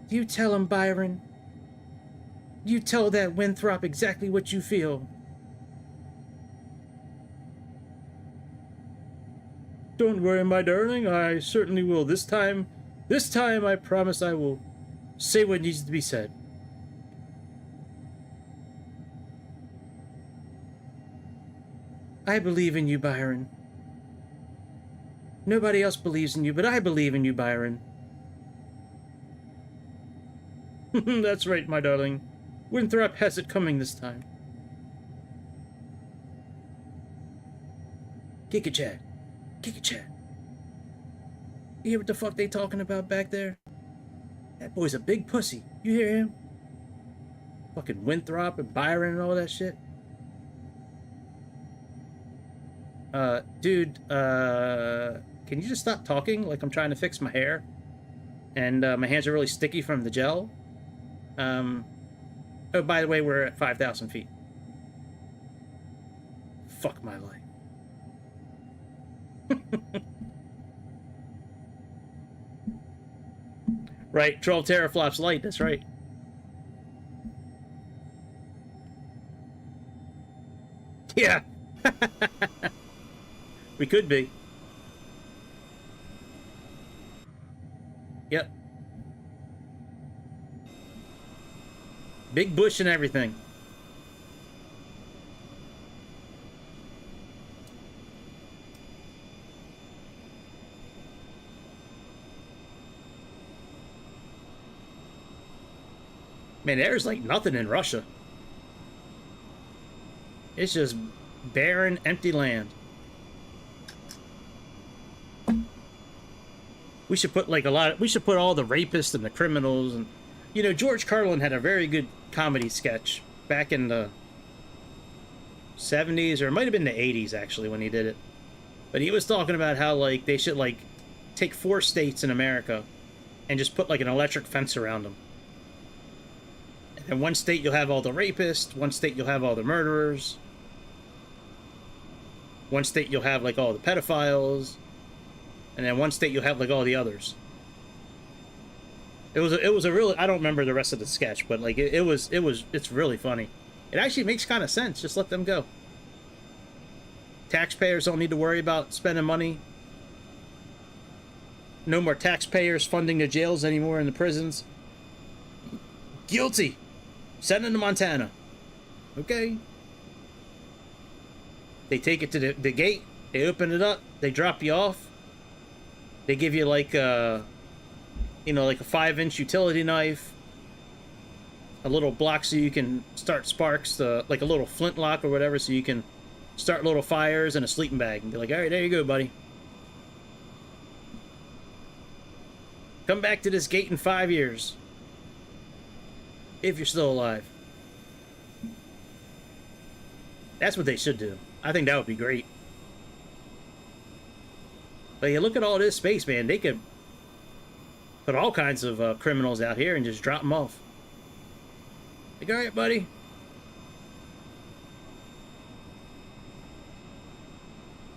You tell him, Byron. You tell that Winthrop exactly what you feel. Don't worry, my darling. I certainly will. This time I promise I will say what needs to be said. I believe in you, Byron. Nobody else believes in you, but I believe in you, Byron. That's right, my darling. Winthrop has it coming this time. Kick it, Chad. Kick it, Chad. You hear what the fuck they talking about back there? That boy's a big pussy. You hear him? Fucking Winthrop and Byron and all that shit. Dude, can you just stop talking? Like I'm trying to fix my hair. And, my hands are really sticky from the gel. Oh, by the way, we're at 5,000 feet. Fuck my life. Right, 12 teraflops light, that's right. Yeah. We could be. Yep. Big bush and everything. Man, there's like nothing in Russia. It's just barren, empty land. We should put like we should put all the rapists and the criminals and, you know, George Carlin had a very good comedy sketch back in the 70s, or it might have been the 80s actually when he did it. But he was talking about how like they should like take 4 states in America and just put like an electric fence around them. And one state you'll have all the rapists, one state you'll have all the murderers, one state you'll have like all the pedophiles, and then one state you'll have like all the others. It was a really, I don't remember the rest of the sketch, but like it's really funny. It actually makes kind of sense. Just let them go. Taxpayers don't need to worry about spending money. No more taxpayers funding the jails anymore and the prisons. Guilty. Send them to Montana. Okay. They take it to the gate. They open it up. They drop you off. They give you like a, you know, like a 5-inch utility knife, a little block so you can start sparks, like a little flintlock or whatever, so you can start little fires, and a sleeping bag, and be like, all right, there you go, buddy. Come back to this gate in 5 years. if you're still alive. That's what they should do. I think that would be great. But yeah, look at all this space, man. They could put all kinds of criminals out here and just drop them off. Like, all right, buddy.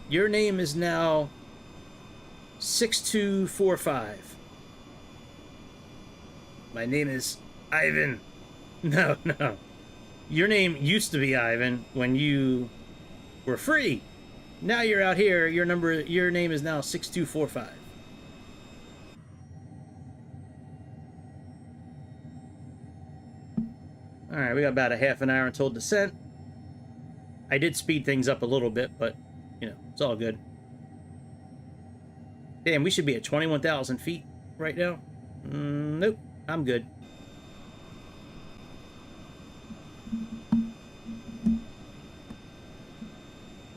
Your name is now 6245. My name is Ivan. No, no. Your name used to be Ivan when you were free. Now you're out here. Your name is now 6245. All right, we got about a half an hour until descent. I did speed things up a little bit, but you know, it's all good. Damn, we should be at 21,000 feet right now. Nope, I'm good.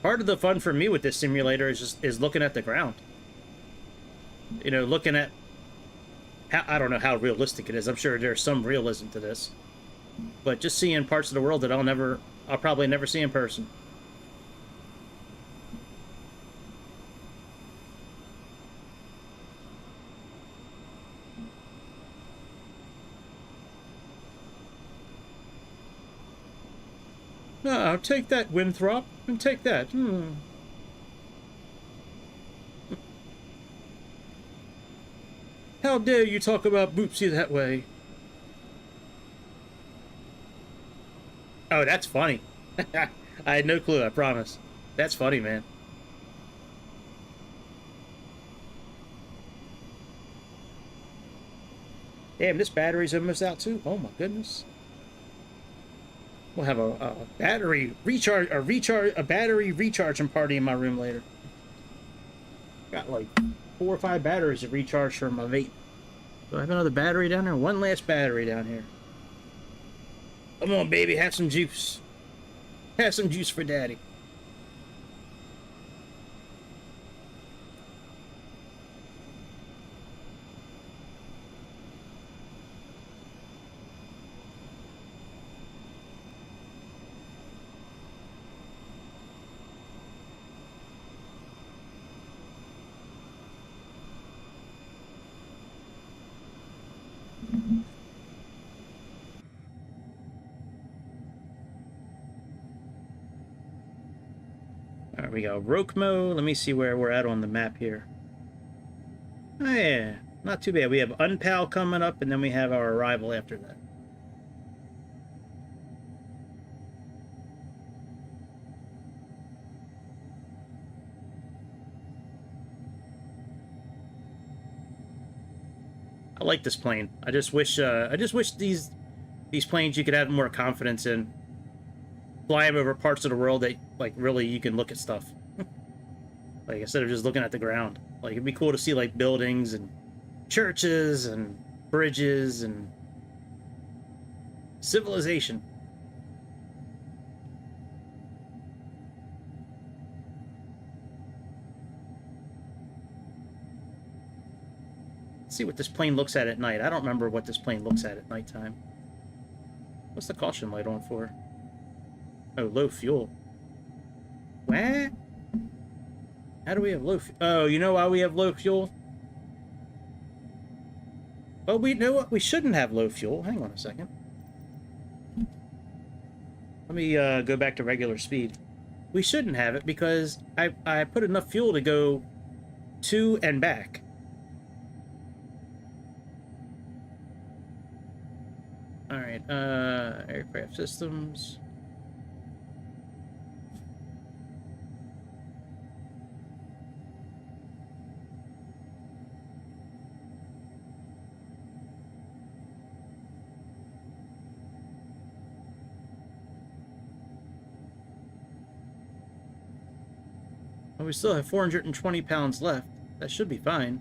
Part of the fun for me with this simulator is looking at the ground. You know, looking at how, I don't know how realistic it is. I'm sure there's some realism to this, but just seeing parts of the world that I'll probably never see in person. Ah, take that, Winthrop, and take that. How dare you talk about Boopsie that way? Oh, that's funny. I had no clue, I promise. That's funny, man. Damn, this battery's almost out too. Oh my goodness. We'll have a battery recharging party in my room later. Got like 4 or 5 batteries to recharge for my vape. Do I have another battery down there? One last battery down here. Come on, baby, have some juice. Have some juice for daddy. There we go. Rokmo. Let me see where we're at on the map here. Oh, yeah. Not too bad. We have Unpal coming up, and then we have our arrival after that. I like this plane. I just wish these planes you could have more confidence in. Fly them over parts of the world that, like, really you can look at stuff. Like, instead of just looking at the ground. Like, it'd be cool to see, like, buildings and churches and bridges and civilization. Let's see what this plane looks at night. I don't remember what this plane looks at nighttime. What's the caution light on for? Oh, low fuel. What? How do we have low fuel? Oh, you know why we have low fuel? Well, we know what? We shouldn't have low fuel. Hang on a second. Let me go back to regular speed. We shouldn't have it because I put enough fuel to go to and back. Alright, aircraft systems. Well, we still have 420 pounds left. That should be fine.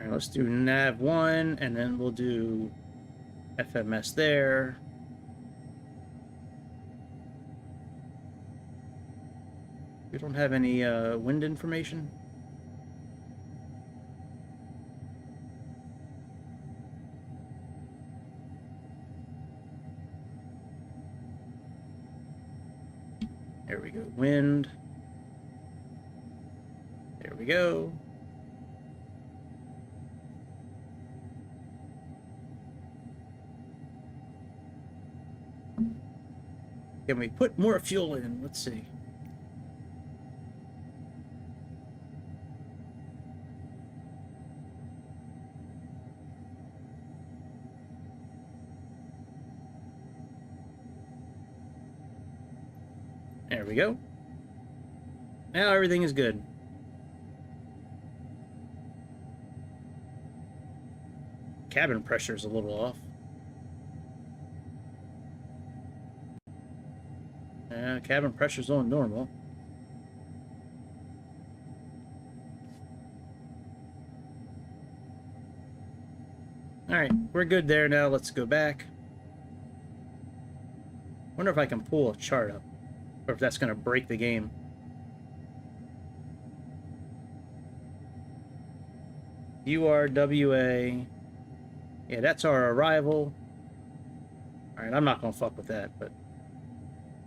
All right, let's do nav 1, and then we'll do FMS there. We don't have any wind information. There we go. Wind. There we go. Can we put more fuel in? Let's see. There we go. Now everything is good. Cabin pressure is a little off. Cabin pressure's on normal. Alright, we're good there now. Let's go back. Wonder if I can pull a chart up, or if that's going to break the game. URWA. Yeah, that's our arrival. Alright, I'm not going to fuck with that, but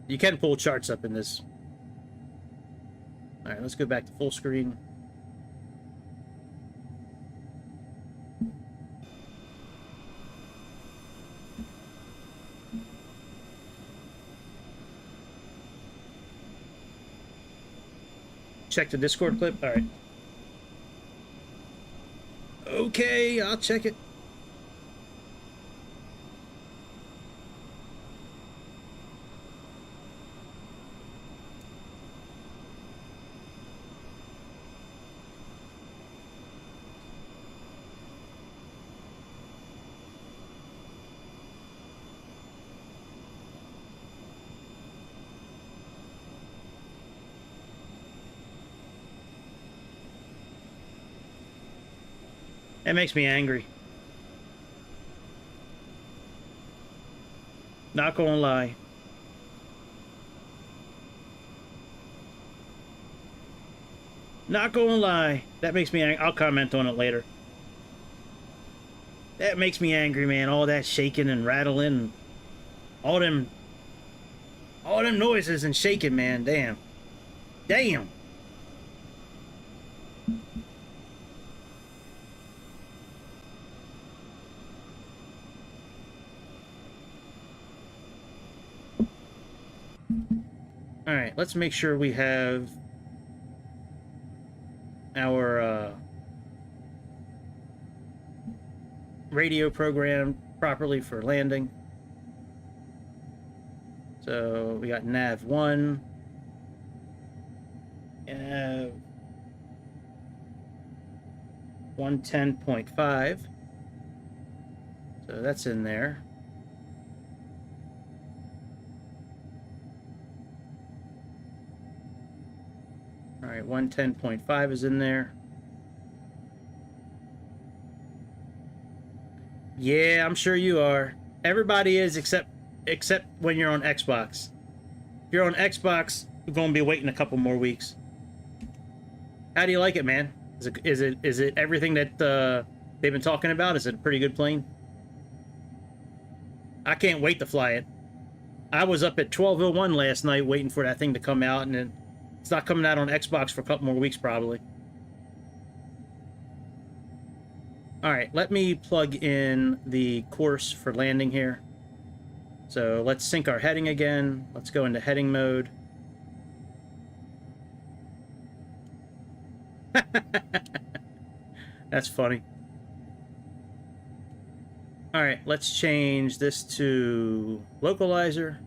you can pull charts up in this. Alright, let's go back to full screen. Check the Discord clip? Alright. Okay, I'll check it. That makes me angry. Not gonna lie. Not gonna lie. That makes me angry. I'll comment on it later. That makes me angry, man. All that shaking and rattling. All them noises and shaking, man. Damn. Damn. Alright, let's make sure we have our radio programmed properly for landing. So we got nav 1, nav 110.5. So that's in there. All right, 110.5 is in there. Yeah, I'm sure you are. Everybody is, except when you're on Xbox. If you're on Xbox, you're going to be waiting a couple more weeks. How do you like it, man? Is it everything that they've been talking about? Is it a pretty good plane? I can't wait to fly it. I was up at 12:01 last night waiting for that thing to come out, and then it's not coming out on Xbox for a couple more weeks, probably. Alright, let me plug in the course for landing here. So let's sync our heading again. Let's go into heading mode. That's funny. Alright, let's change this to localizer.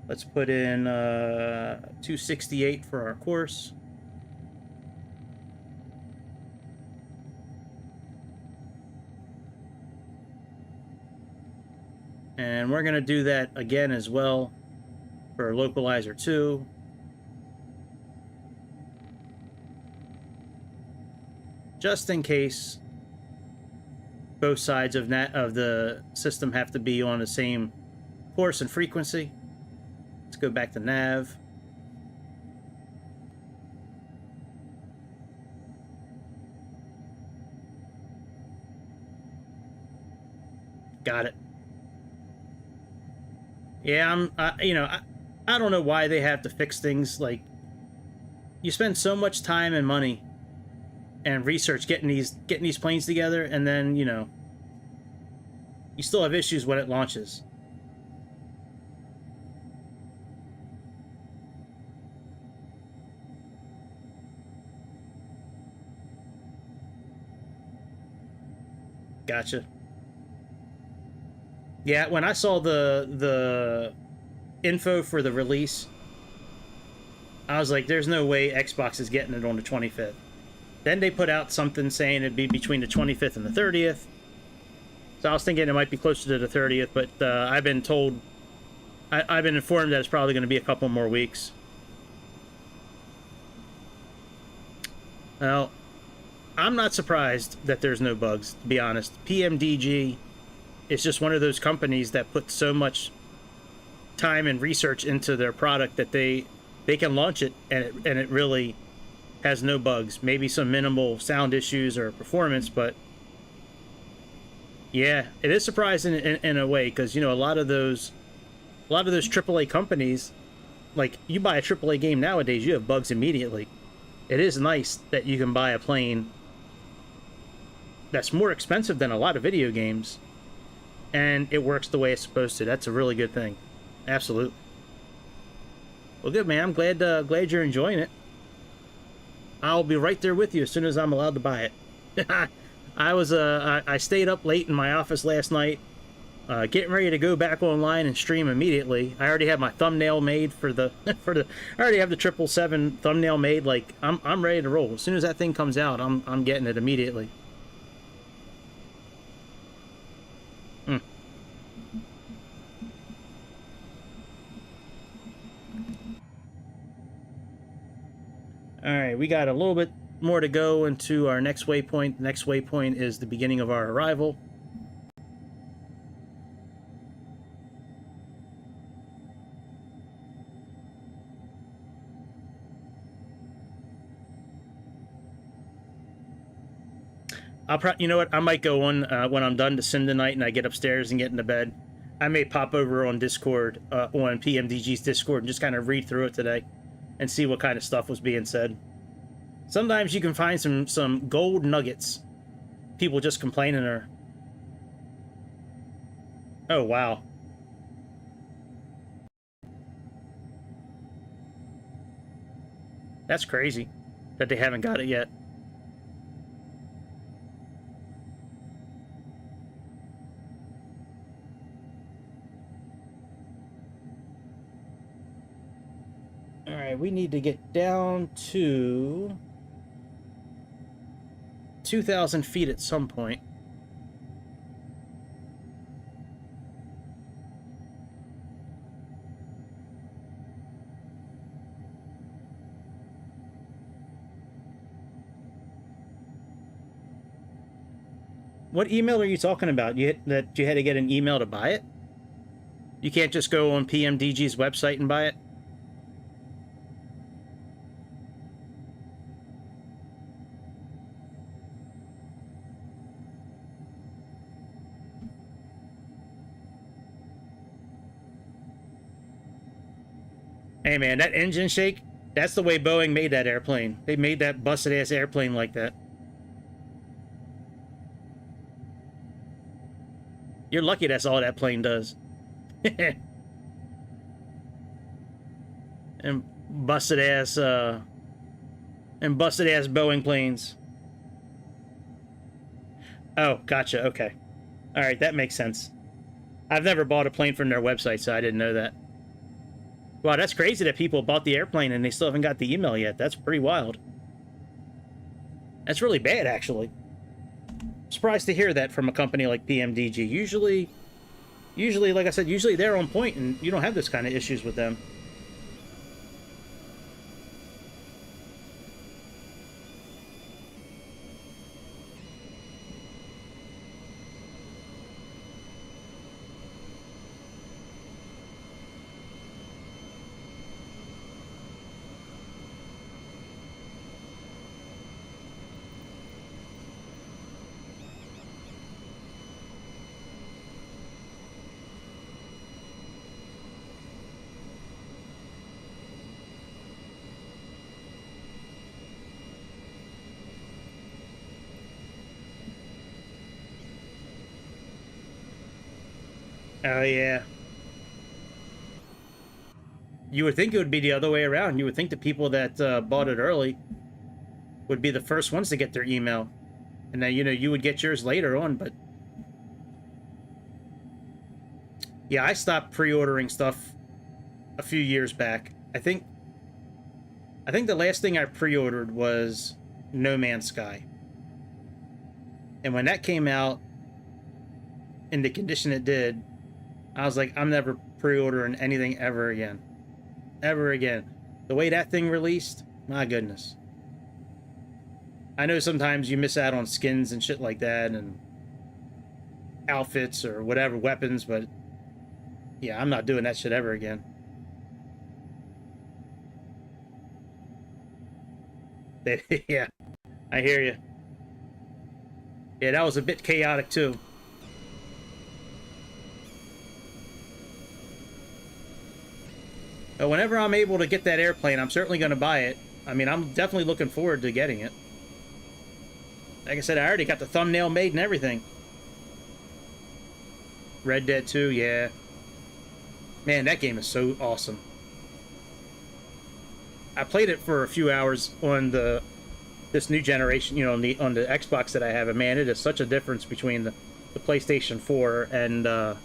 Let's put in 268 for our course. And we're going to do that again as well for localizer 2. just in case both sides of the system have to be on the same course and frequency. Let's go back to nav. Got it. Yeah, I don't know why they have to fix things. Like, you spend so much time and money and research getting these planes together, and then, you know, you still have issues when it launches. Gotcha. Yeah, when I saw the info for the release, I was like, there's no way Xbox is getting it on the 25th. Then they put out something saying it'd be between the 25th and the 30th. So I was thinking it might be closer to the 30th, but I've been told, I've been informed that it's probably going to be a couple more weeks. Well, I'm not surprised that there's no bugs, to be honest. PMDG is just one of those companies that put so much time and research into their product that they can launch it and it really has no bugs. Maybe some minimal sound issues or performance, but yeah, it is surprising in a way, because, you know, a lot of those AAA companies, like, you buy a AAA game nowadays, you have bugs immediately. It is nice that you can buy a plane that's more expensive than a lot of video games, and it works the way it's supposed to. That's a really good thing. Absolutely. Well, good, man. I'm glad you're enjoying it. I'll be right there with you as soon as I'm allowed to buy it. I stayed up late in my office last night, getting ready to go back online and stream immediately. I already have my thumbnail made for the I already have the 777 thumbnail made. Like, I'm ready to roll. As soon as that thing comes out, I'm getting it immediately. All right, we got a little bit more to go into our next waypoint. The next waypoint is the beginning of our arrival. You know what? I might go on when I'm done to sim tonight and I get upstairs and get into bed. I may pop over on Discord, on PMDG's Discord, and just kind of read through it today and see what kind of stuff was being said. Sometimes you can find some gold nuggets. People just complaining or... Oh, wow. That's crazy that they haven't got it yet. All right, we need to get down to 2,000 feet at some point. What email are you talking about? That you had to get an email to buy it? You can't just go on PMDG's website and buy it? Hey man, that engine shake, that's the way Boeing made that airplane. They made that busted ass airplane like that. You're lucky that's all that plane does. and busted ass Boeing planes. Oh, gotcha, okay. Alright, that makes sense. I've never bought a plane from their website, so I didn't know that. Wow, that's crazy that people bought the airplane and they still haven't got the email yet. That's pretty wild. That's really bad, actually. I'm surprised to hear that from a company like PMDG. Usually, like I said, usually they're on point and you don't have this kind of issues with them. Oh, yeah. You would think it would be the other way around. You would think the people that bought it early would be the first ones to get their email. And then, you know, you would get yours later on, but... Yeah, I stopped pre-ordering stuff a few years back. I think the last thing I pre-ordered was No Man's Sky. And when that came out, in the condition it did, I was like, I'm never pre-ordering anything ever again. Ever again. The way that thing released, my goodness. I know sometimes you miss out on skins and shit like that, and outfits or whatever, weapons, but yeah, I'm not doing that shit ever again. Yeah, I hear you. Yeah, that was a bit chaotic too. But whenever I'm able to get that airplane, I'm certainly going to buy it. I mean, I'm definitely looking forward to getting it. Like I said, I already got the thumbnail made and everything. Red Dead 2, yeah. Man, that game is so awesome. I played it for a few hours on this new generation, you know, on the Xbox that I have, and man, it is such a difference between the PlayStation 4 and the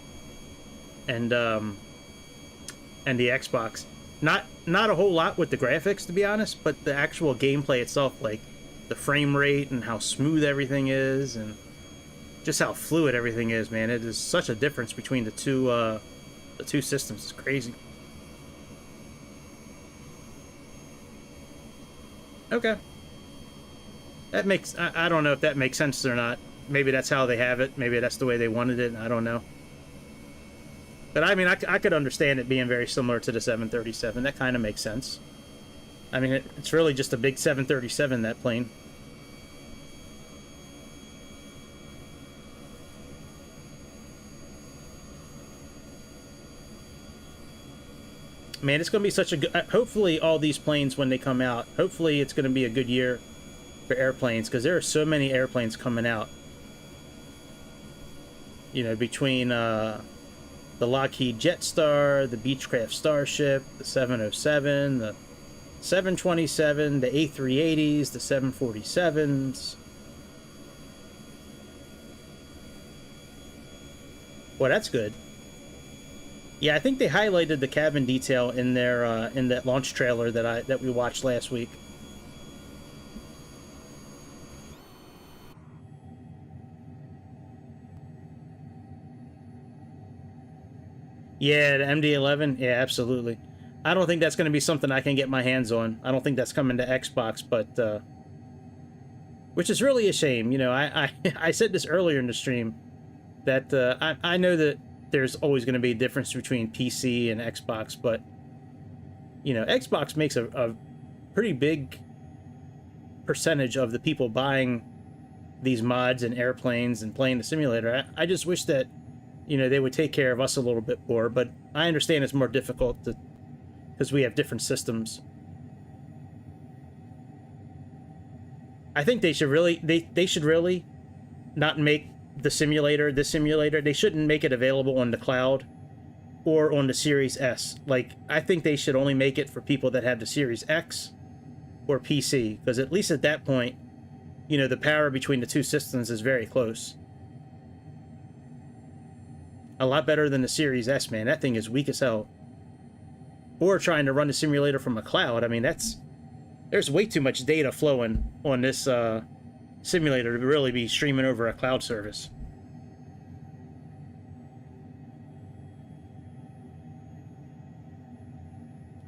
Xbox. Not a whole lot with the graphics, to be honest, but the actual gameplay itself, like the frame rate and how smooth everything is, and just how fluid everything is, man. It is such a difference between the two systems. It's crazy. Okay. That makes... I don't know if that makes sense or not. Maybe that's how they have it. Maybe that's the way they wanted it. I don't know. But, I mean, I could understand it being very similar to the 737. That kind of makes sense. I mean, it's really just a big 737, that plane. Man, it's going to be such a good... hopefully, all these planes, when they come out, hopefully it's going to be a good year for airplanes, because there are so many airplanes coming out. You know, between the Lockheed Jetstar, the Beechcraft Starship, the 707, the 727, the A380s, the 747s. Well, that's good. Yeah, I think they highlighted the cabin detail in their in that launch trailer that we watched last week. Yeah, the MD-11. Yeah, absolutely. I don't think that's going to be something I can get my hands on. I don't think that's coming to Xbox, but which is really a shame. You know, I said this earlier in the stream that I know that there's always going to be a difference between PC and Xbox, but you know, Xbox makes a pretty big percentage of the people buying these mods and airplanes and playing the simulator. I just wish that, you know, they would take care of us a little bit more, but I understand it's more difficult because we have different systems. I think they should really they should really not make this simulator, they shouldn't make it available on the cloud or on the Series S. Like, I think they should only make it for people that have the Series X or PC, because at least at that point, you know, the power between the two systems is very close. A lot better than the Series S, man. That thing is weak as hell. Or trying to run the simulator from a cloud. I mean, there's way too much data flowing on this simulator to really be streaming over a cloud service.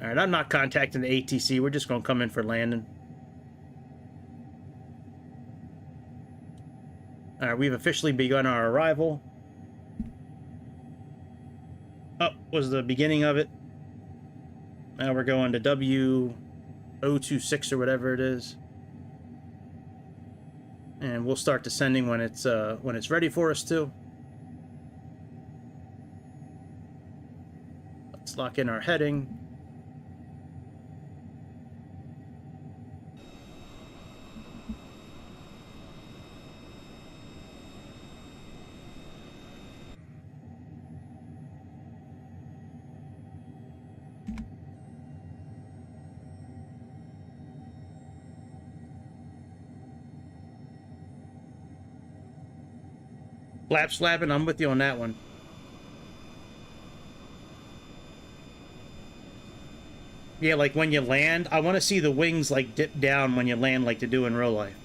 Alright, I'm not contacting the ATC. We're just going to come in for landing. Alright, we've officially begun our arrival. Up was the beginning of it. Now we're going to W026 or whatever it is. And we'll start descending when it's ready for us to. Let's lock in our heading. Flap slapping, I'm with you on that one. Yeah, like when you land, I want to see the wings like dip down when you land like they do in real life.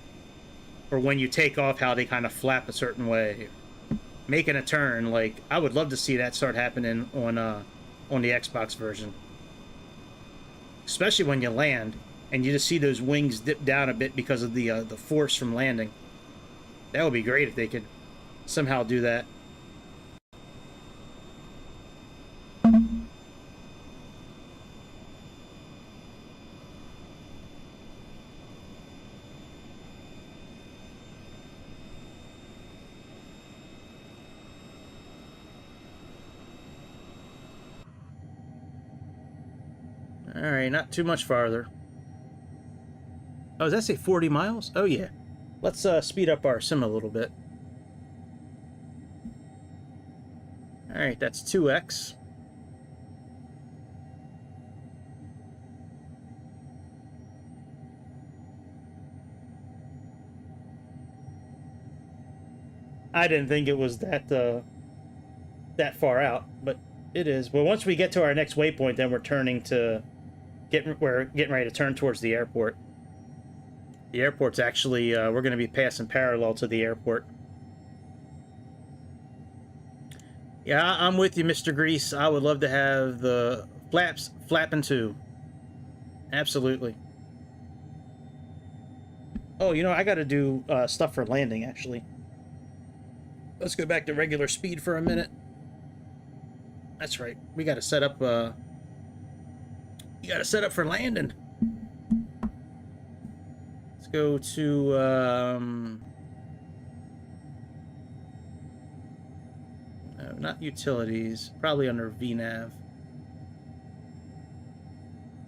Or when you take off, how they kind of flap a certain way. Making a turn, like, I would love to see that start happening on the Xbox version. Especially when you land, and you just see those wings dip down a bit because of the force from landing. That would be great if they could somehow do that. Alright, not too much farther. Oh, does that say 40 miles? Oh, yeah. Let's speed up our sim a little bit. Alright, that's 2x. I didn't think it was that far out, but it is. Well, once we get to our next waypoint, then we're turning to... we're getting ready to turn towards the airport. The airport's actually, we're going to be passing parallel to the airport. Yeah, I'm with you, Mr. Grease. I would love to have the flaps flapping too. Absolutely. Oh, you know, I got to do stuff for landing, actually. Let's go back to regular speed for a minute. That's right. We got to set up, you got to set up for landing. Let's go to, no, not utilities. Probably under VNav.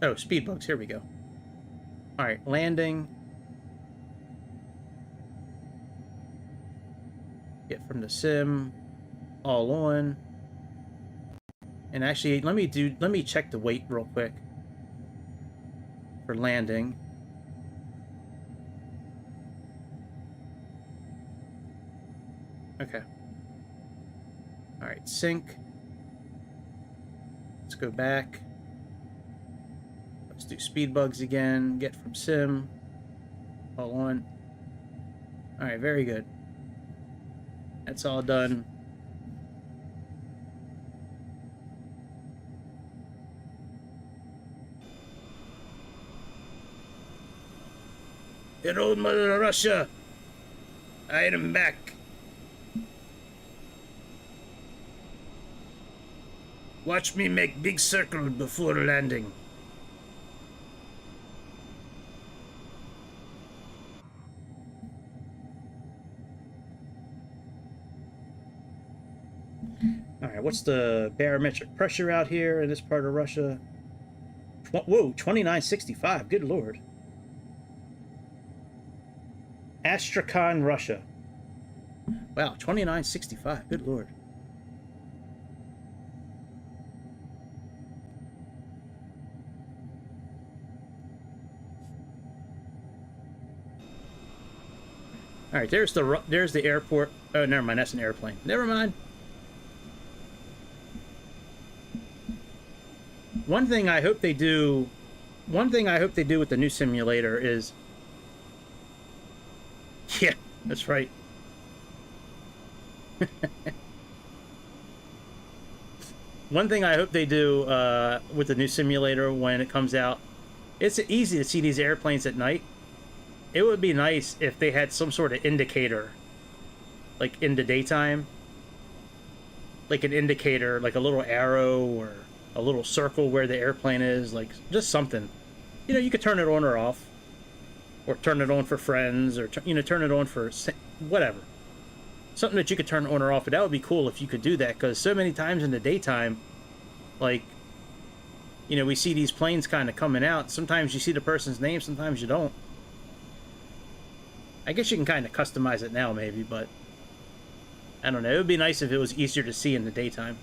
Oh, speed bugs. Here we go. All right, landing. Get from the sim. All on. And actually, let me check the weight real quick for landing. Okay. All right, sync. Let's go back. Let's do speed bugs again. Get from sim. All on. All right, very good. That's all done. In old Mother Russia, I am back. Watch me make big circle before landing. Alright, what's the barometric pressure out here in this part of Russia? Whoa, 2965, good lord. Astrakhan, Russia. Wow, 2965, good lord. All right, there's the airport. Oh, never mind, that's an airplane. Never mind. One thing I hope they do with the new simulator is... Yeah, that's right. One thing I hope they do with the new simulator when it comes out, it's easy to see these airplanes at night. It would be nice if they had some sort of indicator, like in the daytime. Like an indicator, like a little arrow or a little circle where the airplane is, like just something. You know, you could turn it on or off. Or turn it on for friends, or, you know, turn it on for whatever. Something that you could turn on or off, but that would be cool if you could do that, because so many times in the daytime, like, you know, we see these planes kind of coming out. Sometimes you see the person's name, sometimes you don't. I guess you can kind of customize it now, maybe, but I don't know. It would be nice if it was easier to see in the daytime.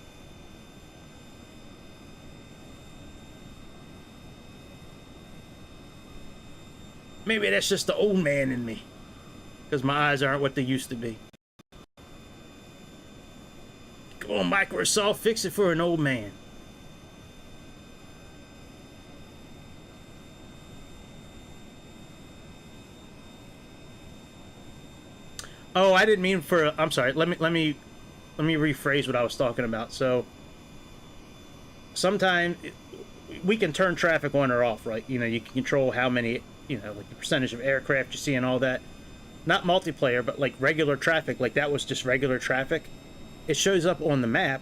Maybe that's just the old man in me, because my eyes aren't what they used to be. Come on, Microsoft, fix it for an old man. Oh, I didn't mean for. I'm sorry. Let me rephrase what I was talking about. So, sometimes we can turn traffic on or off, right? You know, you can control how many, you know, like the percentage of aircraft you see and all that. Not multiplayer, but like regular traffic. Like that was just regular traffic. It shows up on the map,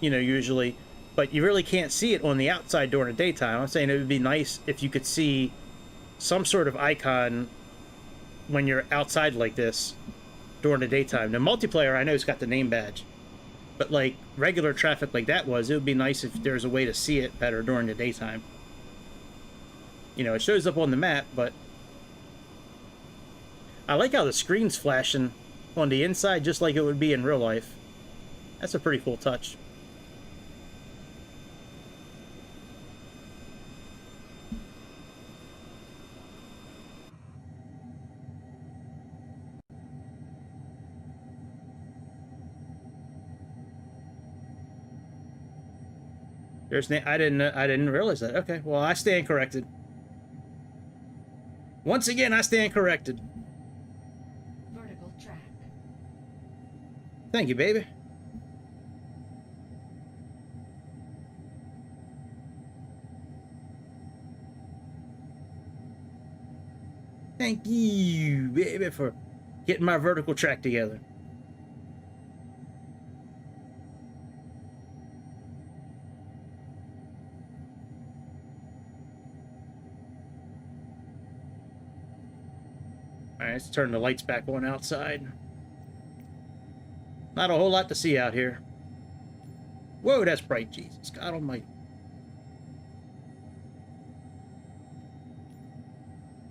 you know, usually, but you really can't see it on the outside during the daytime. I'm saying it would be nice if you could see some sort of icon when you're outside like this during the daytime. Now, multiplayer, I know it's got the name badge, but like regular traffic like that was, it would be nice if there's a way to see it better during the daytime. You know, it shows up on the map, but I like how the screen's flashing on the inside just like it would be in real life. That's a pretty cool touch. I didn't realize that. Okay, well, I stand corrected. Once again, I stand corrected. Vertical track. Thank you, baby. Thank you, baby, for getting my vertical track together. Alright, let's turn the lights back on outside. Not a whole lot to see out here. Whoa, that's bright, Jesus. God almighty.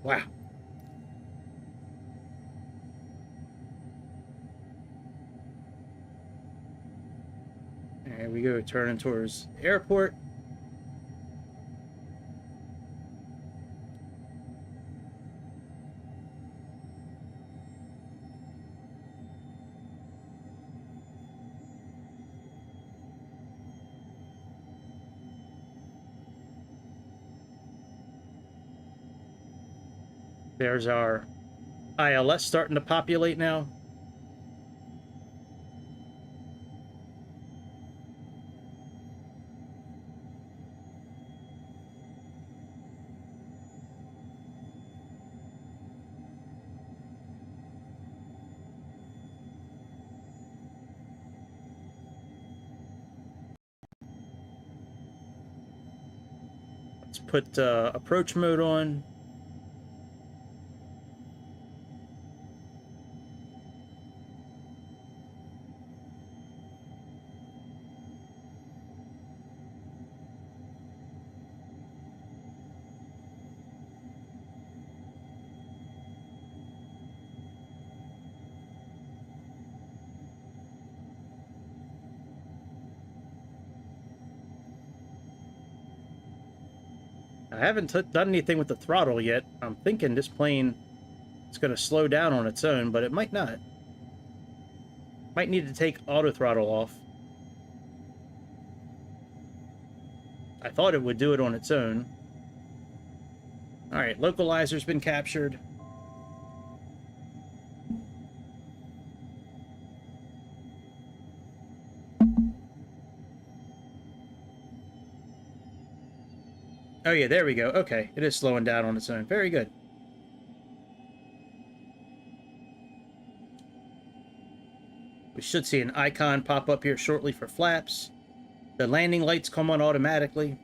Wow. There we go, turning towards the airport. There's our ILS starting to populate now. Let's put approach mode on. I haven't done anything with the throttle yet. I'm thinking this plane is going to slow down on its own, but it might not. Might need to take auto throttle off. I thought it would do it on its own. Alright, localizer's been captured. Oh yeah, there we go. Okay, it is slowing down on its own. Very good. We should see an icon pop up here shortly for flaps. The landing lights come on automatically.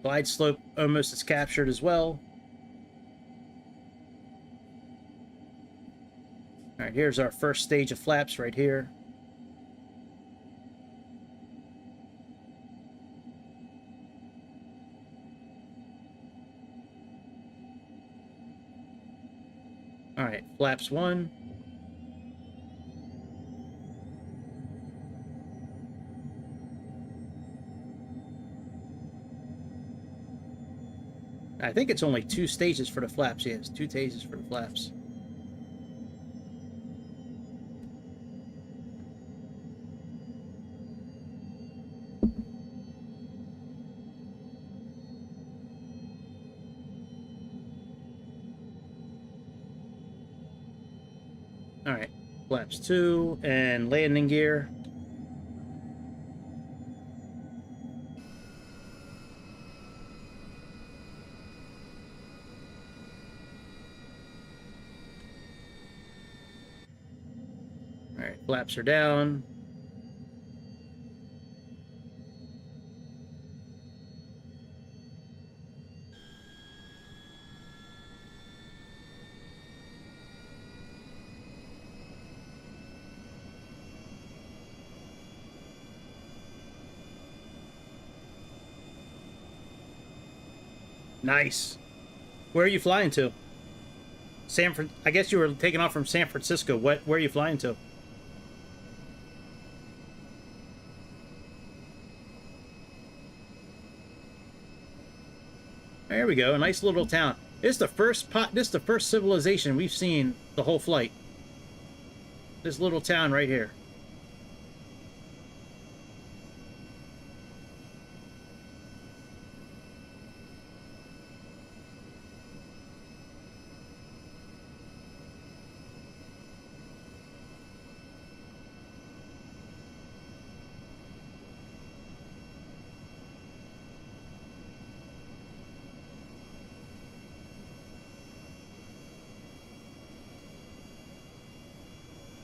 Glide slope almost is captured as well. Alright, here's our first stage of flaps right here. Alright, flaps 1. I think it's only 2 stages for the flaps. Yes, 2 stages for the flaps. Flaps 2 and landing gear. All right, flaps are down. Nice. Where are you flying to? I guess you were taking off from San Francisco. Where are you flying to? There we go. A nice little town. This is the first civilization we've seen the whole flight. This little town right here.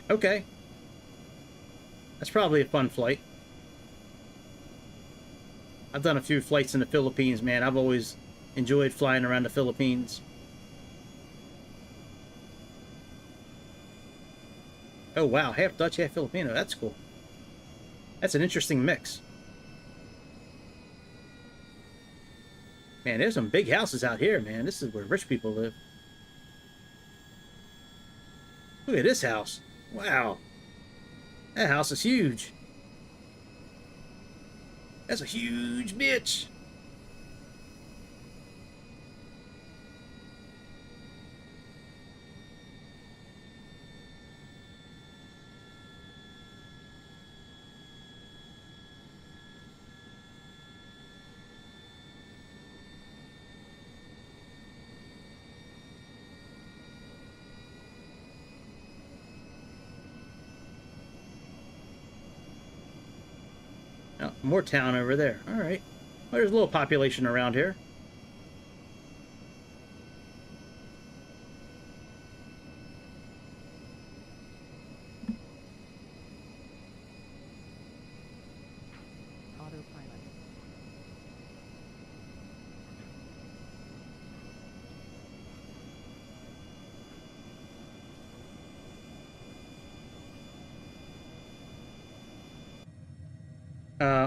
Okay. That's probably a fun flight. I've done a few flights in the Philippines, man. I've always enjoyed flying around the Philippines. Oh, wow. Half Dutch, half Filipino. That's cool. That's an interesting mix. Man, there's some big houses out here, man. This is where rich people live. Look at this house. Wow. That house is huge. That's a huge bitch. Oh, more town over there. All right. Well, there's a little population around here. Autopilot.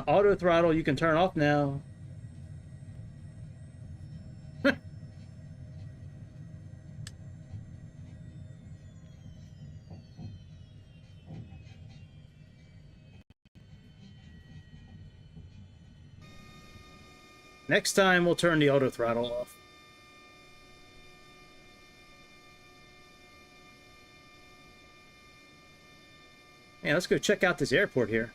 Auto throttle, you can turn off now. Next time, we'll turn the auto throttle off. Yeah, let's go check out this airport here.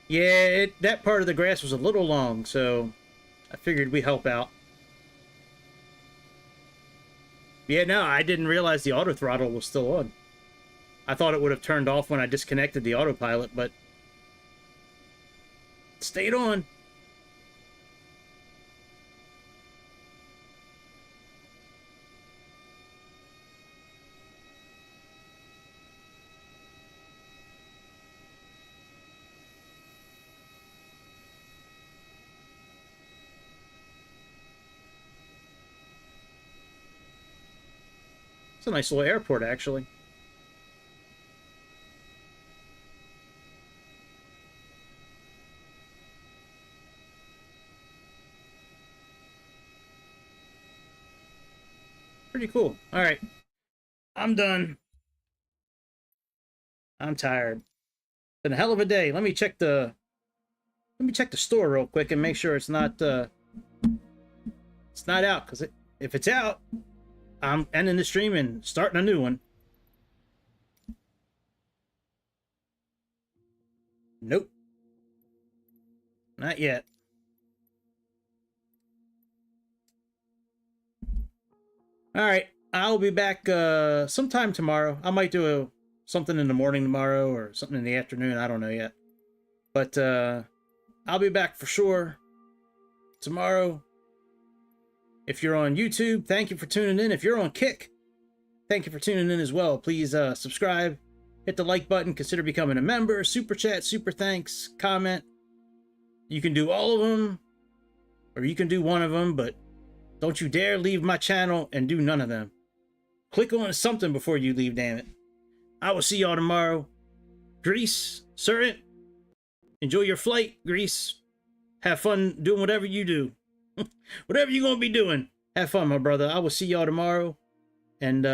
Yeah, that part of the grass was a little long, so I figured we'd help out. Yeah, no, I didn't realize the auto throttle was still on. I thought it would have turned off when I disconnected the autopilot, but it stayed on. It's a nice little airport, actually. Pretty cool. All right. I'm done. I'm tired. Been a hell of a day. Let me check the store real quick and make sure it's not out, because if it's out, I'm ending the stream and starting a new one. Nope. Not yet. All right. I'll be back sometime tomorrow. I might do something in the morning tomorrow or something in the afternoon. I don't know yet. But I'll be back for sure tomorrow. If you're on YouTube, thank you for tuning in. If you're on Kick, thank you for tuning in as well. Please subscribe, hit the like button, consider becoming a member, super chat, super thanks, comment. You can do all of them, or you can do one of them, but don't you dare leave my channel and do none of them. Click on something before you leave, damn it. I will see y'all tomorrow. Grease, Surrent, enjoy your flight, Grease. Have fun doing whatever you do. Whatever you're going to be doing, have fun, my brother. I will see y'all tomorrow. And